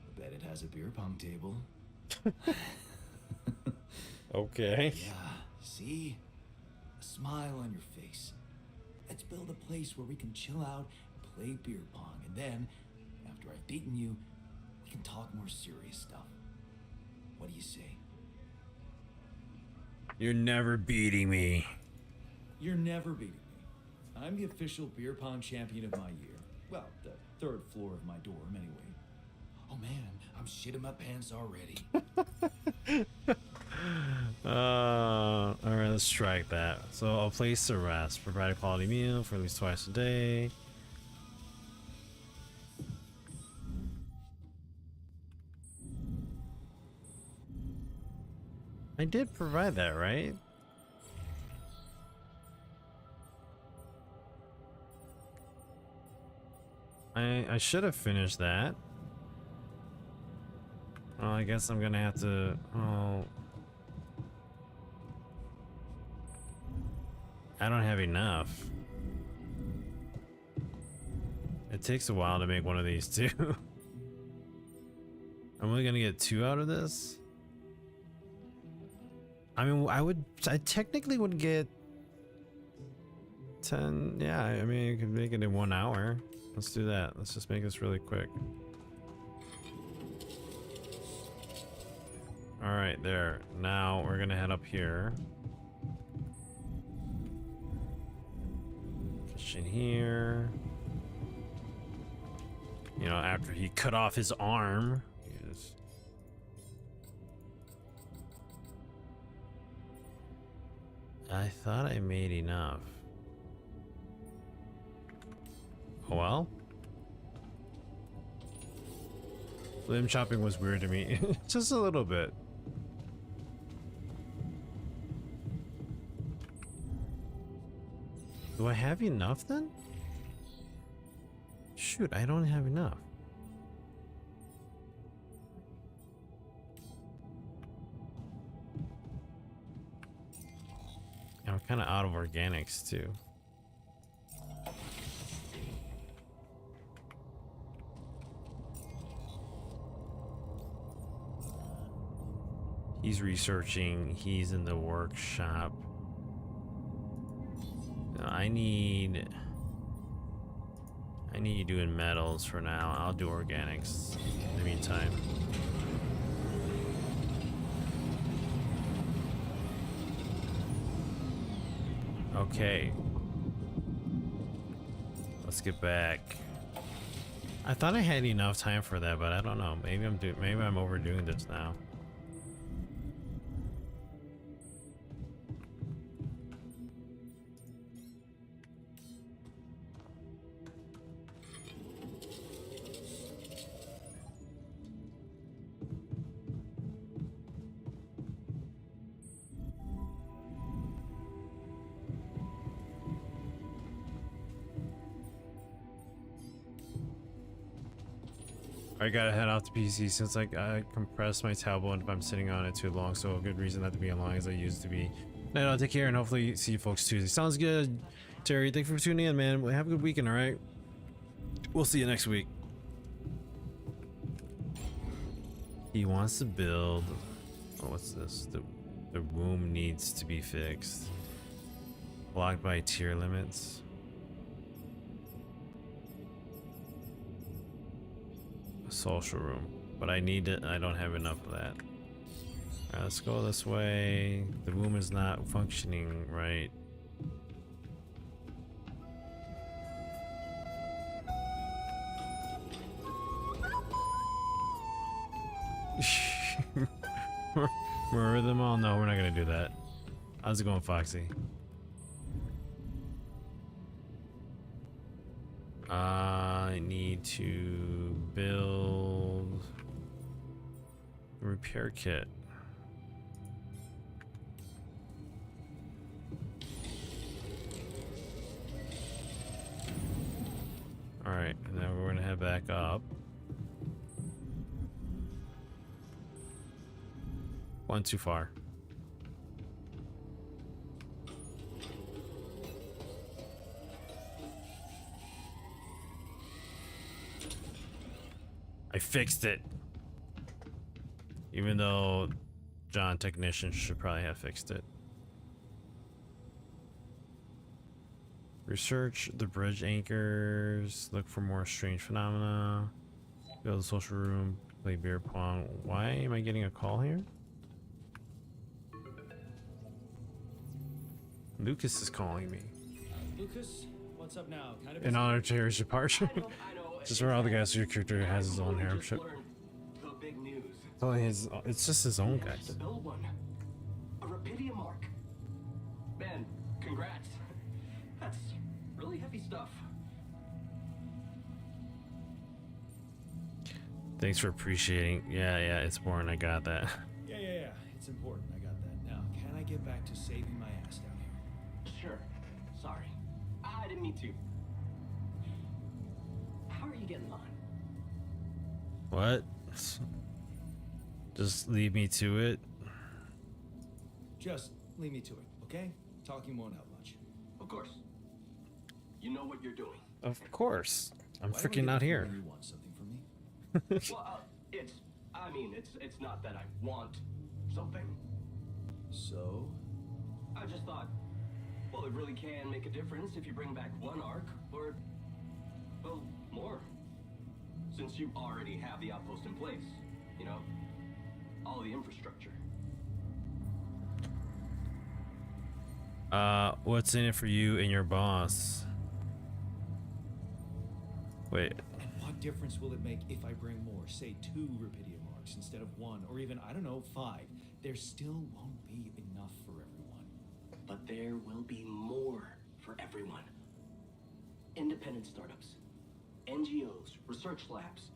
I bet it has a beer pong table. Okay. Yeah, see? A smile on your face. Let's build a place where we can chill out and play beer pong, and then, after I've beaten you, we can talk more serious stuff. What do you say? You're never beating me. You're never beating me. I'm the official beer pong champion of my year. Well, the third floor of my dorm, anyway. Oh man, I'm shitting my pants already. Alright, let's strike that. So a place to rest. Provide a quality meal for at least twice a day. I did provide that, right? I should have finished that. Well, I guess I'm gonna have to. Oh, I don't have enough. It takes a while to make one of these too. I'm only gonna get 2 out of this. I mean, I technically would get 10. Yeah, I mean, you can make it in 1 hour. Let's do that. Let's just make this really quick. All right, there. Now we're gonna head up here. Fish in here. You know, after he cut off his arm. I thought I made enough. Oh well. Limb chopping was weird to me. Just a little bit. Do I have enough then? Shoot, I don't have enough. I'm kind of out of organics too. He's researching, he's in the workshop. I need you doing metals for now. I'll do organics in the meantime. Okay. Let's get back. I thought I had enough time for that, but I don't know. Maybe I'm overdoing this now. I gotta head off to PC since I compressed my tablet if I'm sitting on it too long, so a good reason not to be as long as I used to be. Night, I'll take care and hopefully see you folks Tuesday. Sounds good, Terry. Thank you for tuning in, man. Have a good weekend, all right? We'll see you next week. He wants to build. Oh, what's this? The womb needs to be fixed. Blocked by tier limits. A social room, but I need it. I don't have enough of that. Alright, let's go this way. The womb is not functioning right. Murder them all? No, we're not gonna do that. How's it going, Foxy? I need to build a repair kit. Alright, now we're gonna head back up. One too far. I fixed it. Even though John Technician should probably have fixed it. Research the bridge anchors. Look for more strange phenomena. Build a social room. Play beer pong. Why am I getting a call here? Lucas is calling me. Lucas, what's up now? Kind of In honor to Harry's departure. I know. Just where all the guys, your character has his own harem ship. The big news. It's just his own guys. To build one. A Rapidium mark. Man, congrats. That's really heavy stuff. Thanks for appreciating. Yeah, it's boring. I got that. Yeah. It's important. I got that. Now, can I get back to saving my ass down here? Sure. Sorry. I didn't mean to. How are you getting on? What? Just leave me to it. Just leave me to it, okay? Talking won't help much. Of course. You know what you're doing. Of course. I'm Why do I freaking get not the here. feeling You want something from me? Well, it's not that I want something. So? I just thought, well, it really can make a difference if you bring back one arc, or, well, more. Since you already have the outpost in place, you know, all the infrastructure. What's in it for you and your boss? Wait. And what difference will it make if I bring more? Say 2 Rapidium marks instead of 1, or even, I don't know, 5. There still won't be enough for everyone. But there will be more for everyone. Independent startups, NGOs, research labs.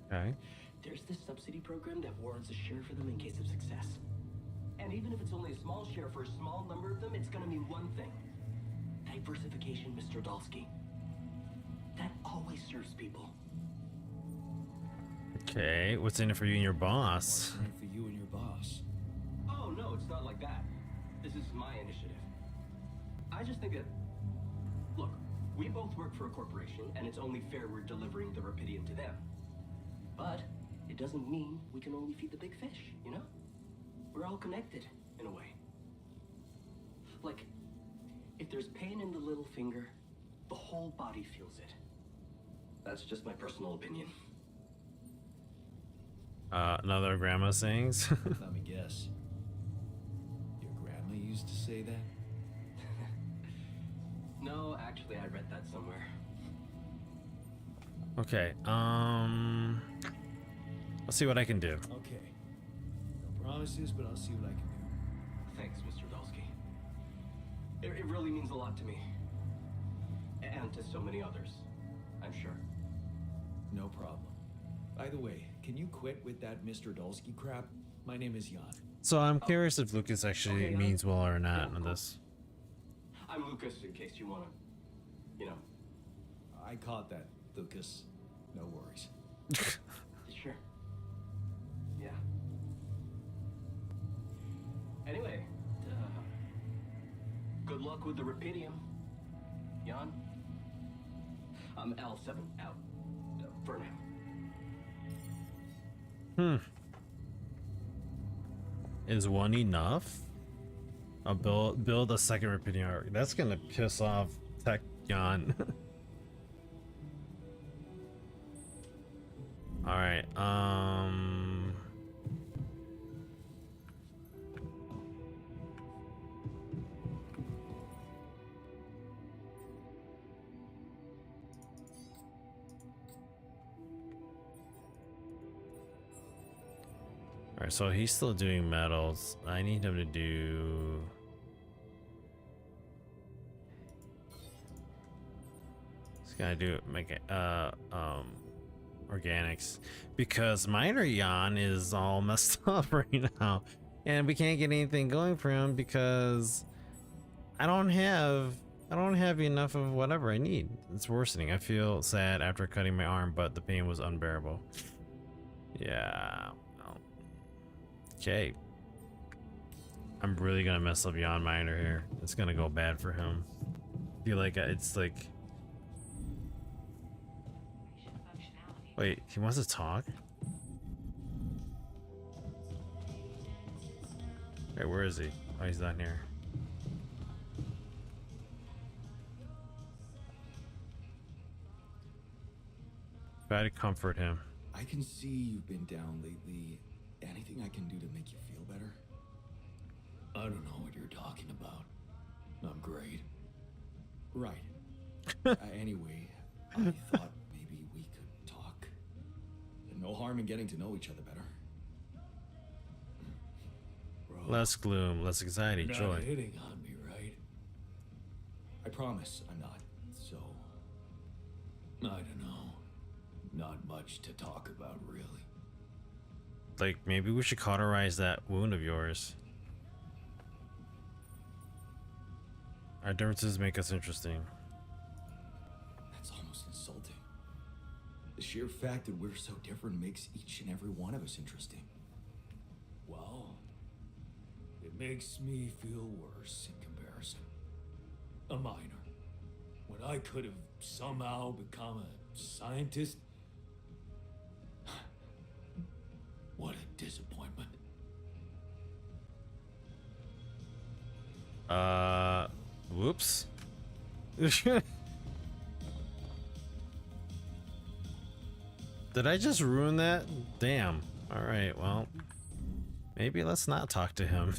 Okay. There's this subsidy program that warrants a share for them in case of success. And even if it's only a small share for a small number of them, it's gonna mean one thing. Diversification, Mr. Dolsky. That always serves people. Okay. What's in it for you and your boss? What's in it for you and your boss? Oh, no, it's not like that. This is my initiative. I just think that... Look, we both work for a corporation, and it's only fair we're delivering the Rapidium to them. But it doesn't mean we can only feed the big fish, you know? We're all connected, in a way. Like, if there's pain in the little finger, the whole body feels it. That's just my personal opinion. Another grandma sayings. Let me guess. Your grandma used to say that? No, actually, I read that somewhere. Okay. Let's see what I can do. Okay. No promises, but I'll see what I can do. Thanks, Mr. Dolsky. It really means a lot to me. And to so many others, I'm sure. No problem. By the way, can you quit with that Mr. Dolsky crap? My name is Jan. So I'm curious if Lucas actually Okay, means well or not on this. I'm Lucas, in case you want to, you know. I caught that, Lucas. No worries. Did Rubidium. Jan? I'm L7 out. For now. Is one enough? I'll build a second repeating arc. That's gonna piss off Tech Jan. All right. All right, so he's still doing metals. I need him to do. He's gonna do organics because Miner Jan is all messed up right now, and we can't get anything going for him because I don't have enough of whatever I need. It's worsening. I feel sad after cutting my arm, but the pain was unbearable. Yeah. Okay. I'm really gonna mess up Jan Miner here. It's gonna go bad for him. I feel like it's like. Wait, he wants to talk? Wait, where is he? Oh, he's not here. Try to comfort him. I can see you've been down lately. Anything I can do to make you feel better? I don't know what you're talking about. I'm great. Right. Anyway, I thought maybe we could talk. No harm in getting to know each other better. Bro, Less gloom, less anxiety, you're joy. not hitting on me, right? I promise I'm not. So, I don't know. Not much to talk about, really. Like, maybe we should cauterize that wound of yours. Our differences make us interesting. that's almost insulting. The sheer fact that we're so different makes each and every one of us interesting. Well, it makes me feel worse in comparison. A minor. When I could have somehow become a scientist. What a disappointment. Whoops. Did I just ruin that? Damn. All right, well, maybe let's not talk to him.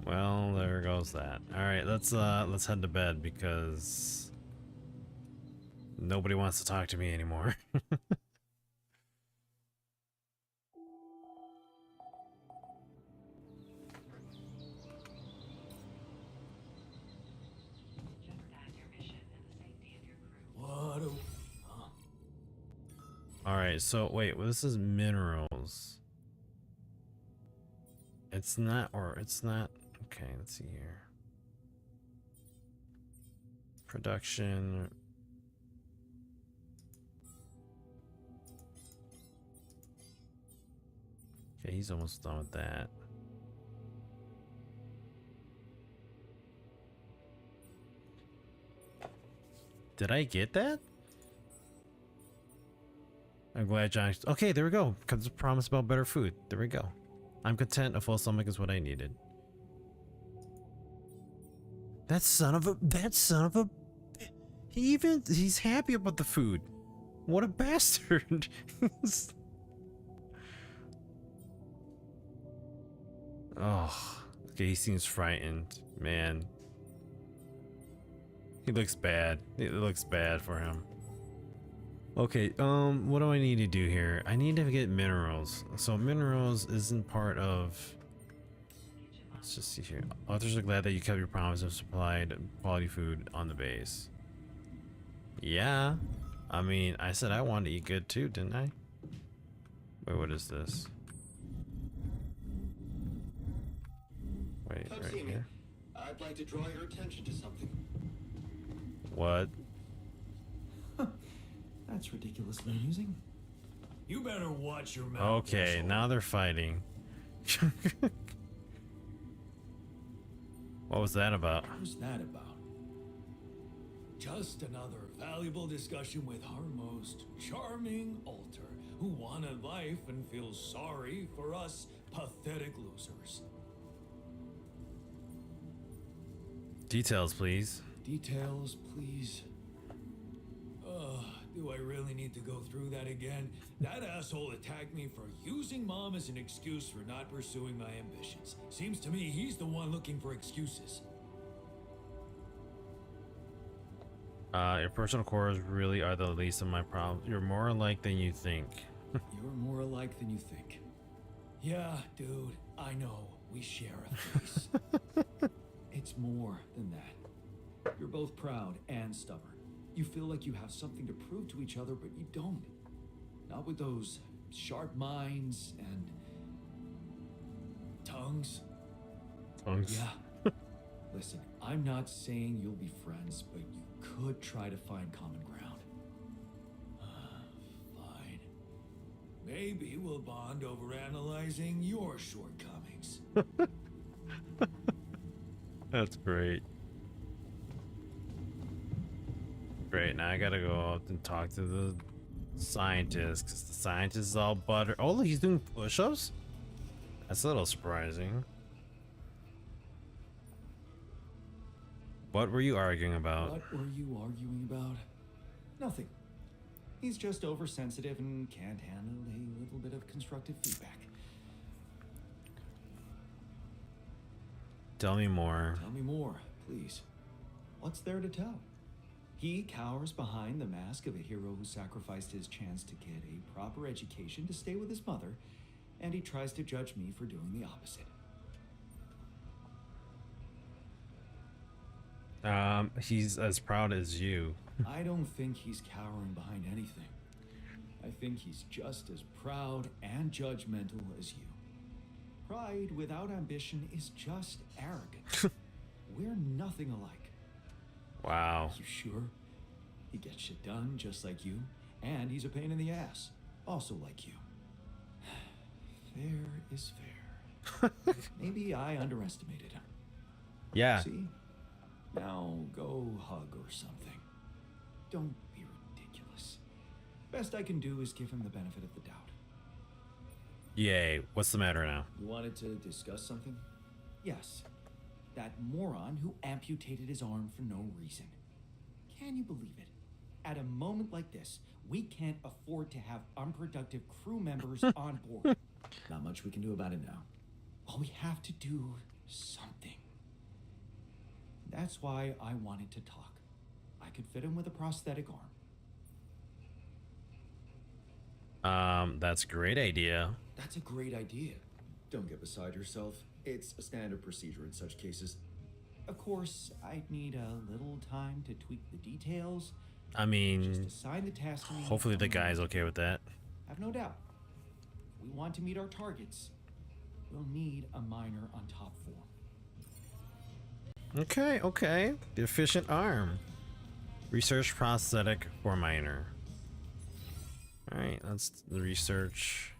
Well, there goes that. All right, let's head to bed because nobody wants to talk to me anymore. What a... All right, so wait, well, this is minerals. It's not, or it's not. Okay, let's see here. Production. Okay, he's almost done with that. Did I get that? I'm glad John. Okay, there we go. Comes a promise about better food. There we go. I'm content. A full stomach is what I needed. That son of a. He's happy about the food. What a bastard. Oh, okay. He seems frightened, man. He looks bad. It looks bad for him. Okay, what do I need to do here? I need to get minerals. So minerals isn't part of... Let's just see here. Authors are glad that you kept your promise and supplied quality food on the base. Yeah. I mean, I said I wanted to eat good too, didn't I? Wait, what is this? Wait, Come right see me. here. I'd like to draw your attention to something. What? That's ridiculously amusing. You better watch your mouth. Okay, asshole. now they're fighting. What was that about? What was that about? Just another valuable discussion with our most charming alter who wanted life and feels sorry for us pathetic losers. Details, please. Details, please. Do I really need to go through that again? That asshole attacked me for using Mom as an excuse for not pursuing my ambitions. Seems to me he's the one looking for excuses. Your personal cores really are the least of my problems. You're more alike than you think. You're more alike than you think. Yeah, dude, I know. We share a face. It's more than that. You're both proud and stubborn. You feel like you have something to prove to each other, but you don't. Not with those sharp minds and Tongues? Tongues. yeah. Listen, I'm not saying you'll be friends, but you could try to find common ground. Fine. Maybe we'll bond over analyzing your shortcomings. That's great. Great, now I gotta go out and talk to the scientist, because the scientist is all butter. Oh, look, he's doing push-ups? That's a little surprising. What were you arguing about? What were you arguing about? Nothing. He's just oversensitive and can't handle a little bit of constructive feedback. Tell me more. Tell me more, please. What's there to tell? He cowers behind the mask of a hero who sacrificed his chance to get a proper education to stay with his mother, and he tries to judge me for doing the opposite. He's as proud as you. I don't think he's cowering behind anything. I think he's just as proud and judgmental as you. Pride without ambition is just arrogant. We're nothing alike. Wow. You sure? He gets shit done just like you, and he's a pain in the ass, also like you. Fair is fair. Maybe I underestimated him. Yeah. See? Now go hug or something. Don't be ridiculous. Best I can do is give him the benefit of the doubt. Yay. What's the matter now? You wanted to discuss something? Yes. That moron who amputated his arm for no reason. Can you believe it? At a moment like this, we can't afford to have unproductive crew members on board. Not much we can do about it now. Well, we have to do something. That's why I wanted to talk. I could fit him with a prosthetic arm. That's a great idea. That's a great idea. Don't get beside yourself. It's a standard procedure in such cases. Of course, I'd need a little time to tweak the details. I Just mean, assign the task to me. hopefully the guy's okay with that. Have no doubt. If we want to meet our targets, we'll need a miner on top form. Okay, okay. The efficient arm. Research prosthetic for miner. Alright, let's research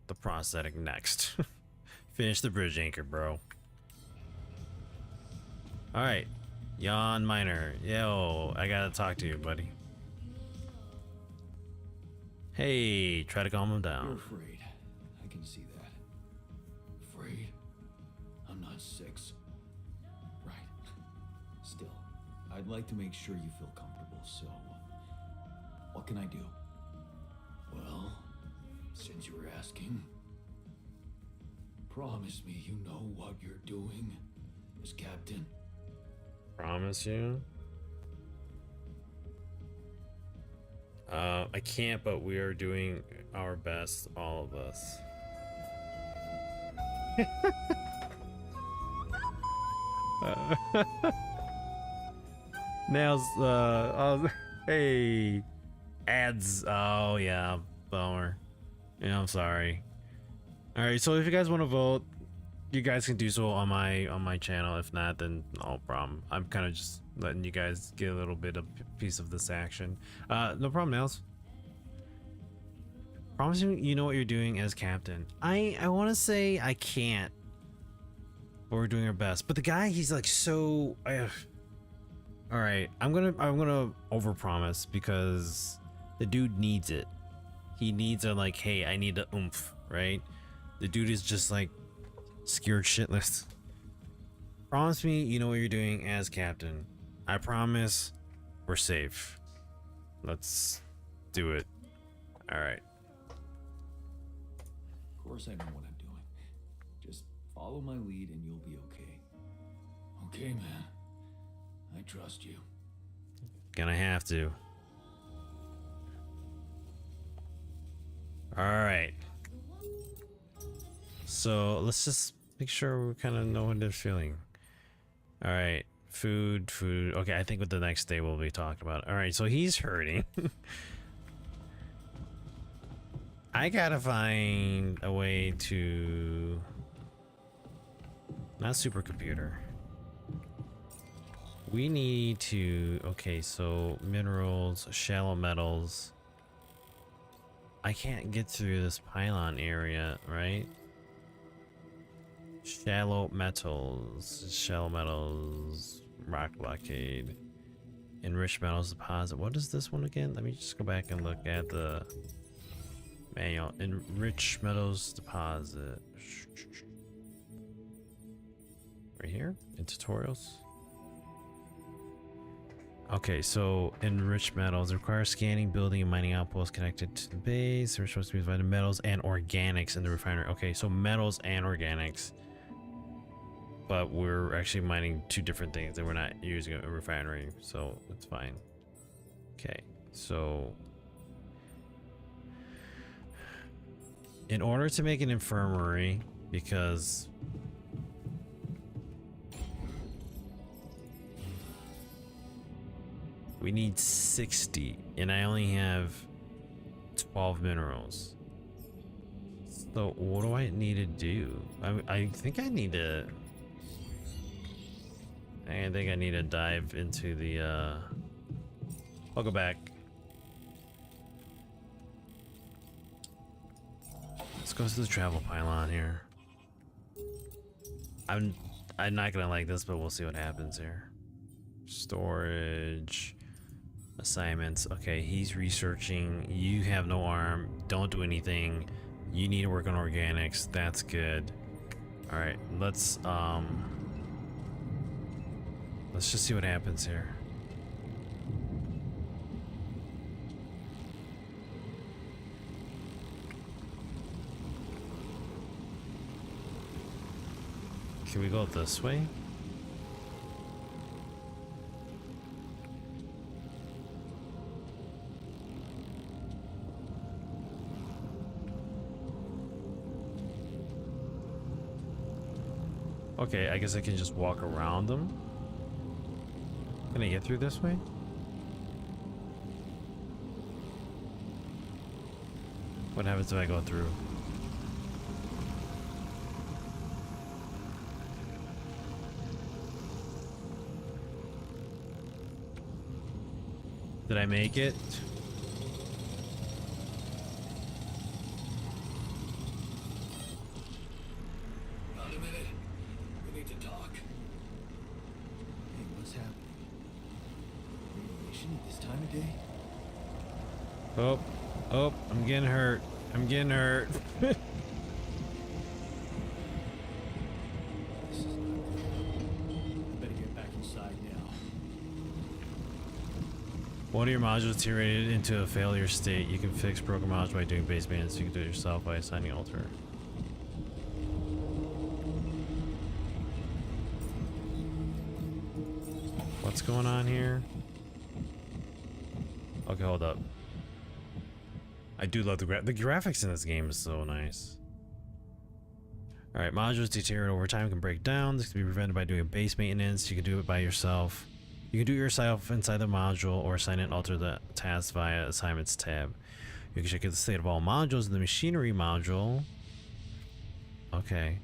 the prosthetic next. Finish the bridge anchor, bro. Alright. Yawn Miner. Yo, I gotta talk to you, buddy. Hey, try to calm him You're down. afraid. I can see that. Afraid? I'm not 6. Right. Still, I'd like to make sure you feel comfortable, so what can I do? Well, since you were asking, promise me you know what you're doing as captain. Promise you? I can't, but we are doing our best, all of us. Nails, hey, ads. Oh yeah, bummer. Yeah, I'm sorry. All right, so if you guys want to vote, you guys can do so on my channel. If not, then no problem. I'm kind of just letting you guys get a little bit of piece of this action. No problem, Nails. Promising you know what you're doing as captain. I want to say I can't. but we're doing our best. But the guy, he's like so. All right, I'm gonna overpromise because the dude needs it. He needs a like, hey, I need a oomph, right? The dude is just like scared shitless. Promise me you know what you're doing as captain. I promise we're safe. Let's do it. All right. Of course I know what I'm doing. Just follow my lead and you'll be okay. Okay, man. I trust you. Gonna have to. All right. So let's just make sure we kind of know what they're feeling. All right. Food. Okay, I think with the next day we'll be talking about. All right, so he's hurting. I gotta find a way to... Not supercomputer. We need to... Okay, so minerals, shallow metals. I can't get through this pylon area, right? Shallow metals, rock blockade, enriched metals deposit. What is this one again? Let me just go back and look at the manual. Enriched metals deposit. Right here in tutorials. Okay, so enriched metals require scanning, building, and mining outposts connected to the base. We're supposed to be providing metals and organics in the refinery. Okay, so metals and organics. But we're actually mining two different things and we're not using a refinery, so it's fine. Okay, so in order to make an infirmary, because we need 60 and I only have 12 minerals. So what do I need to do? I think I need to... I think I need to dive into the, I'll go back. Let's go to the travel pylon here. I'm not gonna like this, but we'll see what happens here. Storage. Assignments. Okay, he's researching. You have no arm. Don't do anything. You need to work on organics. That's good. Alright, let's just see what happens here. Can we go this way? Okay, I guess I can just walk around them. Can I get through this way? What happens if I go through? Did I make it? Not a minute. We need to talk. Hey, what's happening? Radiation at this time of day? Oh, I'm getting hurt. I'm getting hurt. This is not good. I better get back inside now. One of your modules deteriorated into a failure state. You can fix broken modules by doing base maintenance. You can do it yourself by assigning alter. What's going on here? Okay, hold up. I do love the graphics in this game is so nice. Alright, modules deteriorate over time, can break down. This can be prevented by doing base maintenance. You can do it by yourself. You can do it yourself inside the module or assign it and alter the task via Assignments tab. You can check the state of all modules in the Machinery module. Okay.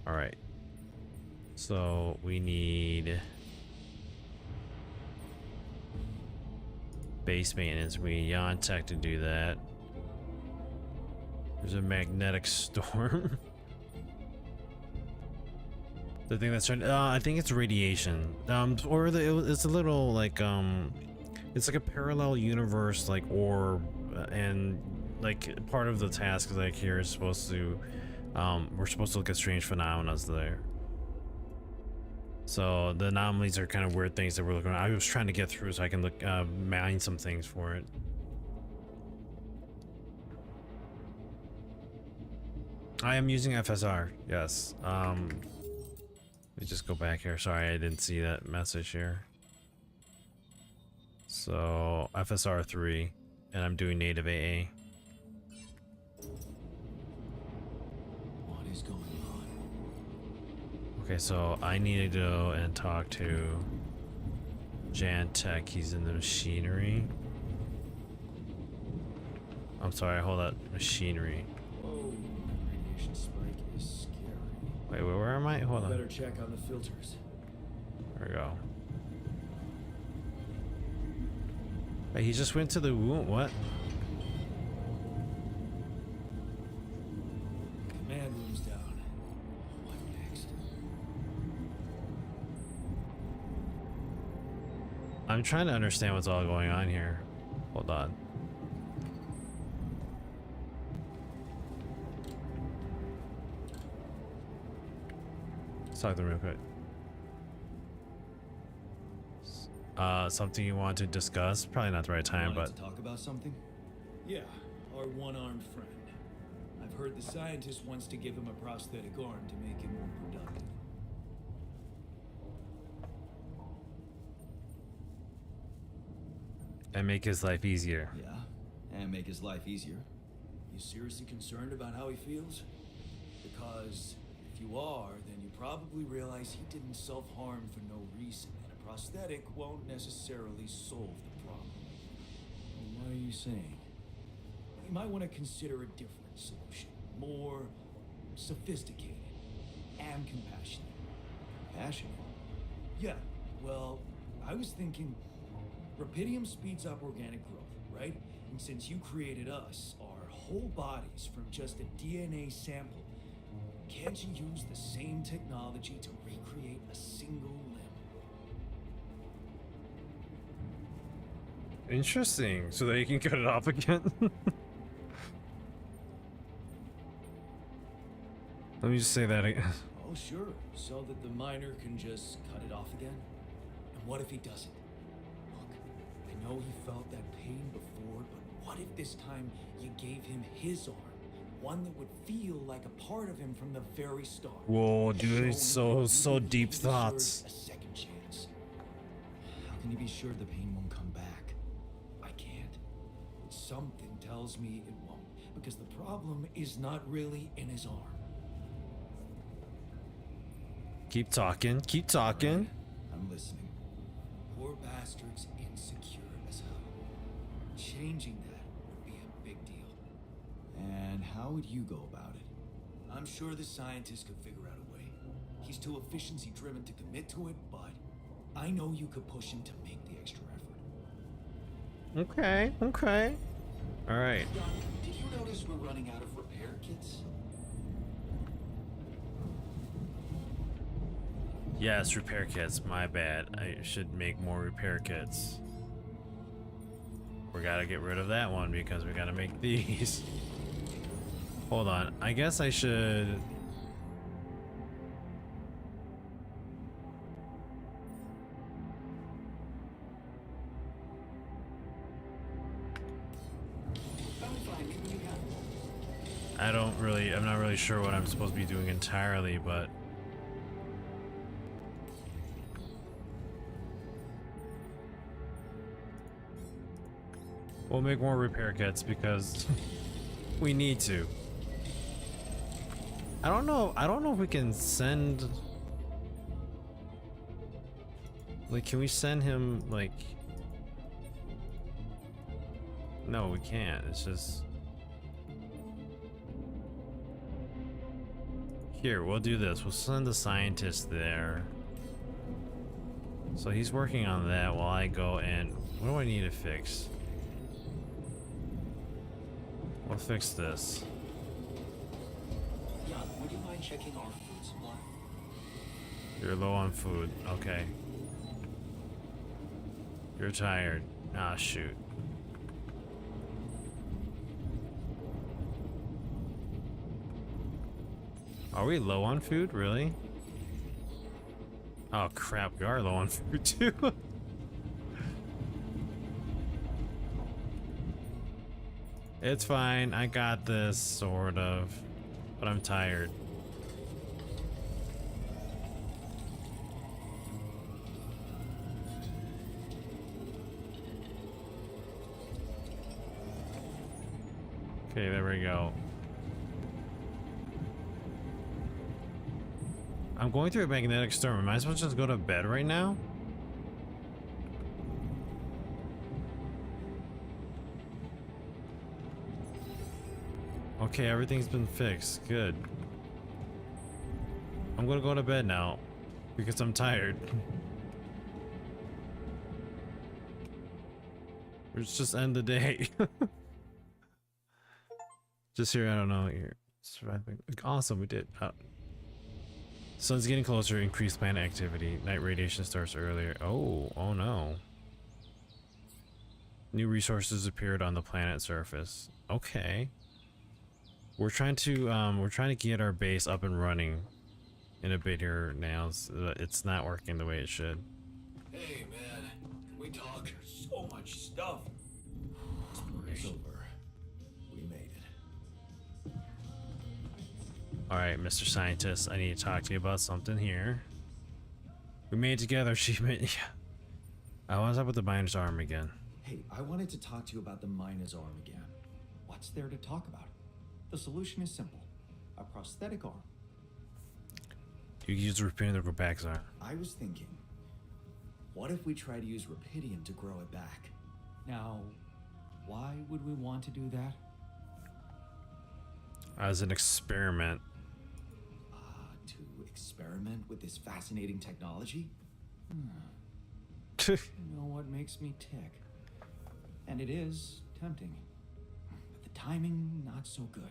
Alright. So we need base maintenance. We need Yon Tech to do that. There's a magnetic storm. The thing that's trying. I think it's radiation. Or it's a little like it's like a parallel universe like orb, and like part of the task like here is supposed to, we're supposed to look at strange phenomena there. So the anomalies are kind of weird things that we're looking at. I was trying to get through so I can look, mine some things for it. I am using FSR, yes. Let me just go back here. Sorry, I didn't see that message here. So FSR 3, and I'm doing native AA. What is going on? Okay, so I need to go and talk to Jan Tech. He's in the machinery. I'm sorry, hold up. Machinery. Whoa, radiation spike is scary. Wait, where am I? Hold on. Better check on the filters. There we go. Wait, he just went to the wound. What? Command room's down. What next? I'm trying to understand what's all going on here. Hold on. Let's talk to them real quick. Something you want to discuss? Probably not the right time, Wanted but to talk about something? Yeah, our one-armed friend. I've heard the scientist wants to give him a prosthetic arm to make him more productive. and make his life easier. Yeah, and make his life easier. You seriously concerned about how he feels? Because if you are, then you probably realize he didn't self-harm for no reason, and a prosthetic won't necessarily solve the problem. What are you saying? You might want to consider a different solution. More sophisticated and compassionate. Compassionate? Yeah, well, I was thinking Rapidium speeds up organic growth, right? And since you created us, our whole bodies from just a DNA sample, can't you use the same technology to recreate a single limb? Interesting. So that you can cut it off again. Let me just say that again. Oh, sure. So that the miner can just cut it off again? And what if he doesn't? Look, I know he felt that pain before, but what if this time you gave him his arm? One that would feel like a part of him from the very start. Whoa, dude, Showing so you deep deserve thoughts. A second chance. How can you be sure the pain won't come back? I can't. But something tells me it won't, because the problem is not really in his arm. Keep talking, keep talking. I'm listening. Poor bastard's insecure as hell. Changing that would be a big deal. And how would you go about it? I'm sure the scientist could figure out a way. He's too efficiency driven to commit to it, but I know you could push him to make the extra effort. Okay, okay. All right. John, did you notice we're running out of repair kits? Yes, repair kits. My bad. I should make more repair kits. We gotta get rid of that one because we gotta make these. Hold on. I guess I should. I'm not really sure what I'm supposed to be doing entirely, but we'll make more repair kits because we need to. I don't know if we can send, like, can we send him, like, no, we can't. It's just, here, we'll do this. We'll send the scientist there. So he's working on that while I go and, what do I need to fix? We'll fix this. Yeah, would you mind checking our food supply? You're low on food. Okay. You're tired. Ah, shoot. Are we low on food? Really? Oh crap, we are low on food too. It's fine. I got this, sort of. But I'm tired. Okay, there we go. I'm going through a magnetic storm. Am I supposed to just go to bed right now? Okay, everything's been fixed. Good. I'm gonna go to bed now because I'm tired. Let's just end the day. Just here, I don't know. Here, surviving. Awesome, we did. Sun's getting closer. Increased planet activity. Night radiation starts earlier. Oh no. New resources appeared on the planet surface. Okay. We're trying to get our base up and running in a bit here now. It's not working the way it should. Hey, man. Can we talk? There's so much stuff. It's over. We made it. Alright, Mr. Scientist, I need to talk to you about something here. We made it together, achievement. Yeah. I want to talk about the miner's arm again. Hey, I wanted to talk to you about the miner's arm again. What's there to talk about? The solution is simple. A prosthetic arm. You can use repeating the back arm. I was thinking, what if we try to use Rapidium to grow it back? Now, why would we want to do that? As an experiment. To experiment with this fascinating technology? You know what makes me tick? And it is tempting. But the timing, not so good.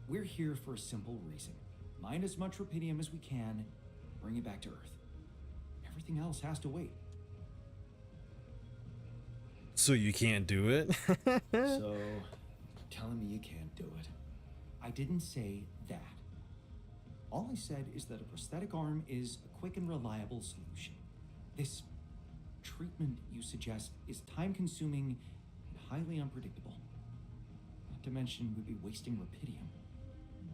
We're here for a simple reason. Mine as much Rapidium as we can, bring it back to Earth. Everything else has to wait. So you can't do it? So, telling me you can't do it. I didn't say that. All I said is that a prosthetic arm is a quick and reliable solution. This treatment you suggest is time-consuming and highly unpredictable. Not to mention we'd be wasting Rapidium.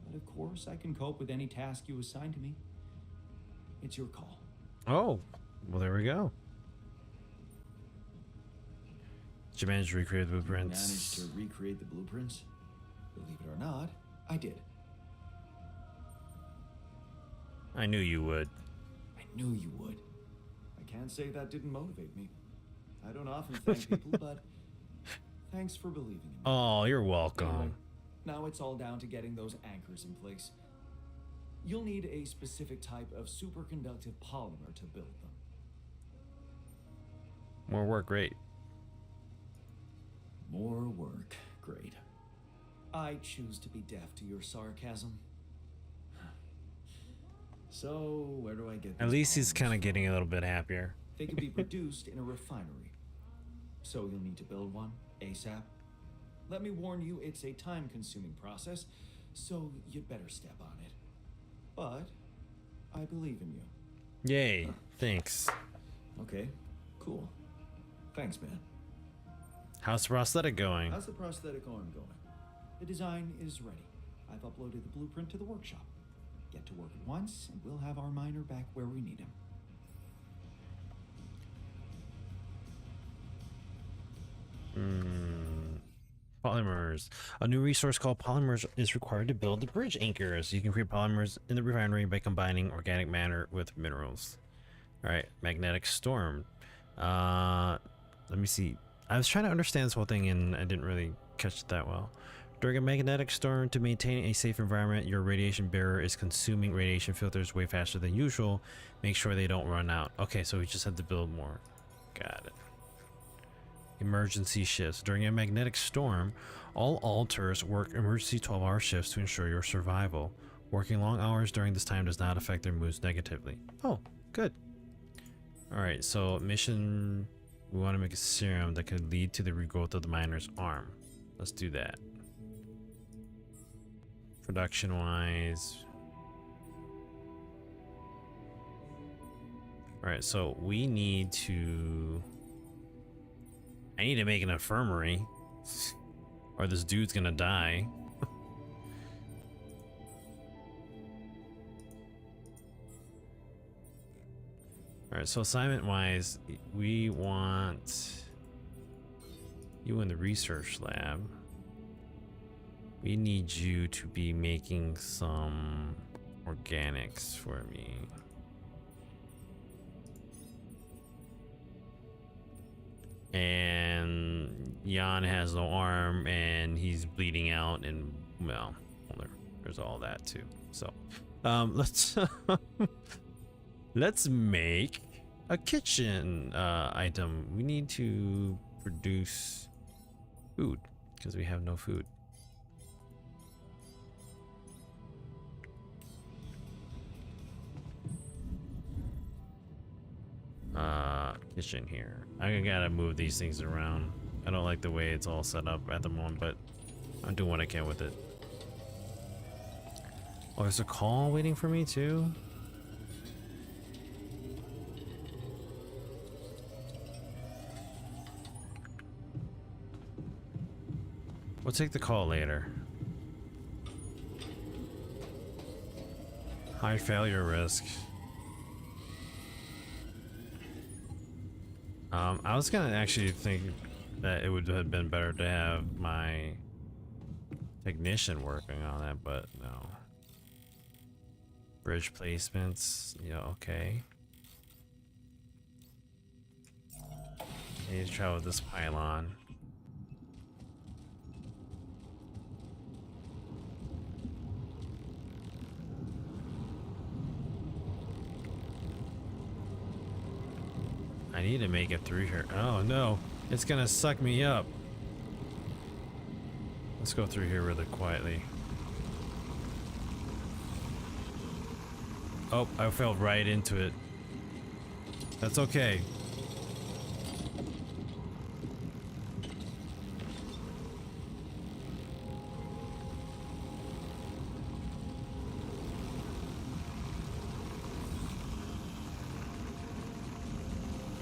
But of course, I can cope with any task you assign to me. It's your call. Oh, well there we go. Did you manage to recreate the blueprints? Managed to recreate the blueprints? Believe it or not, I did. I knew you would. I knew you would. I can't say that didn't motivate me. I don't often thank people, but thanks for believing in me. Oh, you're welcome. Anyway, now it's all down to getting those anchors in place. You'll need a specific type of superconductive polymer to build them. More work, great. More work, great. I choose to be deaf to your sarcasm. So, where do I get these At least he's polymers kind of from? getting a little bit happier. They can be produced in a refinery. So you'll need to build one ASAP. Let me warn you, it's a time-consuming process, so you'd better step on it. But I believe in you. Yay, thanks. Okay, cool. Thanks, man. How's the prosthetic going? How's the prosthetic arm going? The design is ready. I've uploaded the blueprint to the workshop. Get to work at once, and we'll have our miner back where we need him. Polymers. A new resource called polymers is required to build the bridge anchors. You can create polymers in the refinery by combining organic matter with minerals. All right, magnetic storm. Let me see. I was trying to understand this whole thing and I didn't really catch it that well. During a magnetic storm, to maintain a safe environment, your radiation bearer is consuming radiation filters way faster than usual. Make sure they don't run out. Okay, so we just have to build more. Got it. Emergency shifts. During a magnetic storm, all alters work emergency 12-hour shifts to ensure your survival. Working long hours during this time does not affect their moods negatively. Oh, Good. All right, so mission, we want to make a serum that could lead to the regrowth of the miner's arm. Let's do that. Production wise. All right, so we need to, I need to make an infirmary or this dude's gonna die. All right, so assignment wise, we want you in the research lab. We need you to be making some organics for me. And Jan has no arm and he's bleeding out, and well, there's all that too. So let's let's make a kitchen item. We need to produce food because we have no food. Kitchen here. I gotta move these things around. I don't like the way it's all set up at the moment, but I'm doing what I can with it. Oh, there's a call waiting for me too? We'll take the call later. High failure risk. I was gonna actually think that it would have been better to have my technician working on that, but no. Bridge placements, yeah, okay. I need to try with this pylon. I need to make it through here. Oh no, it's gonna suck me up. Let's go through here really quietly. Oh, I fell right into it. That's okay.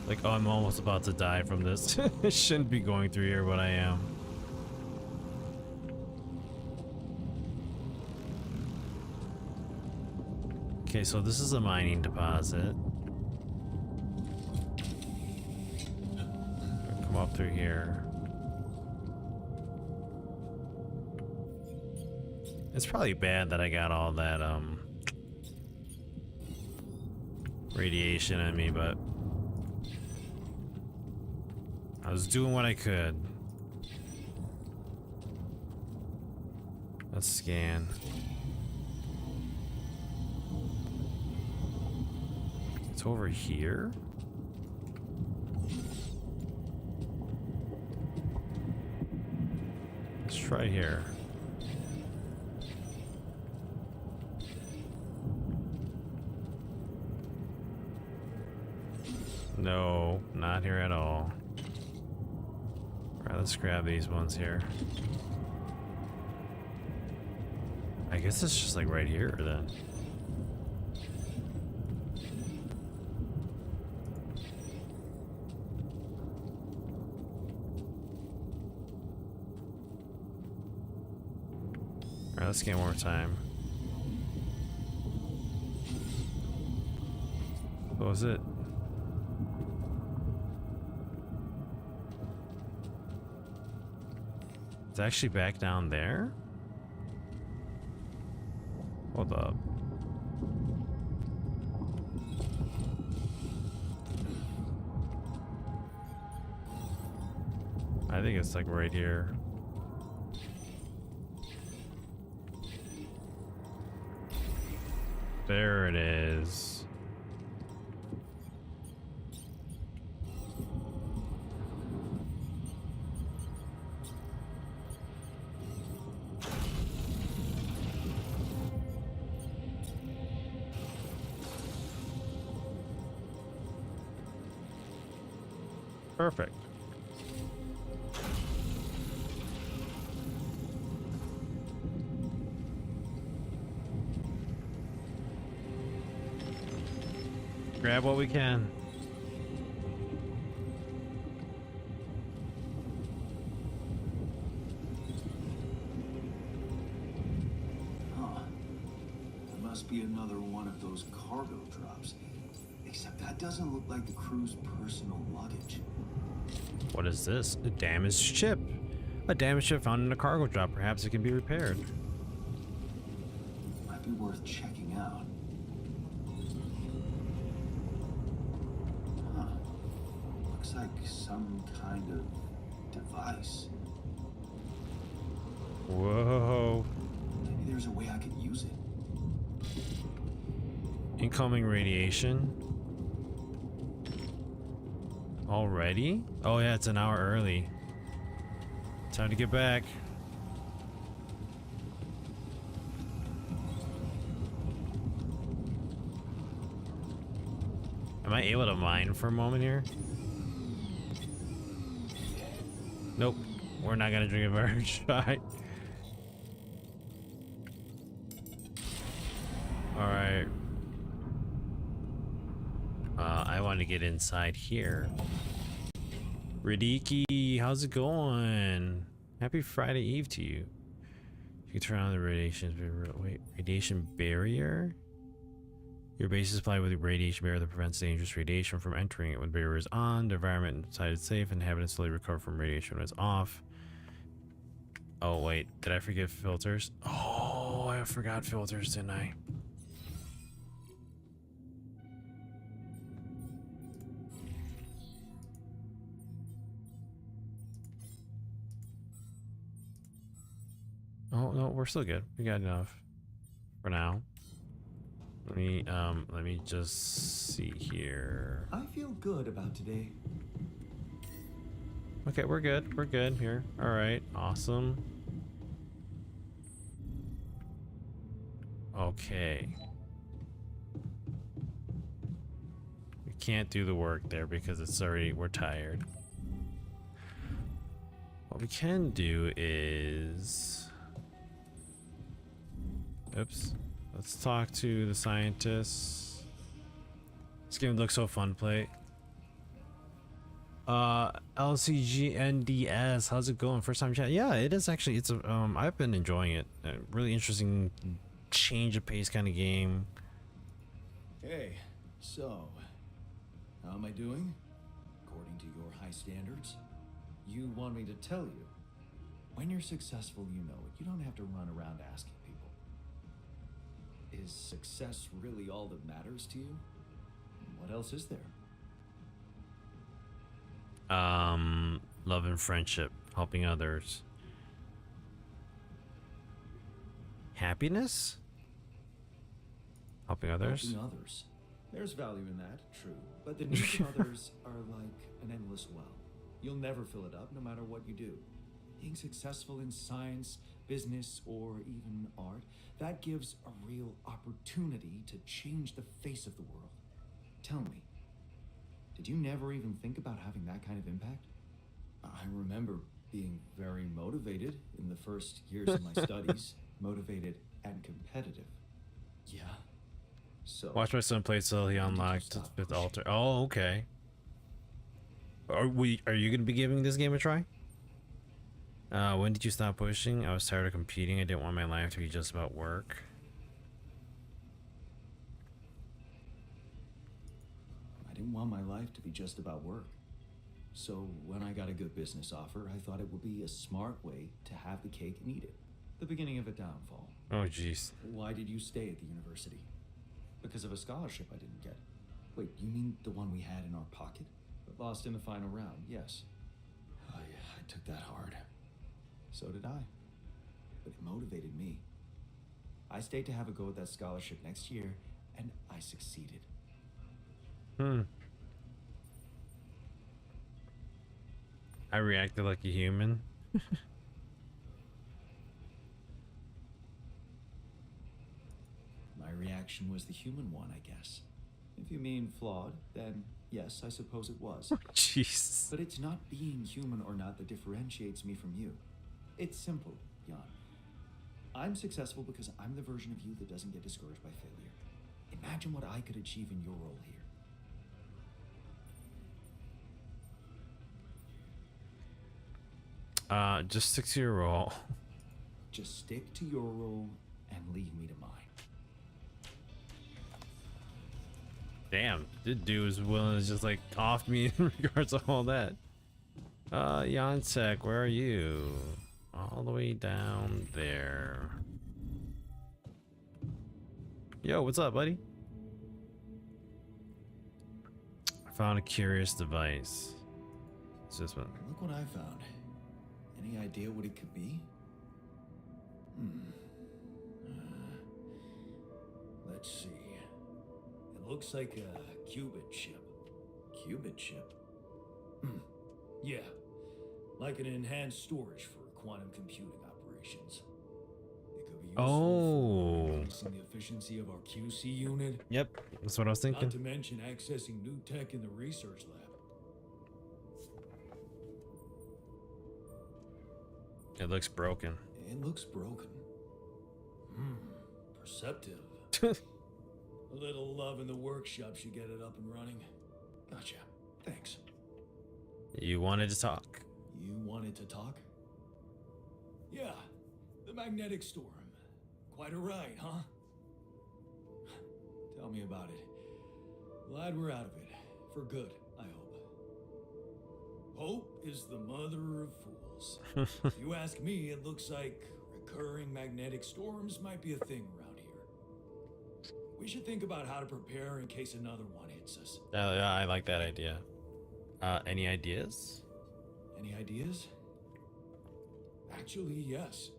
Like, oh, I'm almost about to die from this. I shouldn't be going through here, but I am. Okay, so this is a mining deposit. Come up through here. It's probably bad that I got all that radiation in me, but I was doing what I could. Let's scan. It's over here? Let's try here. No, not here at all. Alright, let's grab these ones here. I guess it's just like right here then. Alright, let's get one more time. What was it? It's actually back down there? Hold up. I think it's like right here. There it is. Perfect. Grab what we can. Huh. There must be another one of those cargo drops. Except that doesn't look like the crew's personal luggage. What is this? A damaged ship. A damaged ship found in a cargo drop. Perhaps it can be repaired. Might be worth checking out. Huh. Looks like some kind of device. Whoa. Maybe there's a way I could use it. Incoming radiation. Already? Oh yeah, it's an hour early. Time to get back. Am I able to mine for a moment here? Nope. We're not gonna drink a very shot. Alright. I want to get inside here. Radiki, how's it going? Happy Friday Eve to you. You can turn on the radiation barrier. Your base is supplied with a radiation barrier that prevents dangerous radiation from entering it. When the barrier is on, the environment inside is safe, and inhabitants slowly recover from radiation when it's off. Oh wait, did I forget filters? Oh, I forgot filters, didn't I? Oh no, we're still good. We got enough for now. Let me just see here. I feel good about today. Okay, we're good. We're good here. All right, awesome. Okay. We can't do the work there because it's already, we're tired. What we can do is, oops. Let's talk to the scientists. This game looks so fun to play. LCGNDS, how's it going? First time chat? Yeah, it is actually. It's a I've been enjoying it. A really interesting change of pace kind of game. Hey, so how am I doing? According to your high standards? You want me to tell you? When you're successful, you know it. You don't have to run around asking people. Is success really all that matters to you? What else is there? Love and friendship, helping others. Happiness? Helping others? Helping others. There's value in that, true. But the needs of others are like an endless well. You'll never fill it up no matter what you do. Being successful in science, business, or even art, that gives a real opportunity to change the face of the world. Tell me, did you never even think about having that kind of impact? I remember being very motivated in the first years of my studies. Motivated and competitive. Yeah. So Watch my son play till he unlocked the fifth altar. Oh, okay. Are you gonna be giving this game a try? When did you stop pushing? I was tired of competing. I didn't want my life to be just about work. I didn't want my life to be just about work. So when I got a good business offer, I thought it would be a smart way to have the cake and eat it. The beginning of a downfall. Oh, jeez. Why did you stay at the university? Because of a scholarship I didn't get. Wait, you mean the one we had in our pocket? But lost in the final round, yes. Oh yeah, I took that hard. So did I. But it motivated me. I stayed to have a go at that scholarship next year, and I succeeded. I reacted like a human. My reaction was the human one, I guess. If you mean flawed, then Yes, I suppose it was. Jeez. But it's not being human or not that differentiates me from you. It's simple, Jan. I'm successful because I'm the version of you that doesn't get discouraged by failure. Imagine what I could achieve in your role here. Just stick to your role. Just stick to your role and leave me to mine. Damn, this dude was willing to just like off me in regards to all that. Yansek, where are you? All the way down there. Yo, what's up, buddy? I found a curious device. It's this one. Look what I found. Any idea what it could be? Let's see. It looks like a qubit chip. Qubit chip? Yeah. Like an enhanced storage for quantum computing operations. It could be useful for increasing the efficiency of our QC unit. Yep, that's what I was thinking. Not to mention accessing new tech in the research lab. It looks broken. It looks broken. Perceptive. A little love in the workshop should get it up and running. Gotcha. Thanks. You wanted to talk. You wanted to talk? Yeah. The magnetic storm. Quite a ride, huh? Tell me about it. Glad we're out of it. For good, I hope. Hope is the mother of fools. If you ask me, it looks like recurring magnetic storms might be a thing around here. We should think about how to prepare in case another one hits us. Yeah, I like that idea. Any ideas? Any ideas? Actually, yes.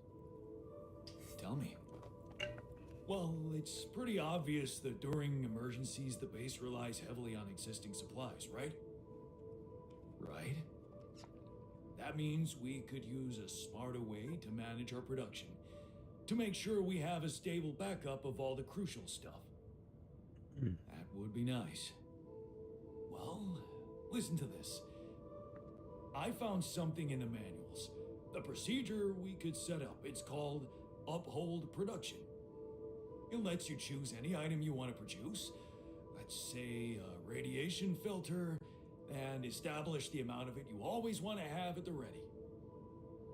Tell me. Well, it's pretty obvious that during emergencies, the base relies heavily on existing supplies, right? Right? That means we could use a smarter way to manage our production, to make sure we have a stable backup of all the crucial stuff. That would be nice. Well, listen to this. I found something in the manuals. A procedure we could set up. It's called Uphold Production. It lets you choose any item you want to produce. Let's say a radiation filter, and establish the amount of it you always want to have at the ready.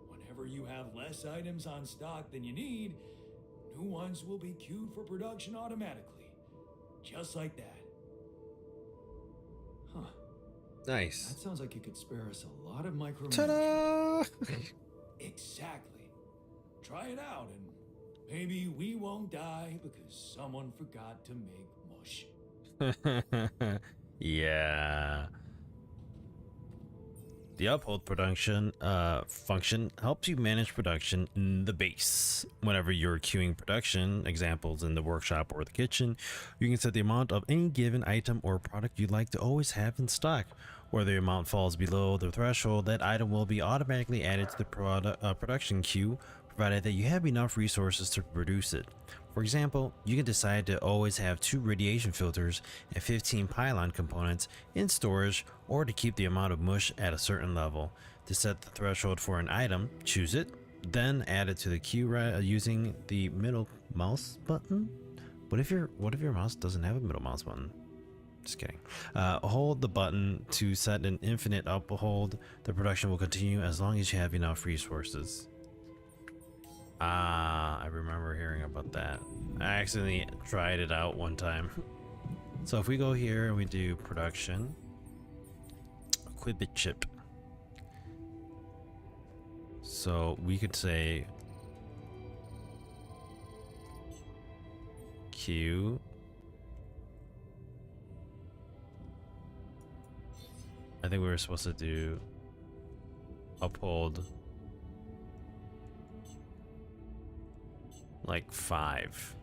Whenever you have less items on stock than you need, new ones will be queued for production automatically. Just like that. Huh. Nice. That sounds like it could spare us a lot of micromanagement. Ta-da! Exactly. Try it out and maybe we won't die because someone forgot to make mush. Yeah. The uphold production function helps you manage production in the base. Whenever you're queuing production, examples in the workshop or the kitchen, you can set the amount of any given item or product you'd like to always have in stock. Whether the amount falls below the threshold, that item will be automatically added to the production queue, provided that you have enough resources to produce it. For example, you can decide to always have 2 radiation filters and 15 pylon components in storage, or to keep the amount of mush at a certain level. To set the threshold for an item, choose it, then add it to the queue using the middle mouse button. What if your mouse doesn't have a middle mouse button? Just kidding. Hold the button to set an infinite uphold. The production will continue as long as you have enough resources. I remember hearing about that. I accidentally tried it out one time. So if we go here and we do production, qubit chip. So we could say Q. I think we were supposed to do uphold like 5.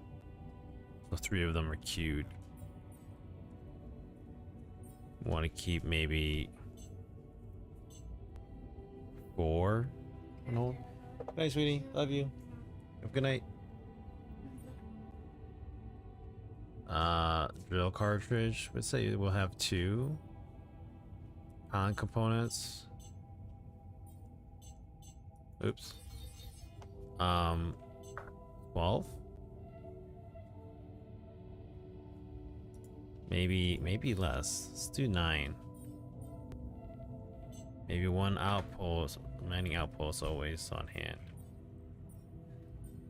So 3 of them are queued. Want to keep maybe 4 on hold. Bye, sweetie. Love you. Have a good night. Drill cartridge. Let's say we'll have 2. On components. Oops. 12? Maybe less. Let's do 9. Maybe one outpost, mining outpost always on hand.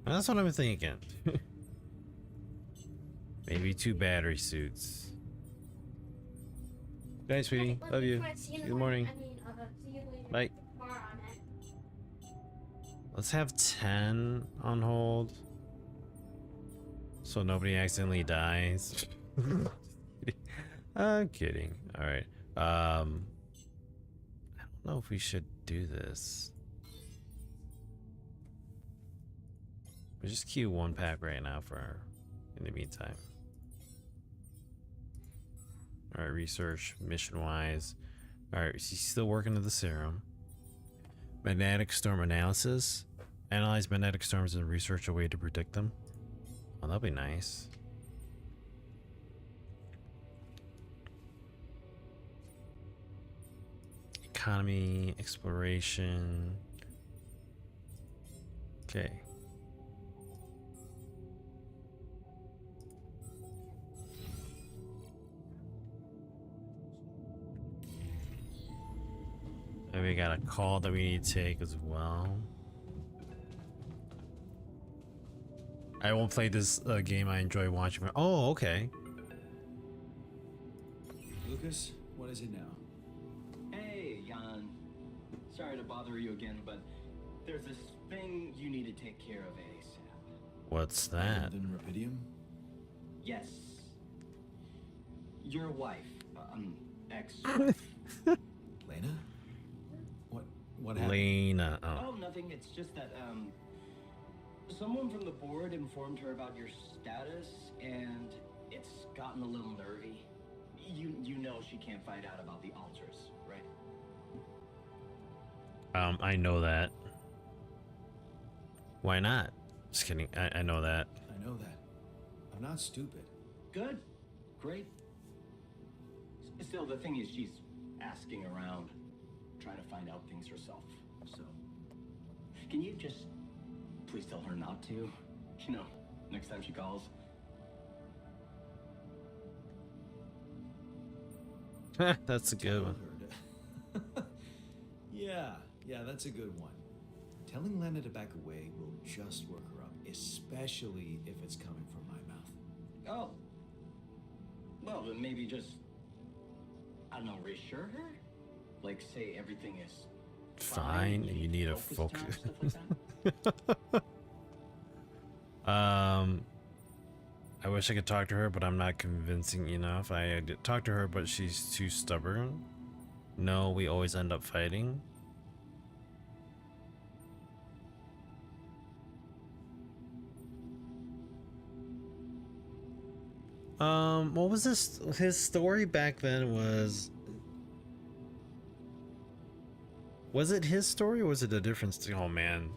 That's what I'm thinking. Maybe 2 battery suits. Good night, sweetie. Love you. See you in the morning. Bye. Let's have 10 on hold. So nobody accidentally dies. I'm kidding. Alright. I don't know if we should do this. We'll just queue 1 pack right now for in the meantime. Alright, research, mission-wise. Alright, she's still working on the serum. Magnetic storm analysis. Analyze magnetic storms and research a way to predict them. Oh, that'll be nice. Economy, exploration. Okay. And we got a call that we need to take as well. I won't play this game. I enjoy watching. Oh, okay. Lucas, what is it now? Hey, Jan. Sorry to bother you again, but there's this thing you need to take care of ASAP. What's that? Than Rapidium? Yes. Your wife, ex-wife. Lena? What happened? Lena. Oh, nothing. It's just that, someone from the board informed her about your status, and it's gotten a little nervy. You know she can't find out about the altars, right? I know that. Why not? Just kidding. I know that. I know that. I'm not stupid. Good. Great. Still, the thing is, she's asking around, trying to find out things herself. So, can you just please tell her not to? You know, next time she calls. That's a good one. Yeah, that's a good one. Telling Lena to back away will just work her up, especially if it's coming from my mouth. Oh. Well, then maybe just, I don't know, reassure her? Like, say everything is Fine, you need a focus. Like I wish I could talk to her, but I'm not convincing enough. I did talk to her, but she's too stubborn. No, we always end up fighting. What was this? His story back then was it his story or was it a different story? Oh man.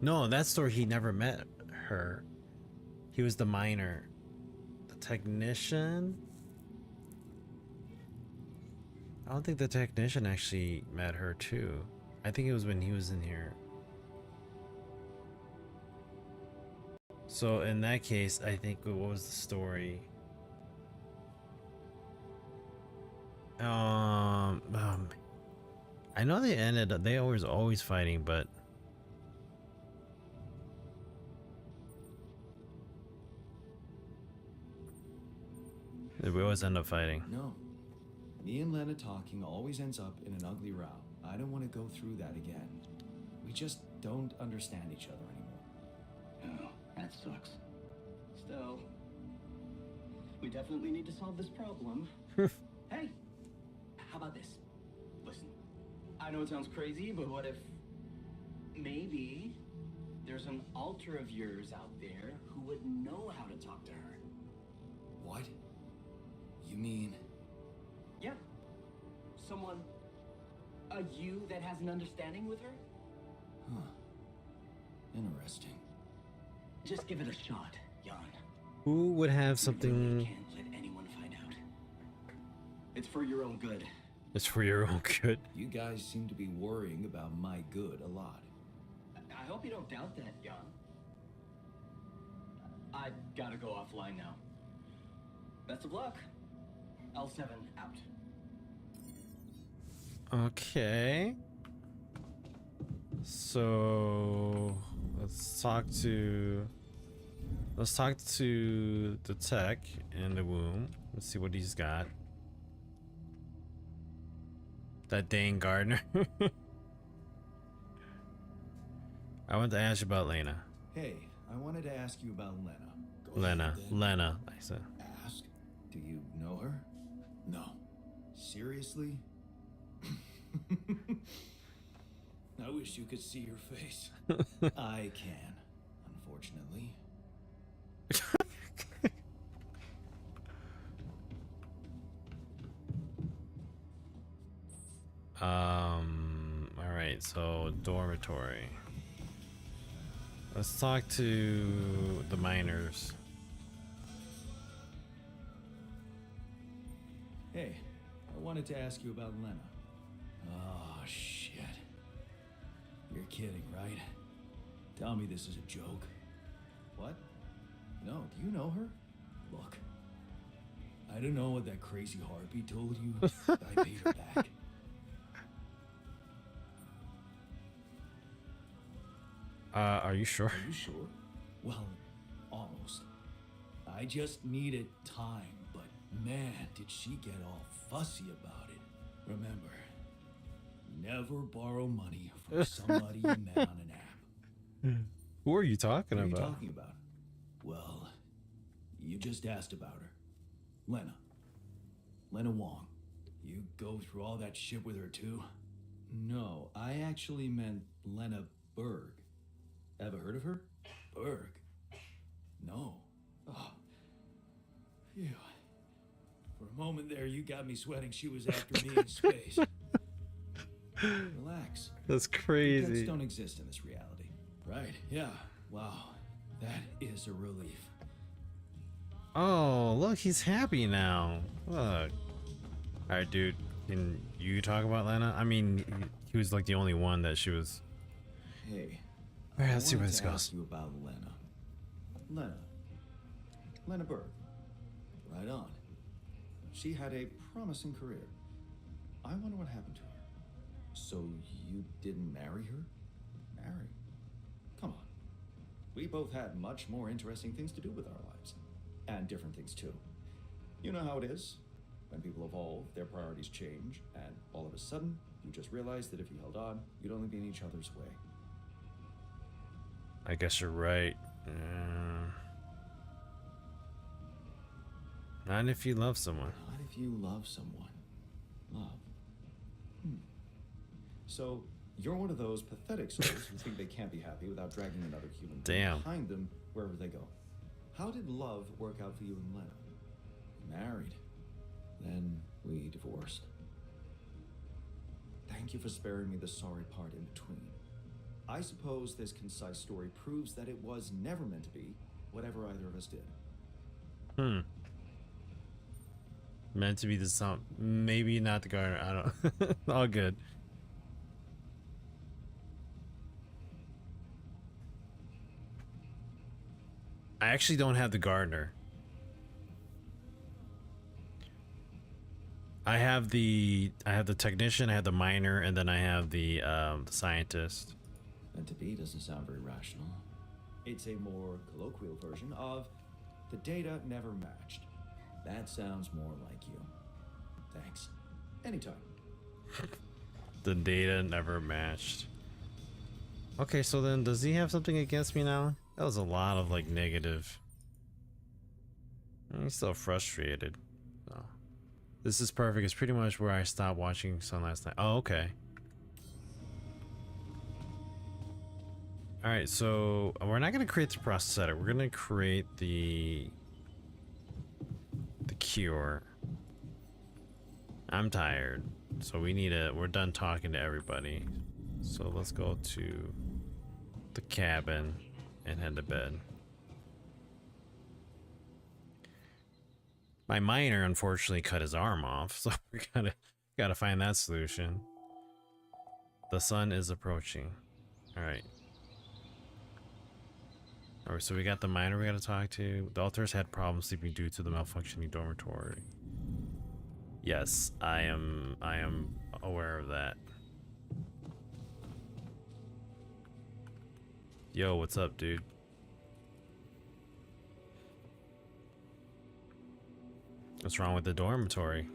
No, that story he never met her. He was the miner. The technician? I don't think the technician actually met her too. I think it was when he was in here. So in that case, I think what was the story? I know they ended up, they always fighting, but we always end up fighting. No. Me and Lena talking always ends up in an ugly row. I don't want to go through that again. We just don't understand each other anymore. Oh, that sucks. Still, we definitely need to solve this problem. Hey, how about this? Listen, I know it sounds crazy, but what if maybe there's an alter of yours out there who would know how to talk to her? What? You mean? Yeah. Someone, a you that has an understanding with her? Huh. Interesting. Just give it a shot, Jan. Who would have We really something? can't let anyone find out. It's for your own good. It's for your own good. You guys seem to be worrying about my good a lot. I hope you don't doubt that, Jan. I gotta go offline now. Best of luck. L7 out. Okay. So let's talk to the tech in the womb. Let's see what he's got. That dang gardener. I want to ask you about Lena. Hey, I wanted to ask you about Lena. Lena, I said. Ask? Do you know her? No. Seriously? I wish you could see your face. I can, unfortunately. All right, so dormitory. Let's talk to the miners. Hey, I wanted to ask you about Lena. Oh, shit. You're kidding, right? Tell me this is a joke. What? No, do you know her? Look, I don't know what that crazy harpy told you, but I paid her back. Are you sure? Are you sure? Well, almost. I just needed time, but man, did she get all fussy about it. Remember, never borrow money from somebody you met on an app. Who are you talking What are you about? talking about? Well, you just asked about her. Lena. Lena Wong. You go through all that shit with her too? No, I actually meant Lena Berg. Ever heard of her? Berg? No. Oh. Phew. For a moment there, you got me sweating she was after me in space. Relax. That's Kids crazy. don't exist in this reality. Right, yeah. Wow. That is a relief. Oh, look, he's happy now. Look. All right, dude. Can you talk about Lena? I mean, he was like the only one that she was. Hey. All right, let's I see where wanted this to goes. ask you about Lena. Lena Berg. Right on. She had a promising career. I wonder what happened to her. So you didn't marry her? Marry? Come on. We both had much more interesting things to do with our lives. And different things too. You know how it is. When people evolve, their priorities change, and all of a sudden, you just realize that if you held on, you'd only be in each other's way. I guess you're right. Not if you love someone. Not if you love someone. Love. So, you're one of those pathetic souls who think they can't be happy without dragging another human being Damn. behind them wherever they go. How did love work out for you and Lena? Married. Then we divorced. Thank you for sparing me the sorry part in between. I suppose this concise story proves that it was never meant to be whatever either of us did. Meant to be the song. Maybe not the gardener. I don't. All good. I actually don't have the gardener. I have the technician, I have the miner, and then I have the scientist. Meant to be doesn't sound very rational. It's a more colloquial version of the data never matched. That sounds more like you. Thanks. Anytime. The data never matched. Okay, so then does he have something against me now? That was a lot of like negative. He's still frustrated. Oh. This is perfect. It's pretty much where I stopped watching Sun last night. Oh, okay. Alright, so we're not gonna create the prosthetic. We're gonna create the cure. I'm tired. So we're done talking to everybody. So let's go to the cabin and head to bed. My miner unfortunately cut his arm off, so we gotta find that solution. The sun is approaching. Alright. Alright, so we got the miner we gotta talk to. The altars had problems sleeping due to the malfunctioning dormitory. Yes, I am aware of that. Yo, what's up, dude? What's wrong with the dormitory?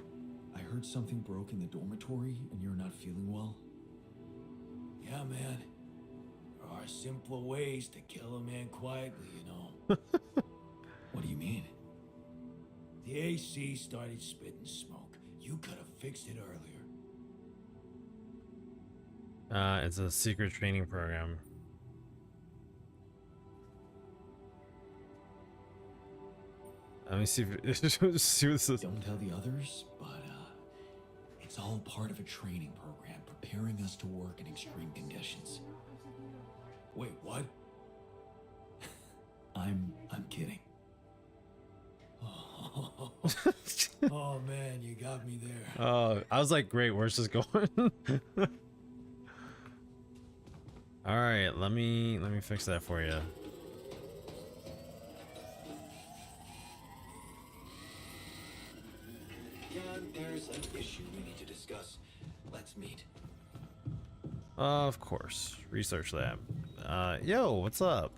I heard something broke in the dormitory and you're not feeling well. Yeah, man. There are simpler ways to kill a man quietly, you know. What do you mean? The AC started spitting smoke. You could have fixed it earlier. It's a secret training program. Let me see if see what this is. Don't tell the others, but it's all part of a training program preparing us to work in extreme conditions. Wait, what? I'm kidding. Oh man, you got me there. Oh, I was like, great, where's this going? All right, let me fix that for you. John, there's an issue we need to discuss. Let's meet. Of course, research lab. Yo, what's up?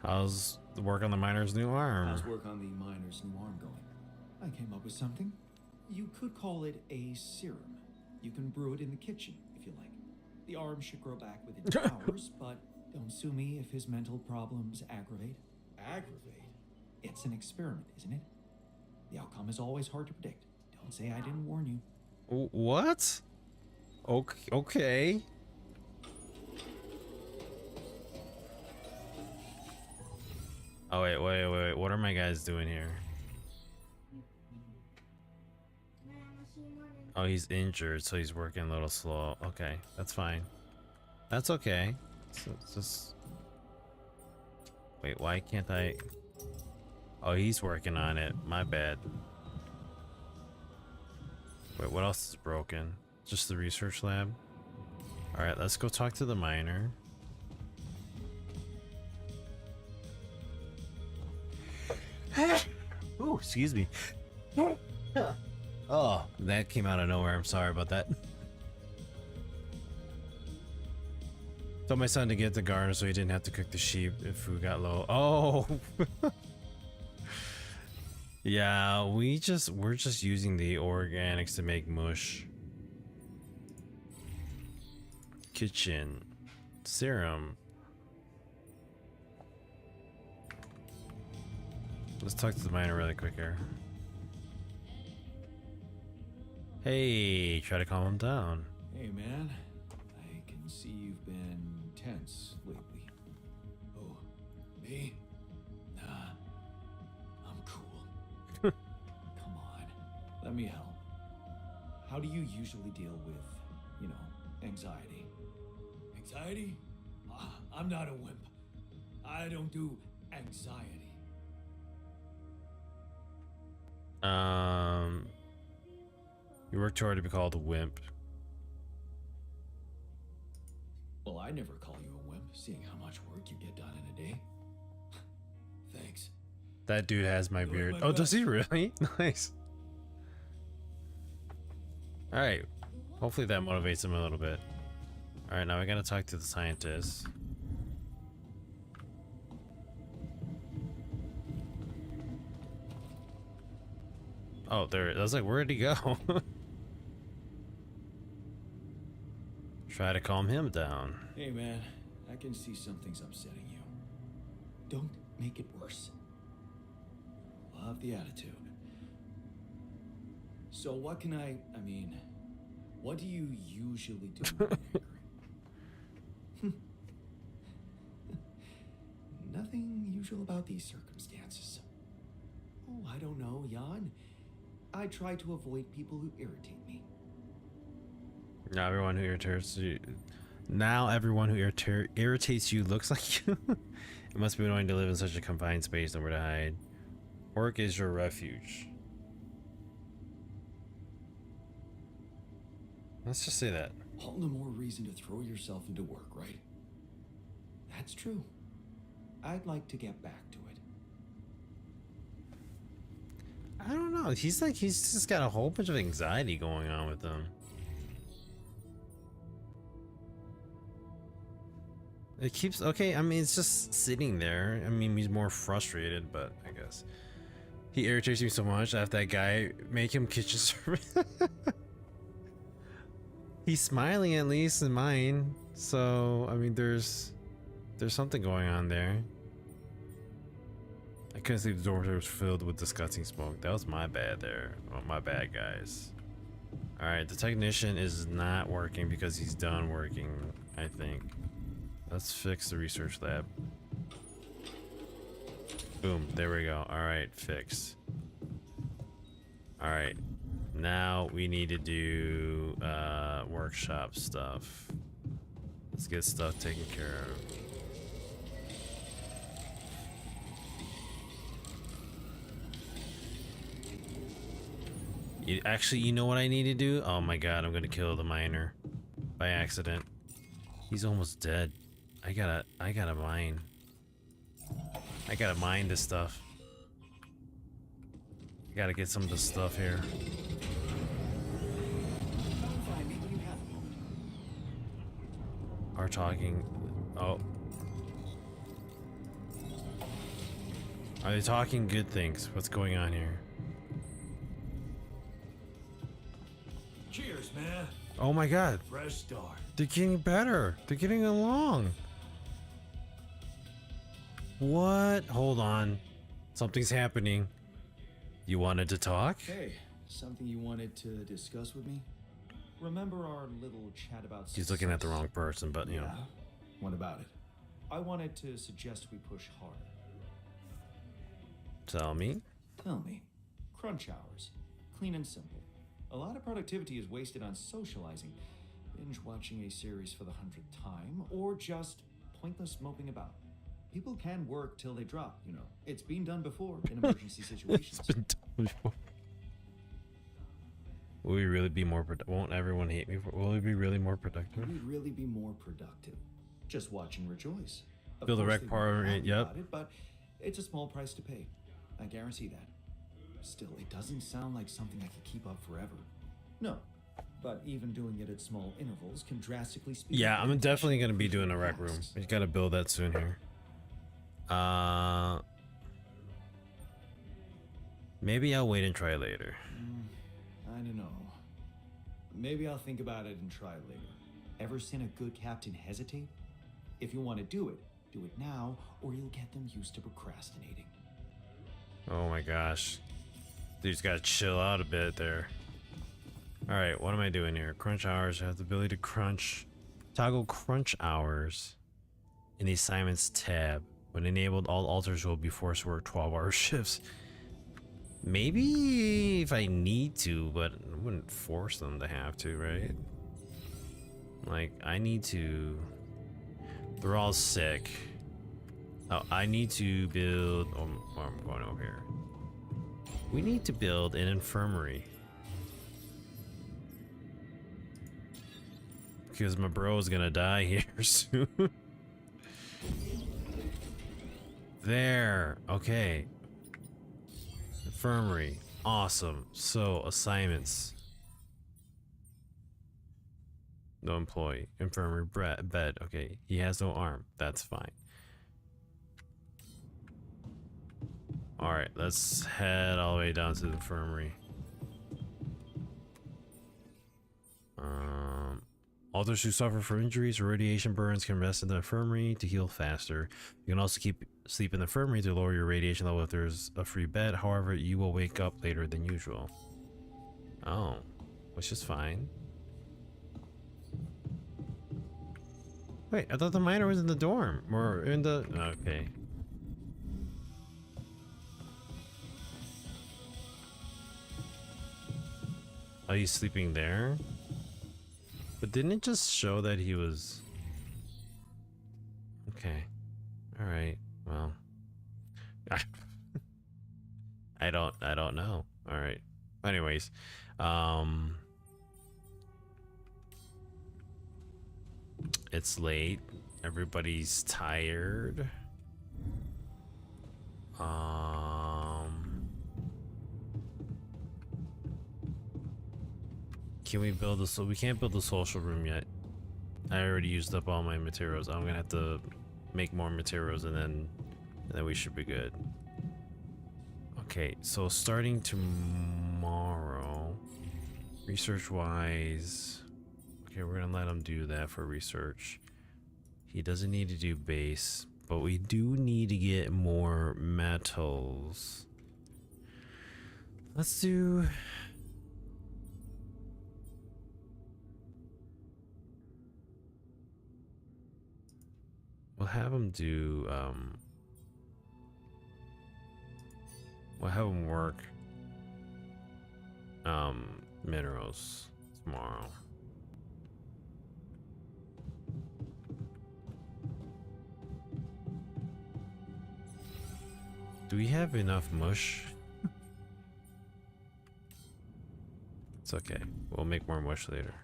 How's the work on the miner's new arm? How's work on the miner's new arm going? I came up with something. You could call it a serum. You can brew it in the kitchen, if you like. The arm should grow back within hours, but don't sue me if his mental problems aggravate. Aggravate? It's an experiment, isn't it? The outcome is always hard to predict. Don't say I didn't warn you. What? Okay. Oh wait. What are my guys doing here? Oh, he's injured, so he's working a little slow. Okay, that's fine. That's okay. So it's just... Wait, why can't I... Oh, he's working on it. My bad. Wait, what else is broken? Just the research lab? Alright, let's go talk to the miner. Ooh, excuse me. Oh, that came out of nowhere. I'm sorry about that. Told my son to get the garden so he didn't have to cook the sheep if food got low. Oh. Yeah, we're just using the organics to make mush. Kitchen. Serum. Let's talk to the miner really quick here. Hey, try to calm him down. Hey, man. I can see you've been tense lately. Oh, me? Nah, I'm cool. Come on. Let me help. How do you usually deal with, you know, anxiety? Anxiety? I'm not a wimp. I don't do anxiety. You work too hard to be called a wimp. Well, I never call you a wimp, seeing how much work you get done in a day. Thanks. That dude has my Doing beard. my Oh, does best. he really? Nice. Alright. Hopefully that motivates him a little bit. Alright, now we gotta talk to the scientists. Oh, there. I was like, where'd he go? Try to calm him down. Hey, man. I can see something's upsetting you. Don't make it worse. Love the attitude. So what can I mean, what do you usually do when you're angry? Nothing usual about these circumstances. Oh, I don't know, Jan. I try to avoid people who irritate me. Not everyone who irritates you. Now everyone who irritates you looks like you. It must be annoying to live in such a confined space, nowhere to hide. Work is your refuge. Let's just say that. All the more reason to throw yourself into work, right? That's true. I'd like to get back to it. I don't know. He's just got a whole bunch of anxiety going on with him. It keeps, okay, I mean, it's just sitting there. I mean, he's more frustrated, but I guess. He irritates me so much. I have that guy make him kitchen service. He's smiling at least in mine. So, I mean, there's something going on there. I couldn't see the dormitory was filled with disgusting smoke. That was my bad there. Oh, my bad, guys. Alright, the technician is not working because he's done working, I think. Let's fix the research lab. Boom, there we go. Alright, fix. Alright, now we need to do workshop stuff. Let's get stuff taken care of. Actually, you know what I need to do? Oh my god, I'm gonna kill the miner by accident. He's almost dead. I gotta mine. I gotta mine this stuff. I gotta get some of the stuff here. Are talking. Oh. Are they talking good things? What's going on here? Cheers, man. Oh my god. Fresh start. They're getting better. They're getting along. What? Hold on. Something's happening. You wanted to talk? Hey, something you wanted to discuss with me? Remember our little chat about He's looking at the wrong person, but you know. What about it? I wanted to suggest we push harder. Tell me. Tell me. Crunch hours. Clean and simple. A lot of productivity is wasted on socializing, binge watching a series for the 100th time, or just pointless moping about. People can work till they drop, you know. It's been done before in emergency situations. It's been done before. Will we really be more productive? Won't everyone hate me? Will we be really more productive? We'd really be more productive. Just watching Rejoice. Of Build a course rec they party, won't laugh yep. about it, but it's a small price to pay. I guarantee that. Still, it doesn't sound like something I could keep up forever. No, but even doing it at small intervals can drastically speed Yeah, up I'm definitely going to be completion doing a rec room. tasks. We got to build that soon here. Maybe I'll wait and try later. I don't know. Maybe I'll think about it and try later. Ever seen a good captain hesitate? If you want to do it now, or you'll get them used to procrastinating. Oh my gosh. Dude's got to chill out a bit there. Alright, what am I doing here? Crunch hours. I have the ability to crunch. Toggle crunch hours in the assignments tab. When enabled, all alters will be forced to work 12-hour shifts. Maybe if I need to, but I wouldn't force them to have to, right? Like, I need to... They're all sick. Oh, I need to build... Oh, I'm going over here. We need to build an infirmary. Because my bro's gonna die here soon. There. Okay. Infirmary. Awesome. So, assignments. No employee. Infirmary. Bed. Okay. He has no arm. That's fine. Alright, let's head all the way down to the infirmary. Others who suffer from injuries or radiation burns can rest in the infirmary to heal faster. You can also sleep in the infirmary to lower your radiation level if there's a free bed. However, you will wake up later than usual. Oh, which is fine. Wait, I thought the miner was in the dorm or in the... Okay. Are you sleeping there? But didn't it just show that he was... Okay. All right. Well, I don't know. All right. Anyways, it's late. Everybody's tired. Can we build a we can't build a social room yet. I already used up all my materials. I'm gonna have to make more materials and then we should be good. Okay, so starting tomorrow, research wise, okay, we're gonna let him do that for research. He doesn't need to do base, but we do need to get more metals. Let's do. We'll have him do, we'll have him work, minerals tomorrow. Do we have enough mush? It's okay. We'll make more mush later.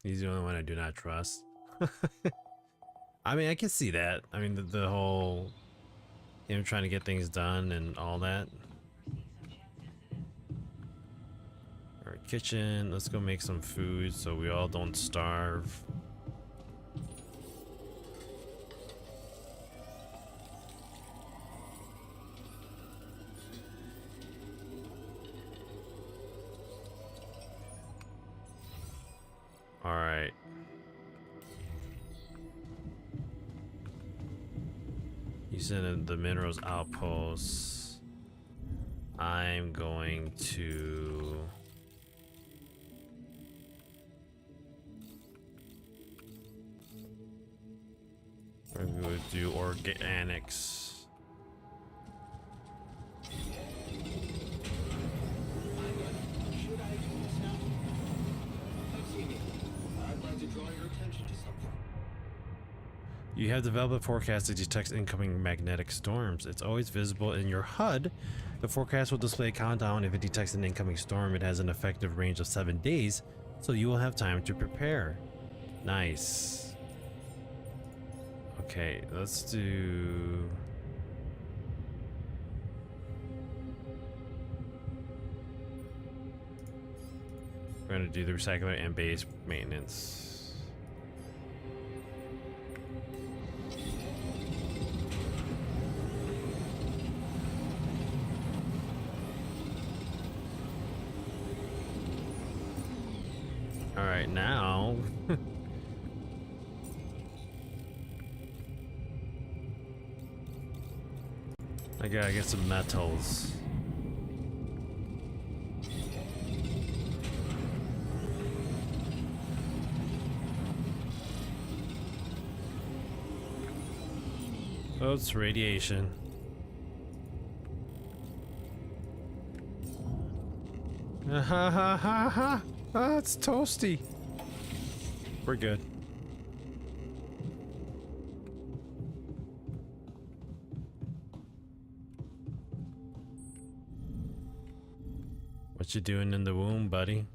He's the only one I do not trust. I mean, I can see that. I mean, the whole him trying to get things done and all that. All right, kitchen. Let's go make some food so we all don't starve. All right. You send the minerals outposts. I'm going to. We're going to do organics. You have developed a forecast that detects incoming magnetic storms. It's always visible in your HUD. The forecast will display a countdown. If it detects an incoming storm, it has an effective range of 7 days, so you will have time to prepare. Nice. Okay, let's do... We're gonna do the recycler and base maintenance. All right, now I gotta get some metals. Oh, it's radiation. Ha ha ha ha! Ah, it's toasty. We're good. What you doing in the womb, buddy?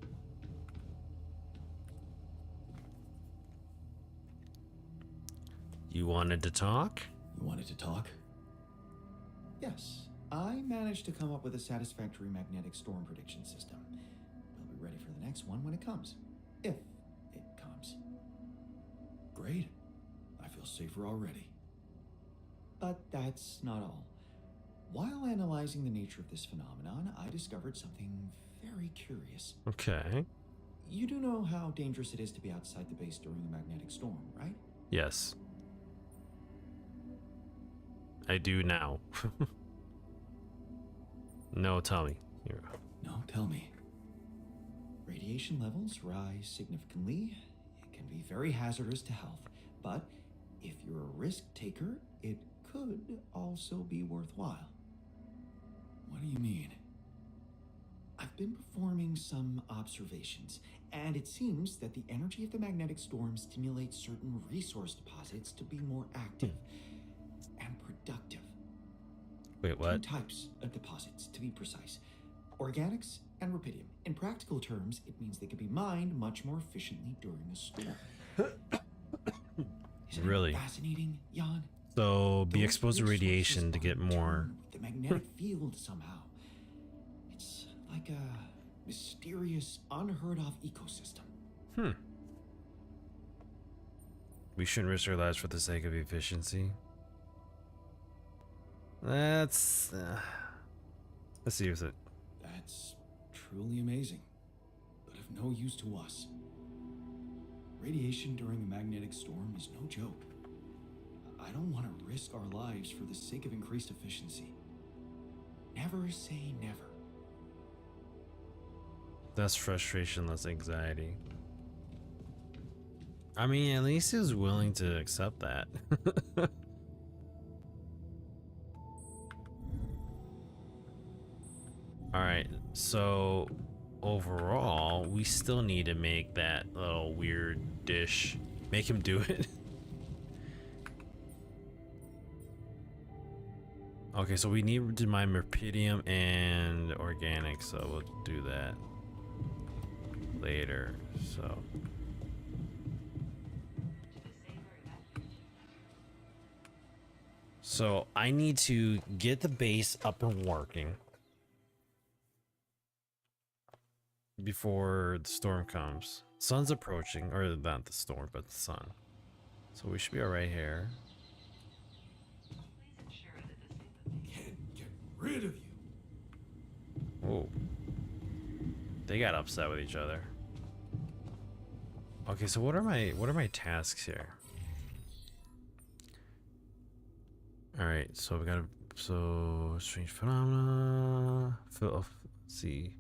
You wanted to talk? You wanted to talk? Yes, I managed to come up with a satisfactory magnetic storm prediction system. We'll be ready for the next one when it comes. If it comes. Great. I feel safer already. But that's not all. While analyzing the nature of this phenomenon, I discovered something very curious. Okay. You do know how dangerous it is to be outside the base during a magnetic storm, right? Yes. I do now. No, tell me. Here. No, tell me. Radiation levels rise significantly. It can be very hazardous to health, but if you're a risk taker, it could also be worthwhile. What do you mean? I've been performing some observations, and it seems that the energy of the magnetic storm stimulates certain resource deposits to be more active and productive. Wait, what? Two types of deposits, to be precise. Organics and rubidium. In practical terms, it means they can be mined much more efficiently during a storm. Isn't Really? it fascinating, Jan? So be Those exposed to resources radiation to are get in more. tune with the magnetic field somehow. It's like a mysterious, unheard of ecosystem. We shouldn't risk our lives for the sake of efficiency. Let's see with it. That's truly amazing, but of no use to us. Radiation during a magnetic storm is no joke. I don't want to risk our lives for the sake of increased efficiency. Never say never. Less frustration, less anxiety. I mean, at least he was willing to accept that. Alright, so overall, we still need to make that little weird dish. Make him do it. Okay, so we need to mine rubidium and organic, so we'll do that later. So I need to get the base up and working before the storm comes. Sun's approaching, or not the storm, but the sun. So we should be all right here. Can't get rid of you. Oh, they got upset with each other. Okay, so what are my tasks here? All right, so we got strange phenomena. Let's see.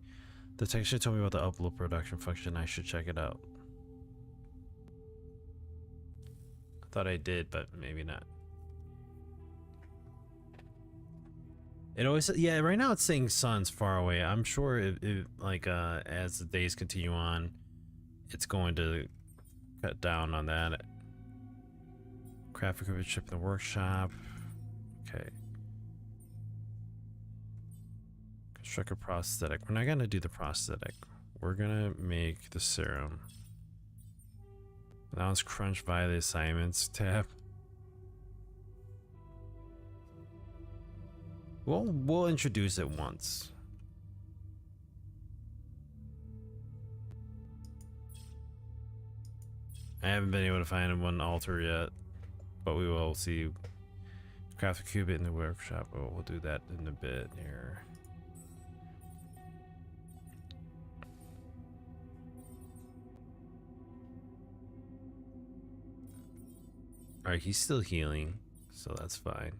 The texture told me about the upload production function. I should check it out. I thought I did, but maybe not. It always, yeah, right now it's saying sun's far away. I'm sure it like as the days continue on, it's going to cut down on that. Craft equipment ship in the workshop. Okay. Construct a prosthetic. We're not gonna do the prosthetic. We're gonna make the serum. Now it's crunch via the assignments tab. We'll introduce it once. I haven't been able to find one altar yet, but we will see. Craft a cubit in the workshop. Oh, we'll do that in a bit here. All right, he's still healing, so that's fine.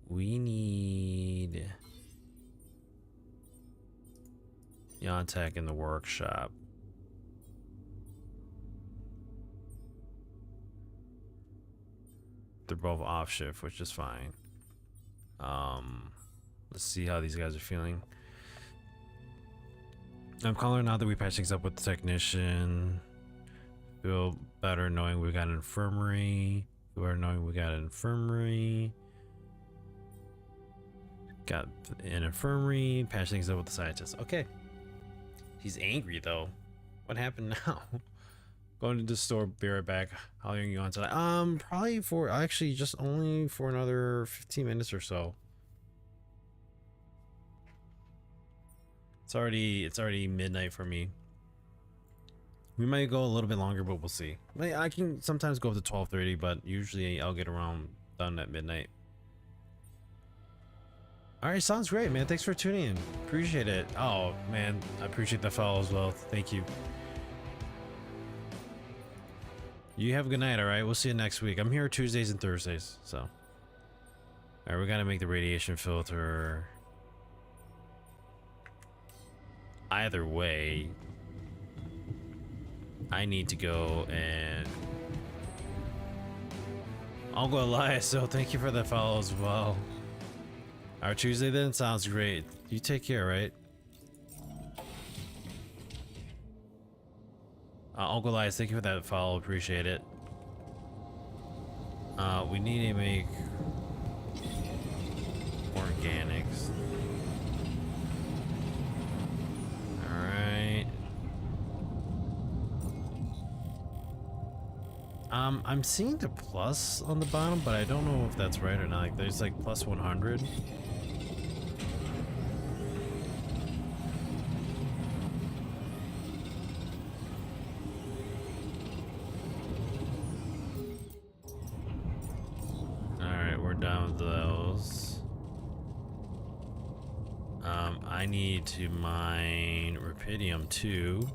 We need Yontek in the workshop. They're both off shift, which is fine. Let's see how these guys are feeling. I'm calling now that we patched things up with the technician. Feel better knowing we got an infirmary. Feel better knowing we got an infirmary. Got an infirmary. Patch things up with the scientist. Okay. He's angry though. What happened now? Going to the store, be right back. How long are you on tonight? Probably for actually just only for another 15 minutes or so. It's already midnight for me. We might go a little bit longer, but we'll see. I can sometimes go up to 12:30, but usually I'll get around done at midnight. All right, sounds great, man. Thanks for tuning in. Appreciate it. Oh man, I appreciate the follow as well. Thank you. You have a good night, all right? We'll see you next week. I'm here Tuesdays and Thursdays, so. All right, we gotta make the radiation filter. Either way, I need to go and... I'll go live, so thank you for the follow as well. Our Tuesday then sounds great. You take care, right? Uncle Elias, thank you for that follow. Appreciate it. We need to make organics. Alright. I'm seeing the plus on the bottom, but I don't know if that's right or not. Like, there's like plus 100. Alright, we're done with those. I need to mine rubidium too.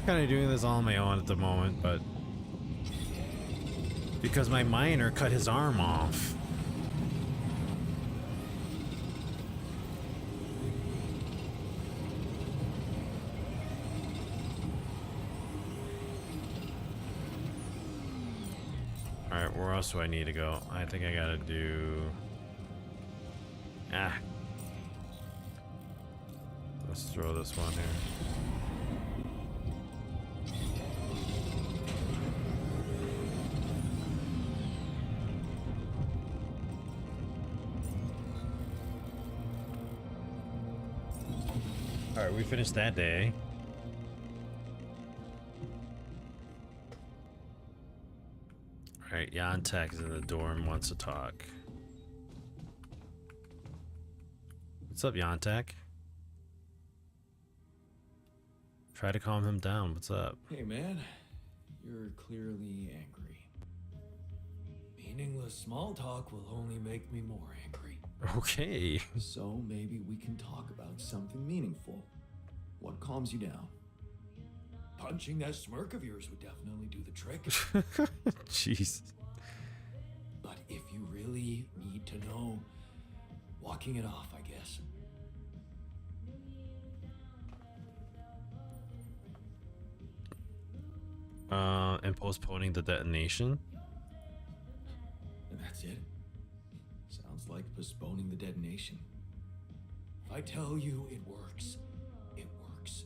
Kind of doing this all on my own at the moment, but because my miner cut his arm off. Alright, where else do I need to go? I think I gotta do... Let's throw this one here. Alright, we finished that day. Alright, Yantek is in the door and wants to talk. What's up, Yantek? Try to calm him down. What's up? Hey man, you're clearly angry. Meaningless small talk will only make me more angry. Okay. So maybe we can talk about something meaningful. What calms you down? Punching that smirk of yours would definitely do the trick. Jeez. But if you really need to know, walking it off, I guess. And postponing the detonation? And that's it? Sounds like postponing the detonation. If I tell you it works, it works.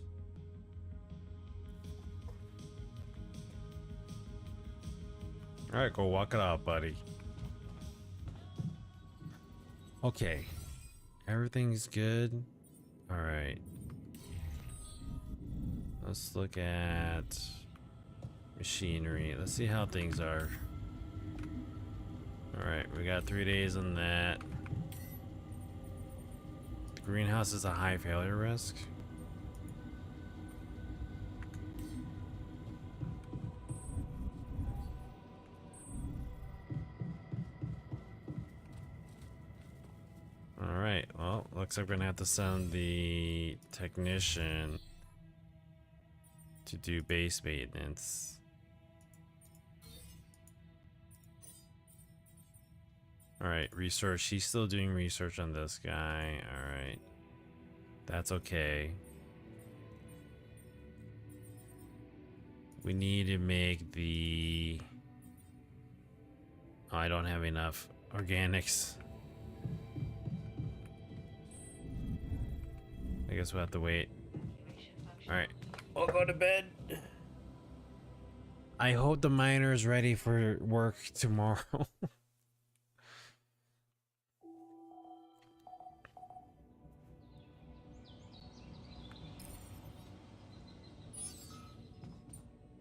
Alright, go walk it out, buddy. Okay. Everything's good. Alright. Let's look at machinery. Let's see how things are. Alright, we got 3 days on that. The greenhouse is a high failure risk. Alright, well, looks like we're gonna have to send the technician to do base maintenance. Alright, research. She's still doing research on this guy. Alright. That's okay. We need to make the... Oh, I don't have enough organics. I guess we'll have to wait. Alright. I'll go to bed. I hope the miner is ready for work tomorrow.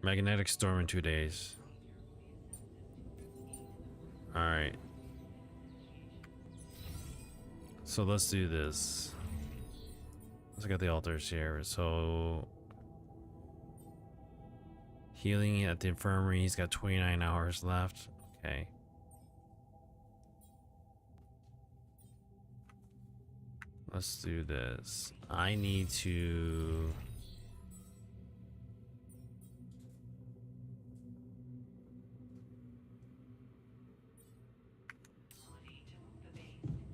Magnetic storm in 2 days. Alright. So let's do this. Let's look at the altars here. So healing at the infirmary, he's got 29 hours left. Okay. Let's do this. I need to...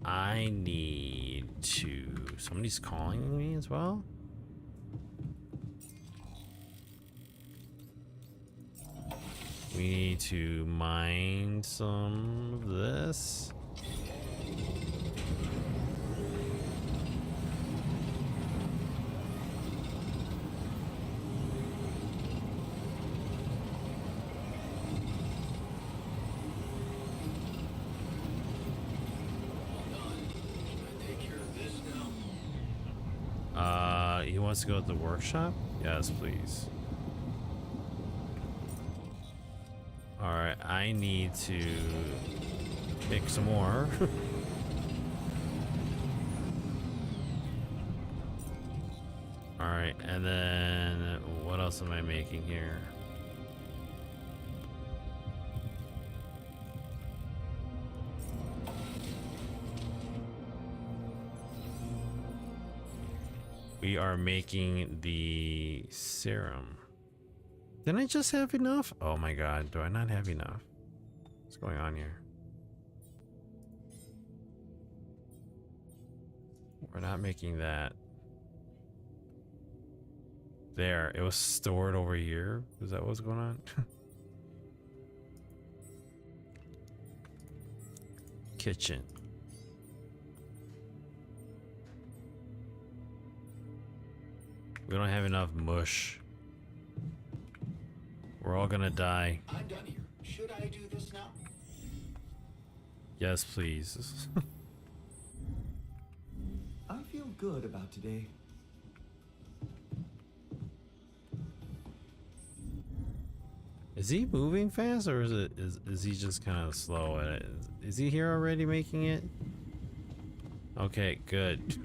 I need to... Somebody's calling me as well? We need to mine some of this. us to go to the workshop? Yes, please. Alright, I need to make some more. Alright, and then what else am I making here? We are making the serum. Didn't I just have enough? Oh my god, do I not have enough? What's going on here? We're not making that. There, it was stored over here. Is that what's going on? Kitchen. We don't have enough mush. We're all gonna die. I'm done here. Should I do this now? Yes, please. I feel good about today. Is he moving fast, or is he just kind of slow at it? Is he here already making it? Okay, good.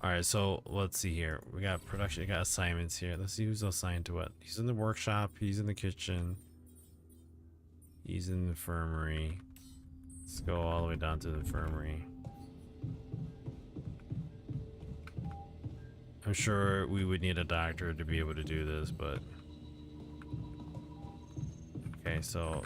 All right, so let's see here. We got production, we got assignments here. Let's see who's assigned to what. He's in the workshop, he's in the kitchen, he's in the infirmary. Let's go all the way down to the infirmary. I'm sure we would need a doctor to be able to do this, but okay, so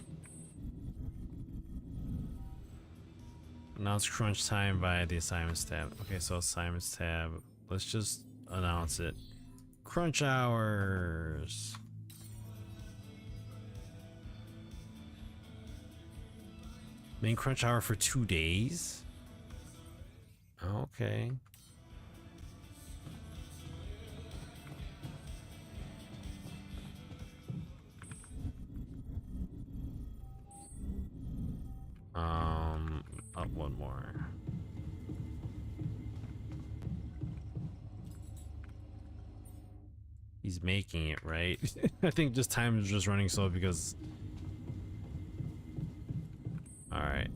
announce crunch time by the assignments tab. Okay, so assignments tab. Let's just announce it. Crunch hours. Main crunch hour for 2 days. Okay. Up one more. He's making it, right? I think just time is just running slow because. All right.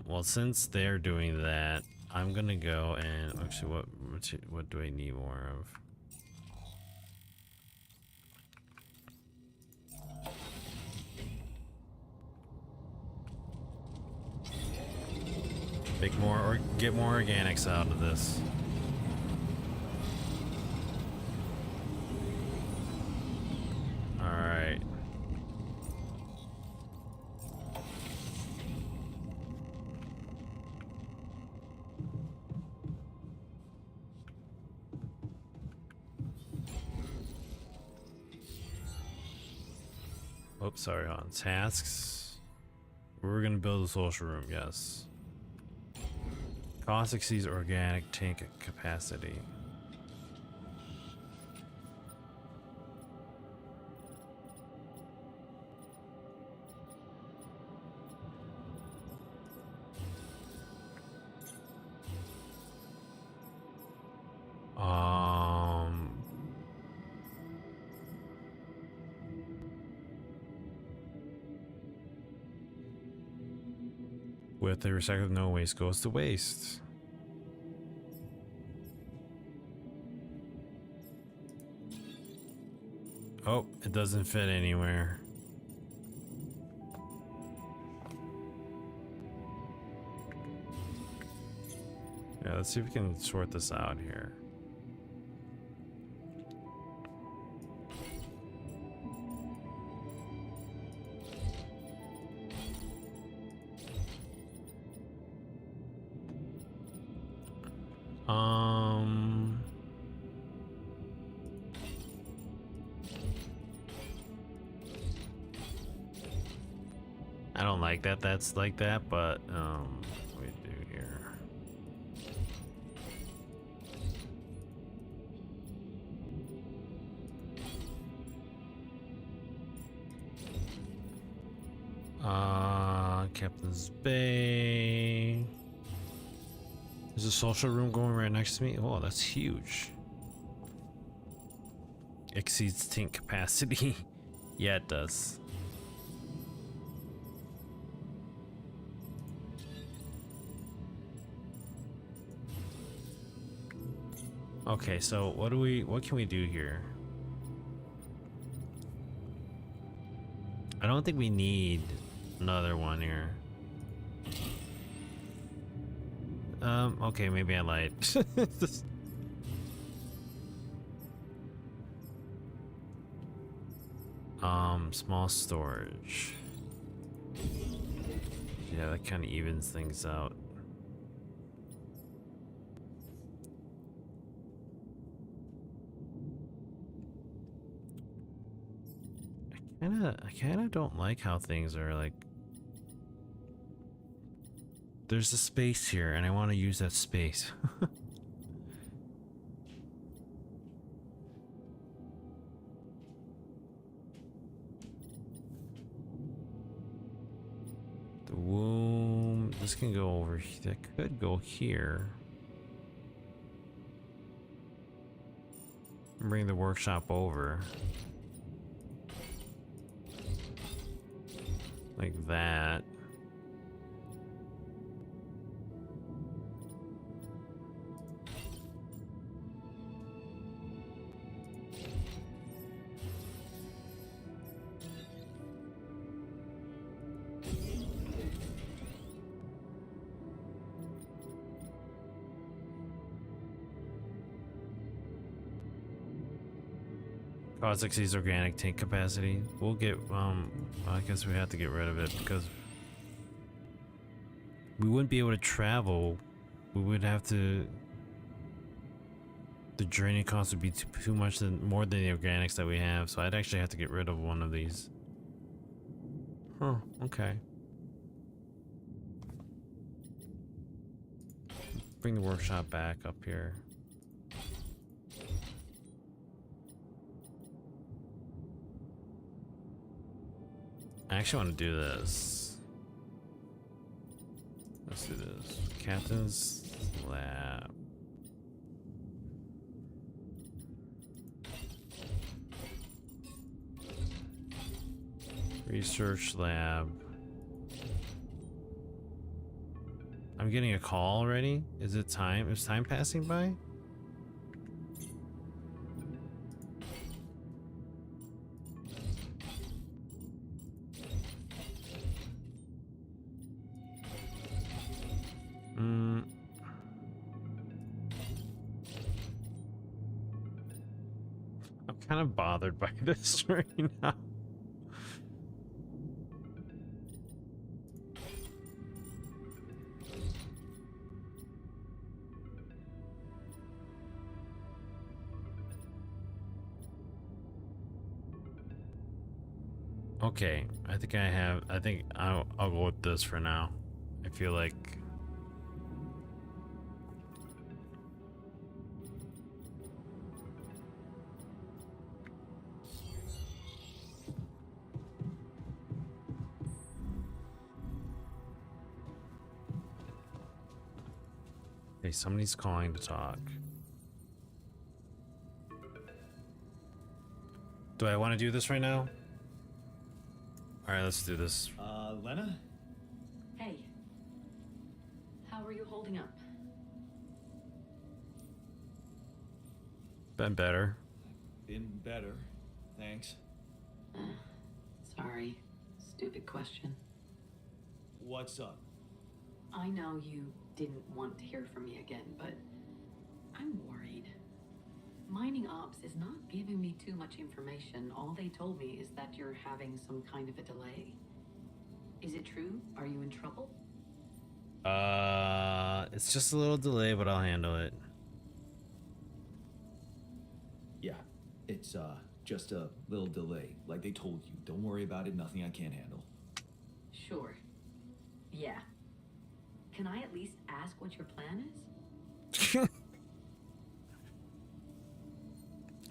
Well, since they're doing that, I'm gonna go and actually, what do I need more of? Make more or get more organics out of this. All right. Oops, sorry, on tasks. We're gonna build a social room, yes. Cost exceeds organic tank capacity. With the recycled, no waste goes to waste. Oh, it doesn't fit anywhere. Yeah, let's see if we can sort this out here. I don't like that that's like that, but what do we do here? Captain's Bay. There's a social room going right next to me. Oh, that's huge. Exceeds tank capacity. Yeah, it does. Okay, so what can we do here? I don't think we need another one here. Okay, maybe I lied. Small storage. Yeah, that kind of evens things out. I kind of don't like how things are like. There's a space here, and I want to use that space. The womb. This can go over. That could go here. Bring the workshop over. Like that. Cause exceeds organic tank capacity. We'll get, I guess we have to get rid of it because we wouldn't be able to travel. We would have to, the draining cost would be too much more than the organics that we have. So I'd actually have to get rid of one of these. Huh, okay. Bring the workshop back up here. I actually want to do this. Let's do this. Captain's lab. Research lab. I'm getting a call already? Is it time? Is time passing by? I'm kind of bothered by this right now. Okay, I think I'll go with this for now. I feel like okay, somebody's calling to talk. Do I want to do this right now? All right, let's do this. Lena? Hey. How are you holding up? Been better. Been better, thanks. Sorry. Stupid question. What's up? I know you didn't want to hear from me again, but I'm worried. Mining Ops is not giving me too much information. All they told me is that you're having some kind of a delay. Is it true? Are you in trouble? It's just a little delay, but I'll handle it. Yeah, it's just a little delay. Like they told you. Don't worry about it, nothing I can't handle. Sure. Yeah. Can I at least ask what your plan is?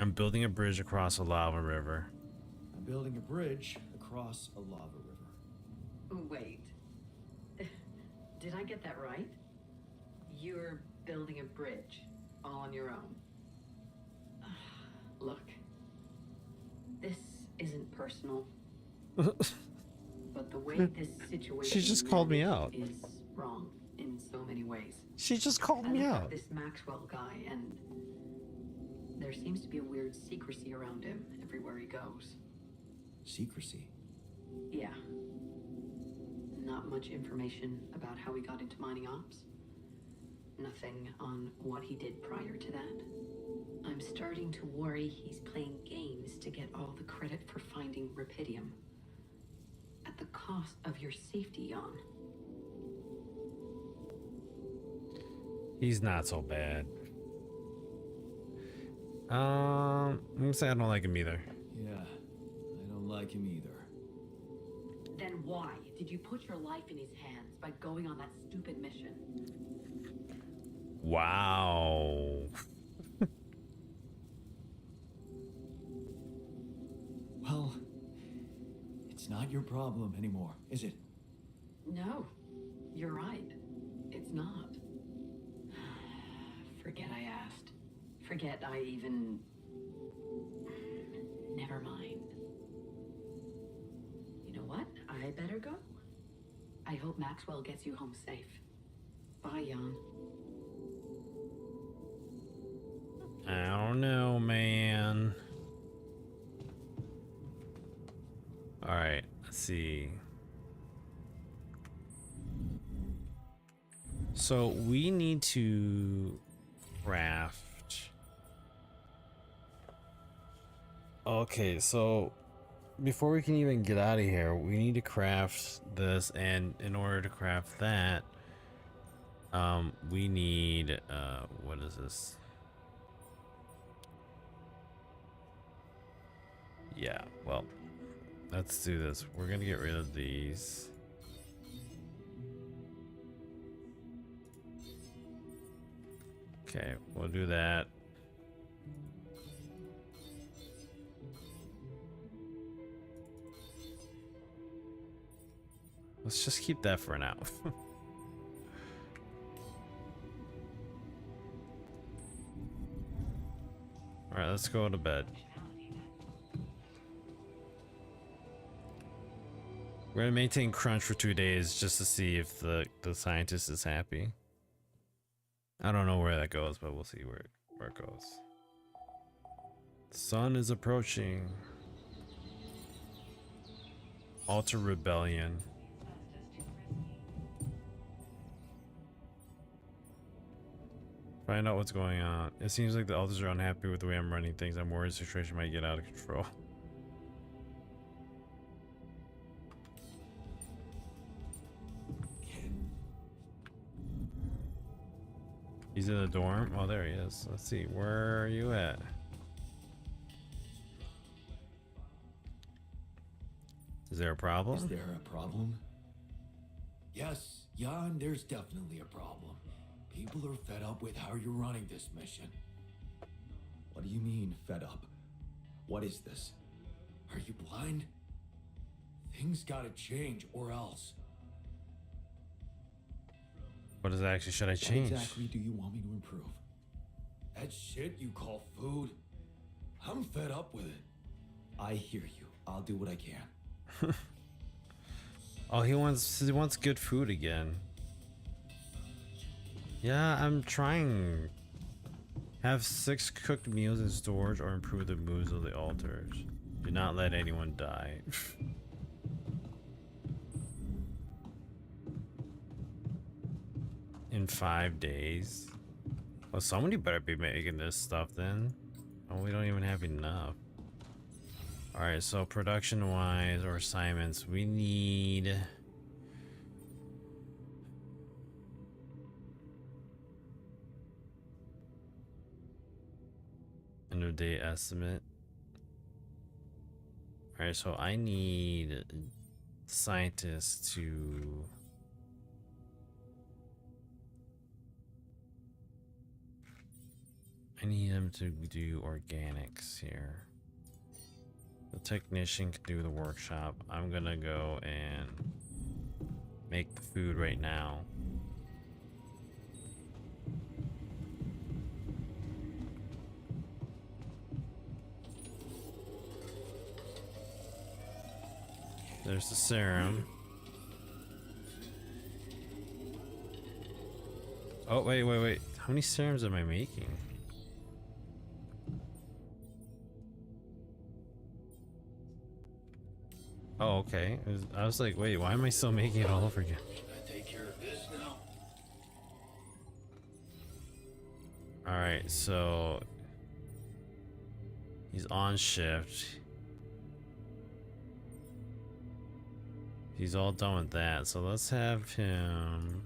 I'm building a bridge across a lava river. I'm building a bridge across a lava river. Wait. Did I get that right? You're building a bridge all on your own. Look, this isn't personal, but the way this situation She just called me out. is wrong in so many ways. She just called I me looked up out. this Maxwell guy, and there seems to be a weird secrecy around him everywhere he goes. Secrecy. Yeah. Not much information about how he got into mining ops. Nothing on what he did prior to that. I'm starting to worry he's playing games to get all the credit for finding Rapidium. At the cost of your safety, Jan. He's not so bad. I'm gonna say I don't like him either. Yeah, I don't like him either. Then why did you put your life in his hands by going on that stupid mission? Wow. Well, it's not your problem anymore, is it? No, you're right. It's not. Forget I asked. Forget I even... Never mind. You know what? I better go. I hope Maxwell gets you home safe. Bye, Jan. I don't know, man. All right, let's see. So we need to craft. Okay, so before we can even get out of here, we need to craft this, and in order to craft that, we need what is this? Yeah, well, let's do this. We're gonna get rid of these. Okay, we'll do that. Let's just keep that for now. All right, let's go to bed. We're gonna maintain crunch for 2 days just to see if the scientist is happy. I don't know where that goes, but we'll see where it goes. The sun is approaching. Alter rebellion. Find out what's going on. It seems like the alters are unhappy with the way I'm running things. I'm worried the situation might get out of control. He's in the dorm? Oh, there he is. Let's see. Where are you at? Is there a problem? Is there a problem? Yes, Jan, there's definitely a problem. People are fed up with how you're running this mission. What do you mean, fed up? What is this? Are you blind? Things gotta change, or else. What is actually should I change? What exactly do you want me to improve? That shit you call food? I'm fed up with it. I hear you. I'll do what I can. Oh, he wants good food again. Yeah, I'm trying. Have 6 cooked meals in storage or improve the moves of the altars. Do not let anyone die. In 5 days. Well, somebody better be making this stuff then. Oh, we don't even have enough. Alright, so production wise or assignments, we need end of day estimate. Alright, so I need scientists to I need them to do organics here. The technician can do the workshop. I'm gonna go and make the food right now. There's the serum. Oh, wait. How many serums am I making? Oh, okay. I was like, wait, why am I still making it all over again? I take care of this now. Alright, so he's on shift. He's all done with that, so let's have him.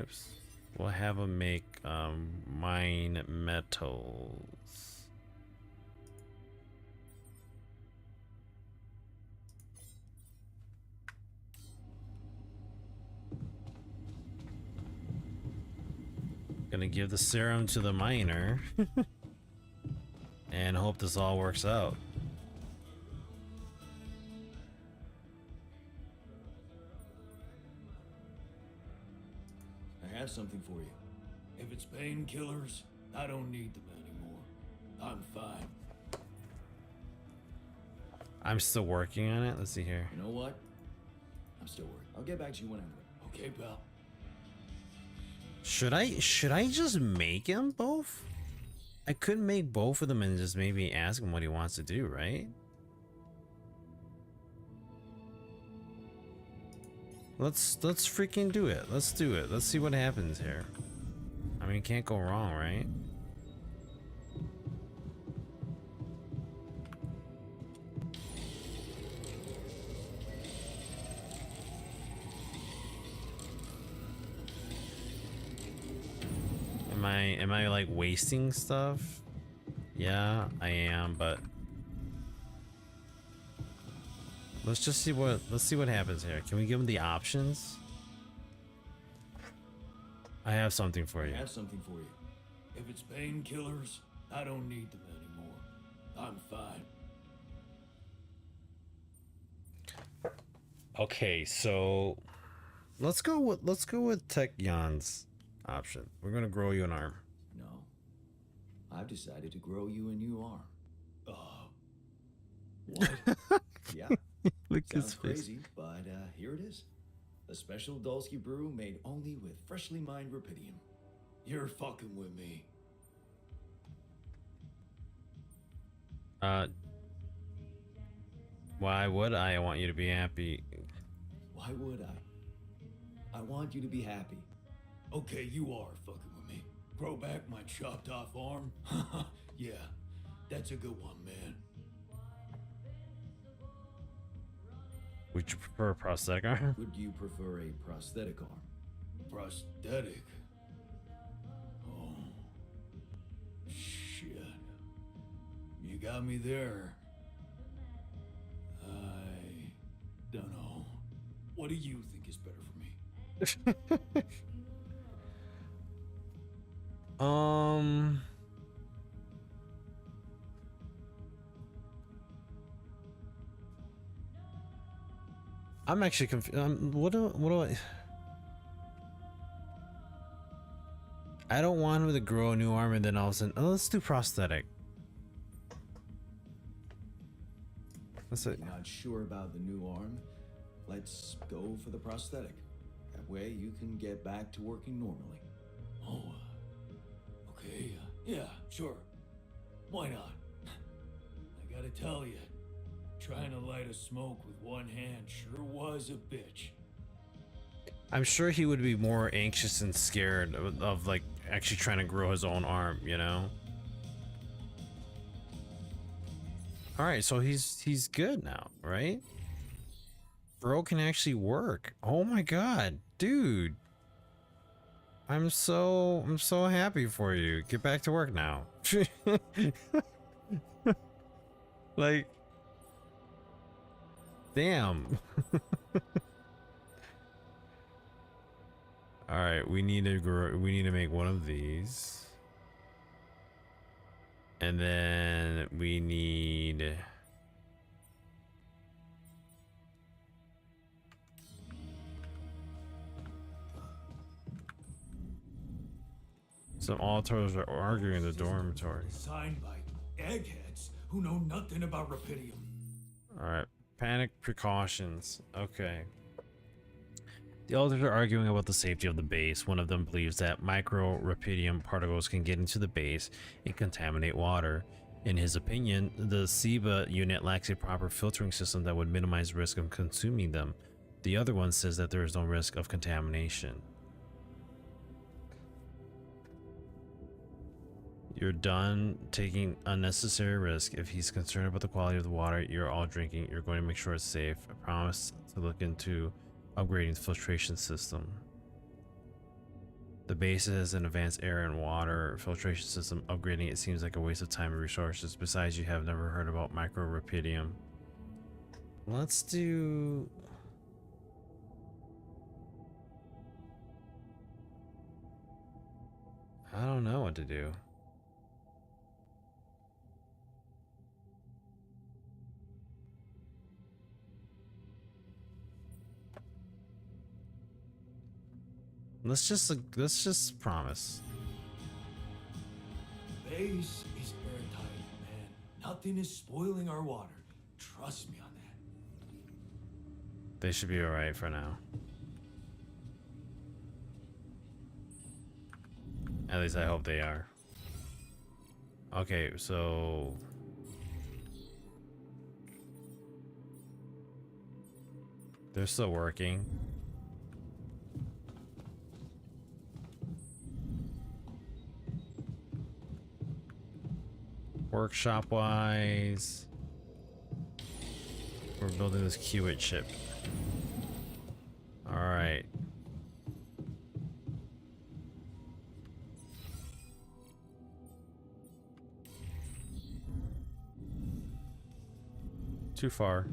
Oops. We'll have him make mine metals. Gonna give the serum to the miner and hope this all works out. I have something for you. If it's painkillers, I don't need them anymore. I'm fine. I'm still working on it. Let's see here. You know what? I'm still working. I'll get back to you when I'm ready. Okay, pal. Should I just make him both? I could make both of them and just maybe ask him what he wants to do, right? Let's freaking do it. Let's do it. Let's see what happens here. I mean, can't go wrong, right? Am I like wasting stuff? Yeah, I am, but let's see what happens here. Can we give him the options? I have something for you. I have something for you. If it's painkillers, I don't need them anymore. I'm fine. Okay, so let's go with Tech Yan's option. We're gonna grow you an arm. No. I've decided to grow you a new arm. What? Yeah. Look at his Sounds face. crazy, but here it is. A special Dulski brew made only with freshly mined rupidium. You're fucking with me. Why would I want you to be happy? Why would I? I want you to be happy. Okay, you are fucking with me. Grow back my chopped off arm? Yeah, that's a good one, man. Would you prefer a prosthetic arm? Would you prefer a prosthetic arm? Prosthetic? Oh. Shit. You got me there. I don't know. What do you think is better for me? I'm actually confused. What do I don't want him to grow a new arm and then all of a sudden, oh, let's do prosthetic. That's it. You're not sure about the new arm? Let's go for the prosthetic. That way you can get back to working normally. Oh, okay. Yeah, sure. Why not? I gotta tell you, trying to light a smoke with one hand sure was a bitch. I'm sure he would be more anxious and scared of like actually trying to grow his own arm, you know? All right, so he's good now, right? Bro can actually work. Oh my god, dude. I'm so happy for you. Get back to work now. Like, damn. All right, we need to make one of these. And then we need some altars are arguing in the dormitory. Signed by eggheads who know nothing about rupidium. All right, Panic precautions. Okay. The elders are arguing about the safety of the base. One of them believes that microrapidium particles can get into the base and contaminate water. In his opinion, the SIBA unit lacks a proper filtering system that would minimize risk of consuming them. The other one says that there is no risk of contamination. You're done taking unnecessary risk. If he's concerned about the quality of the water you're all drinking, you're going to make sure it's safe. I promise to look into upgrading the filtration system. The base has an advanced air and water filtration system. Upgrading it seems like a waste of time and resources. Besides, you have never heard about microrapidium. Let's do... I don't know what to do. Let's just promise. Base is airtight, man. Nothing is spoiling our water. Trust me on that. They should be alright for now. At least I hope they are. Okay, so... they're still working. Workshop wise, we're building this QIT chip. All right. Too far.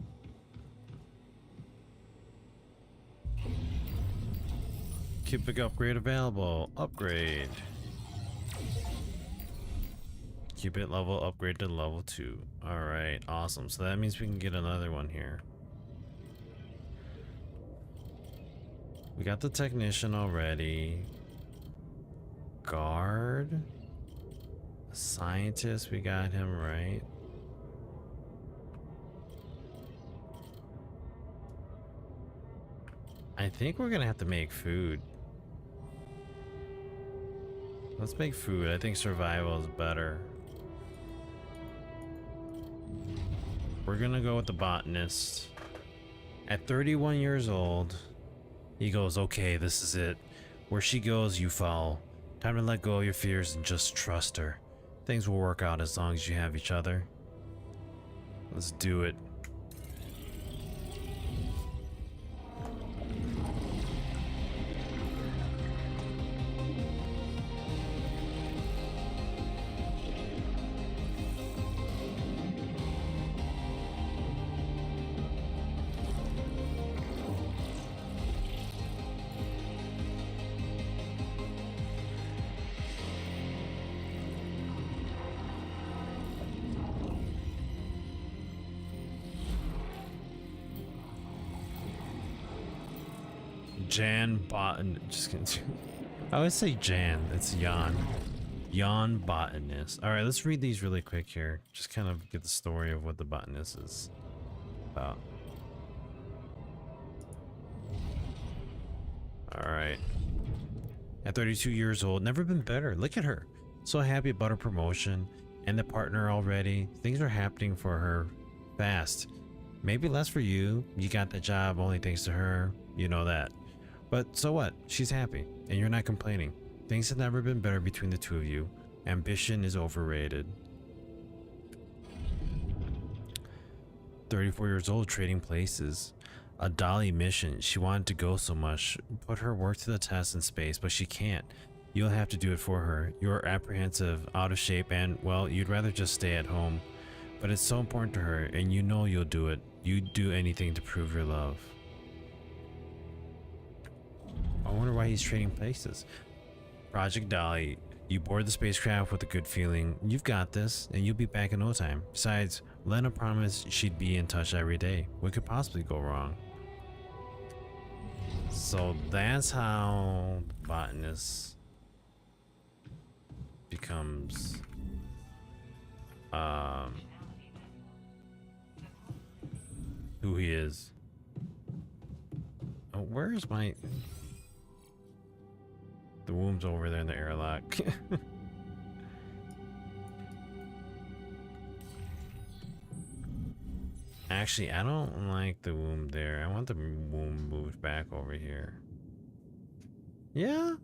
Cubic upgrade available. Upgrade. Qubit level upgrade to level 2. Alright, awesome. So that means we can get another one here. We got the technician already. Guard. Scientist, we got him right. I think we're gonna have to make food. Let's make food. I think survival is better. We're gonna go with the botanist. At 31 years old, he goes, okay, this is it. Where she goes, you follow. Time to let go of your fears and just trust her. Things will work out as long as you have each other. Let's do it. Jan Botan. Just kidding. I always say Jan. It's Jan. Jan Botanist. All right, let's read these really quick here. Just kind of get the story of what the botanist is about. All right. At 32 years old, never been better. Look at her. So happy about her promotion and the partner already. Things are happening for her fast. Maybe less for you. You got the job only thanks to her. You know that. But so what? She's happy, and you're not complaining. Things have never been better between the two of you. Ambition is overrated. 34 years old, trading places. A Dolly mission. She wanted to go so much, put her work to the test in space, but she can't. You'll have to do it for her. You're apprehensive, out of shape, and, well, you'd rather just stay at home. But it's so important to her, and you know you'll do it. You'd do anything to prove your love. I wonder why he's trading places. Project Dolly. You board the spacecraft with a good feeling. You've got this, and you'll be back in no time. Besides, Lena promised she'd be in touch every day. What could possibly go wrong? So that's how the botanist becomes who he is. Oh, where's my... The womb's over there in the airlock. Actually, I don't like the womb there. I want the womb moved back over here. Yeah?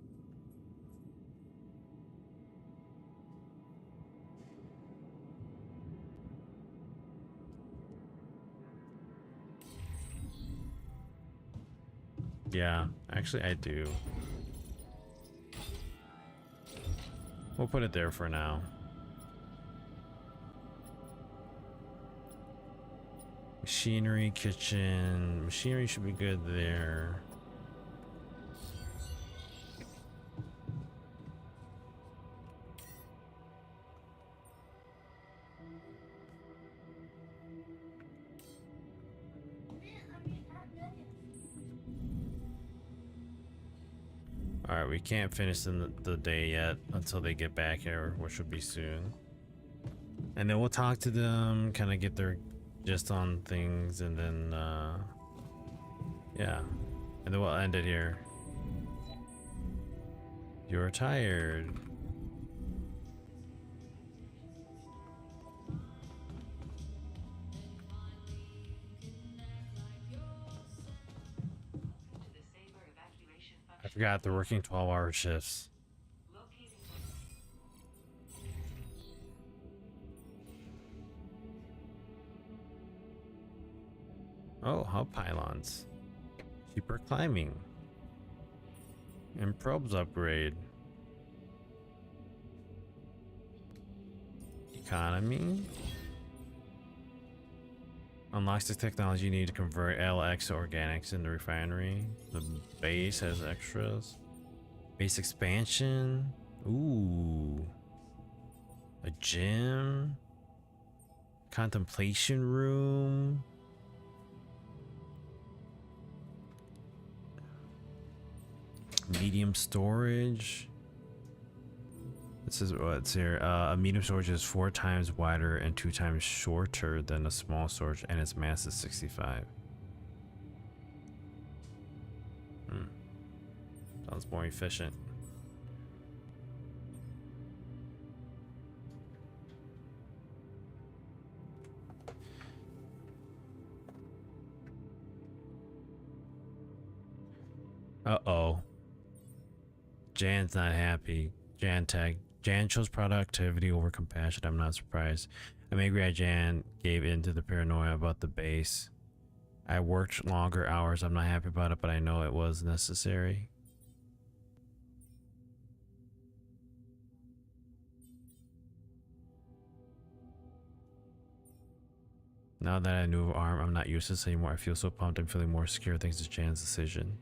Yeah, actually I do. We'll put it there for now. Machinery, kitchen. Machinery should be good there. Alright, we can't finish in the day yet until they get back here, which will be soon. And then we'll talk to them, kind of get their gist on things, and then, yeah. And then we'll end it here. You're tired. I forgot they're working 12-hour shifts. Oh, hub pylons. Cheaper climbing. And probes upgrade. Economy. Unlocks the technology you need to convert LX to organics in the refinery. The base has extras. Base expansion. Ooh. A gym. Contemplation room. Medium storage. This is what's here. A medium storage is 4 times wider and 2 times shorter than a small storage, and its mass is 65. Sounds more efficient. Uh-oh. Jan's not happy. Jan chose productivity over compassion. I'm not surprised. I'm angry at Jan gave in to the paranoia about the base. I worked longer hours. I'm not happy about it, but I know it was necessary. Now that I knew arm, I'm not useless anymore. I feel so pumped. I'm feeling more secure thanks to Jan's decision.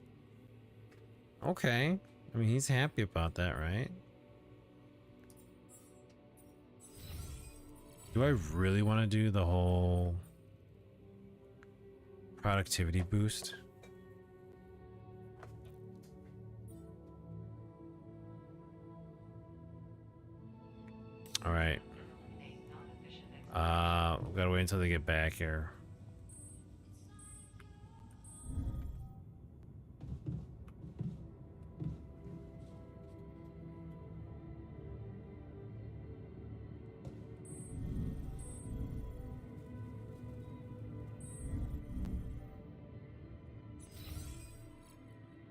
Okay. I mean, he's happy about that, right? Do I really want to do the whole productivity boost? All right. We gotta wait until they get back here.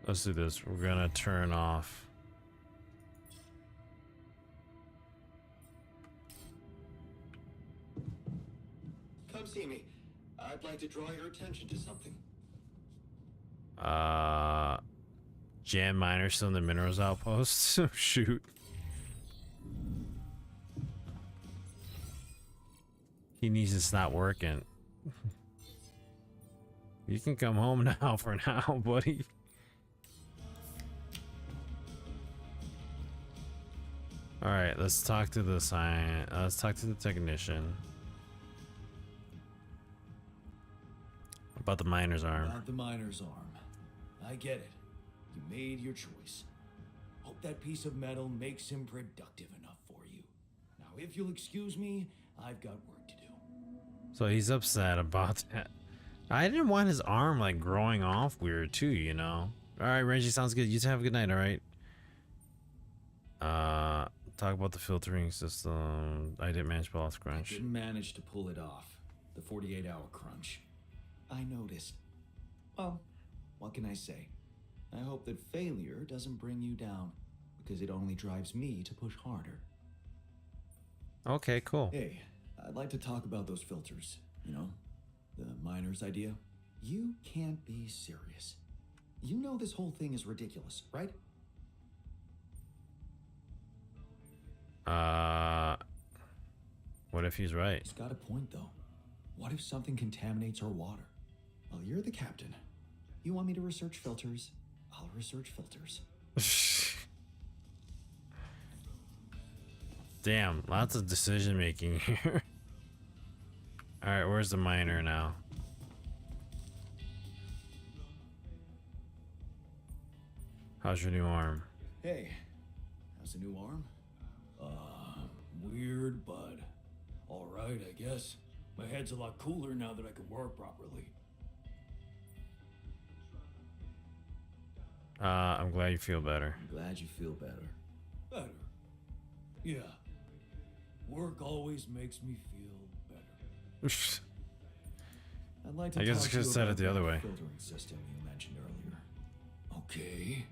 Let's do this. We're gonna turn off. Come see me. I'd like to draw your attention to something. Jan Miner's still in the minerals outpost. Shoot. He needs to stop working. You can come home now for now, buddy. All right, let's talk to the let's talk to the technician about the miner's arm. About the miner's arm. I get it. You made your choice. Hope that piece of metal makes him productive enough for you. Now, if you'll excuse me, I've got work to do. So he's upset about that. I didn't want his arm like growing off weird too, you know. All right, Reggie, sounds good. You two have a good night. All right. Talk about the filtering system. I didn't manage to pull off the crunch. Didn't manage to pull it off. The 48-hour crunch. I noticed. Well, what can I say? I hope that failure doesn't bring you down, because it only drives me to push harder. Okay, cool. Hey, I'd like to talk about those filters. You know, the miner's idea. You can't be serious. You know this whole thing is ridiculous, right? What if he's right? He's got a point, though. What if something contaminates our water? Well, you're the captain. You want me to research filters? I'll research filters. Damn, lots of decision making here. Alright, where's the miner now? How's your new arm? Hey, how's the new arm? Weird, bud. All right, I guess. My head's a lot cooler now that I can work properly. I'm glad you feel better. I'm glad you feel better. Better? Yeah. Work always makes me feel better. I'd like to I guess I talk could have to you said it about the other that way. filtering system you mentioned earlier. Okay.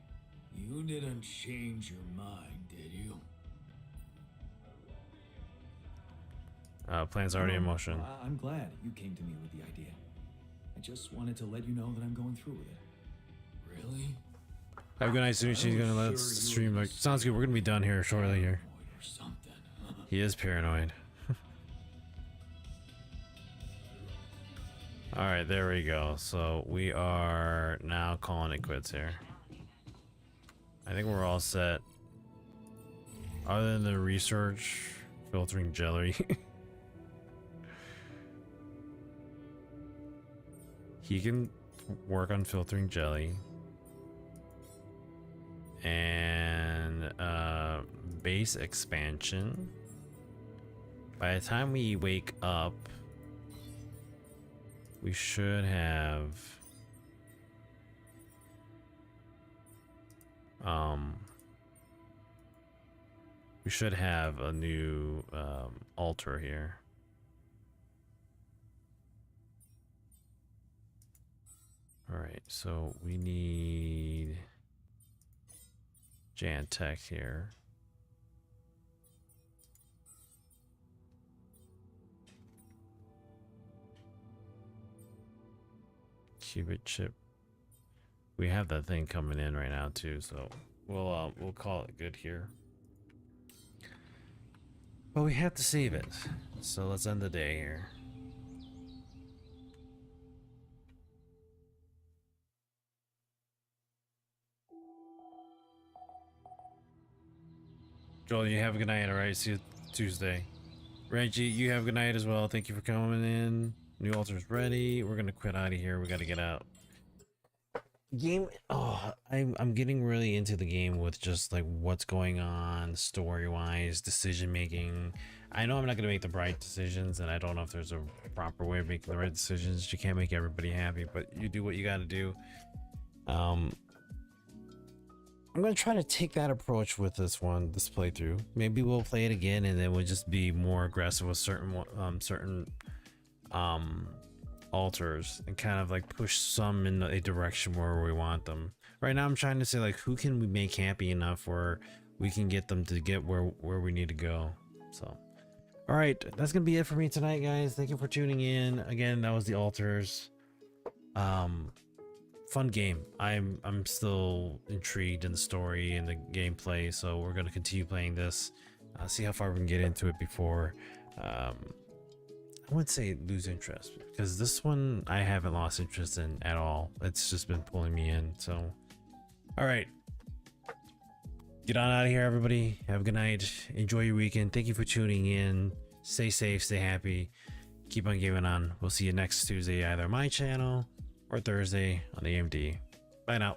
You didn't change your mind, did you? Plan's already in Oh, motion. I'm glad you came to me with the idea. I just wanted to let you know that I'm going through with it. Really? Have a good night, soon. She's gonna let us stream. Like, sounds good. We're gonna be done here shortly. Here, Or something. he is paranoid. All right, there we go. So we are now calling it quits here. I think we're all set. Other than the research, filtering jelly. He can work on filtering jelly. And base expansion. By the time we wake up, we should have a new altar here. All right, so we need Jantech here. Qubit chip. We have that thing coming in right now too, so we'll call it good here. But we have to save it, so let's end the day here. Joel, you have a good night, alright? See you Tuesday. Reggie, you have a good night as well. Thank you for coming in. New altar's ready. We're gonna quit out of here. We gotta get out. Game. Oh, I'm getting really into the game with just like what's going on story-wise, decision making. I know I'm not gonna make the right decisions, and I don't know if there's a proper way of making the right decisions. You can't make everybody happy, but you do what you gotta do. I'm gonna try to take that approach with this playthrough. Maybe we'll play it again, and then we'll just be more aggressive with certain altars and kind of like push some in a direction where we want them. Right now, I'm trying to say like, who can we make happy enough where we can get them to get where we need to go. So, all right, that's gonna be it for me tonight, guys. Thank you for tuning in. Again, that was the altars. Fun game. I'm still intrigued in the story and the gameplay, so we're gonna continue playing this, see how far we can get into it before I wouldn't say lose interest, because this one I haven't lost interest in at all. It's just been pulling me in. So all right, get on out of here, everybody. Have a good night, enjoy your weekend. Thank you for tuning in. Stay safe, stay happy, keep on gaming on. We'll see you next Tuesday, either on my channel or Thursday on AMD. Bye now.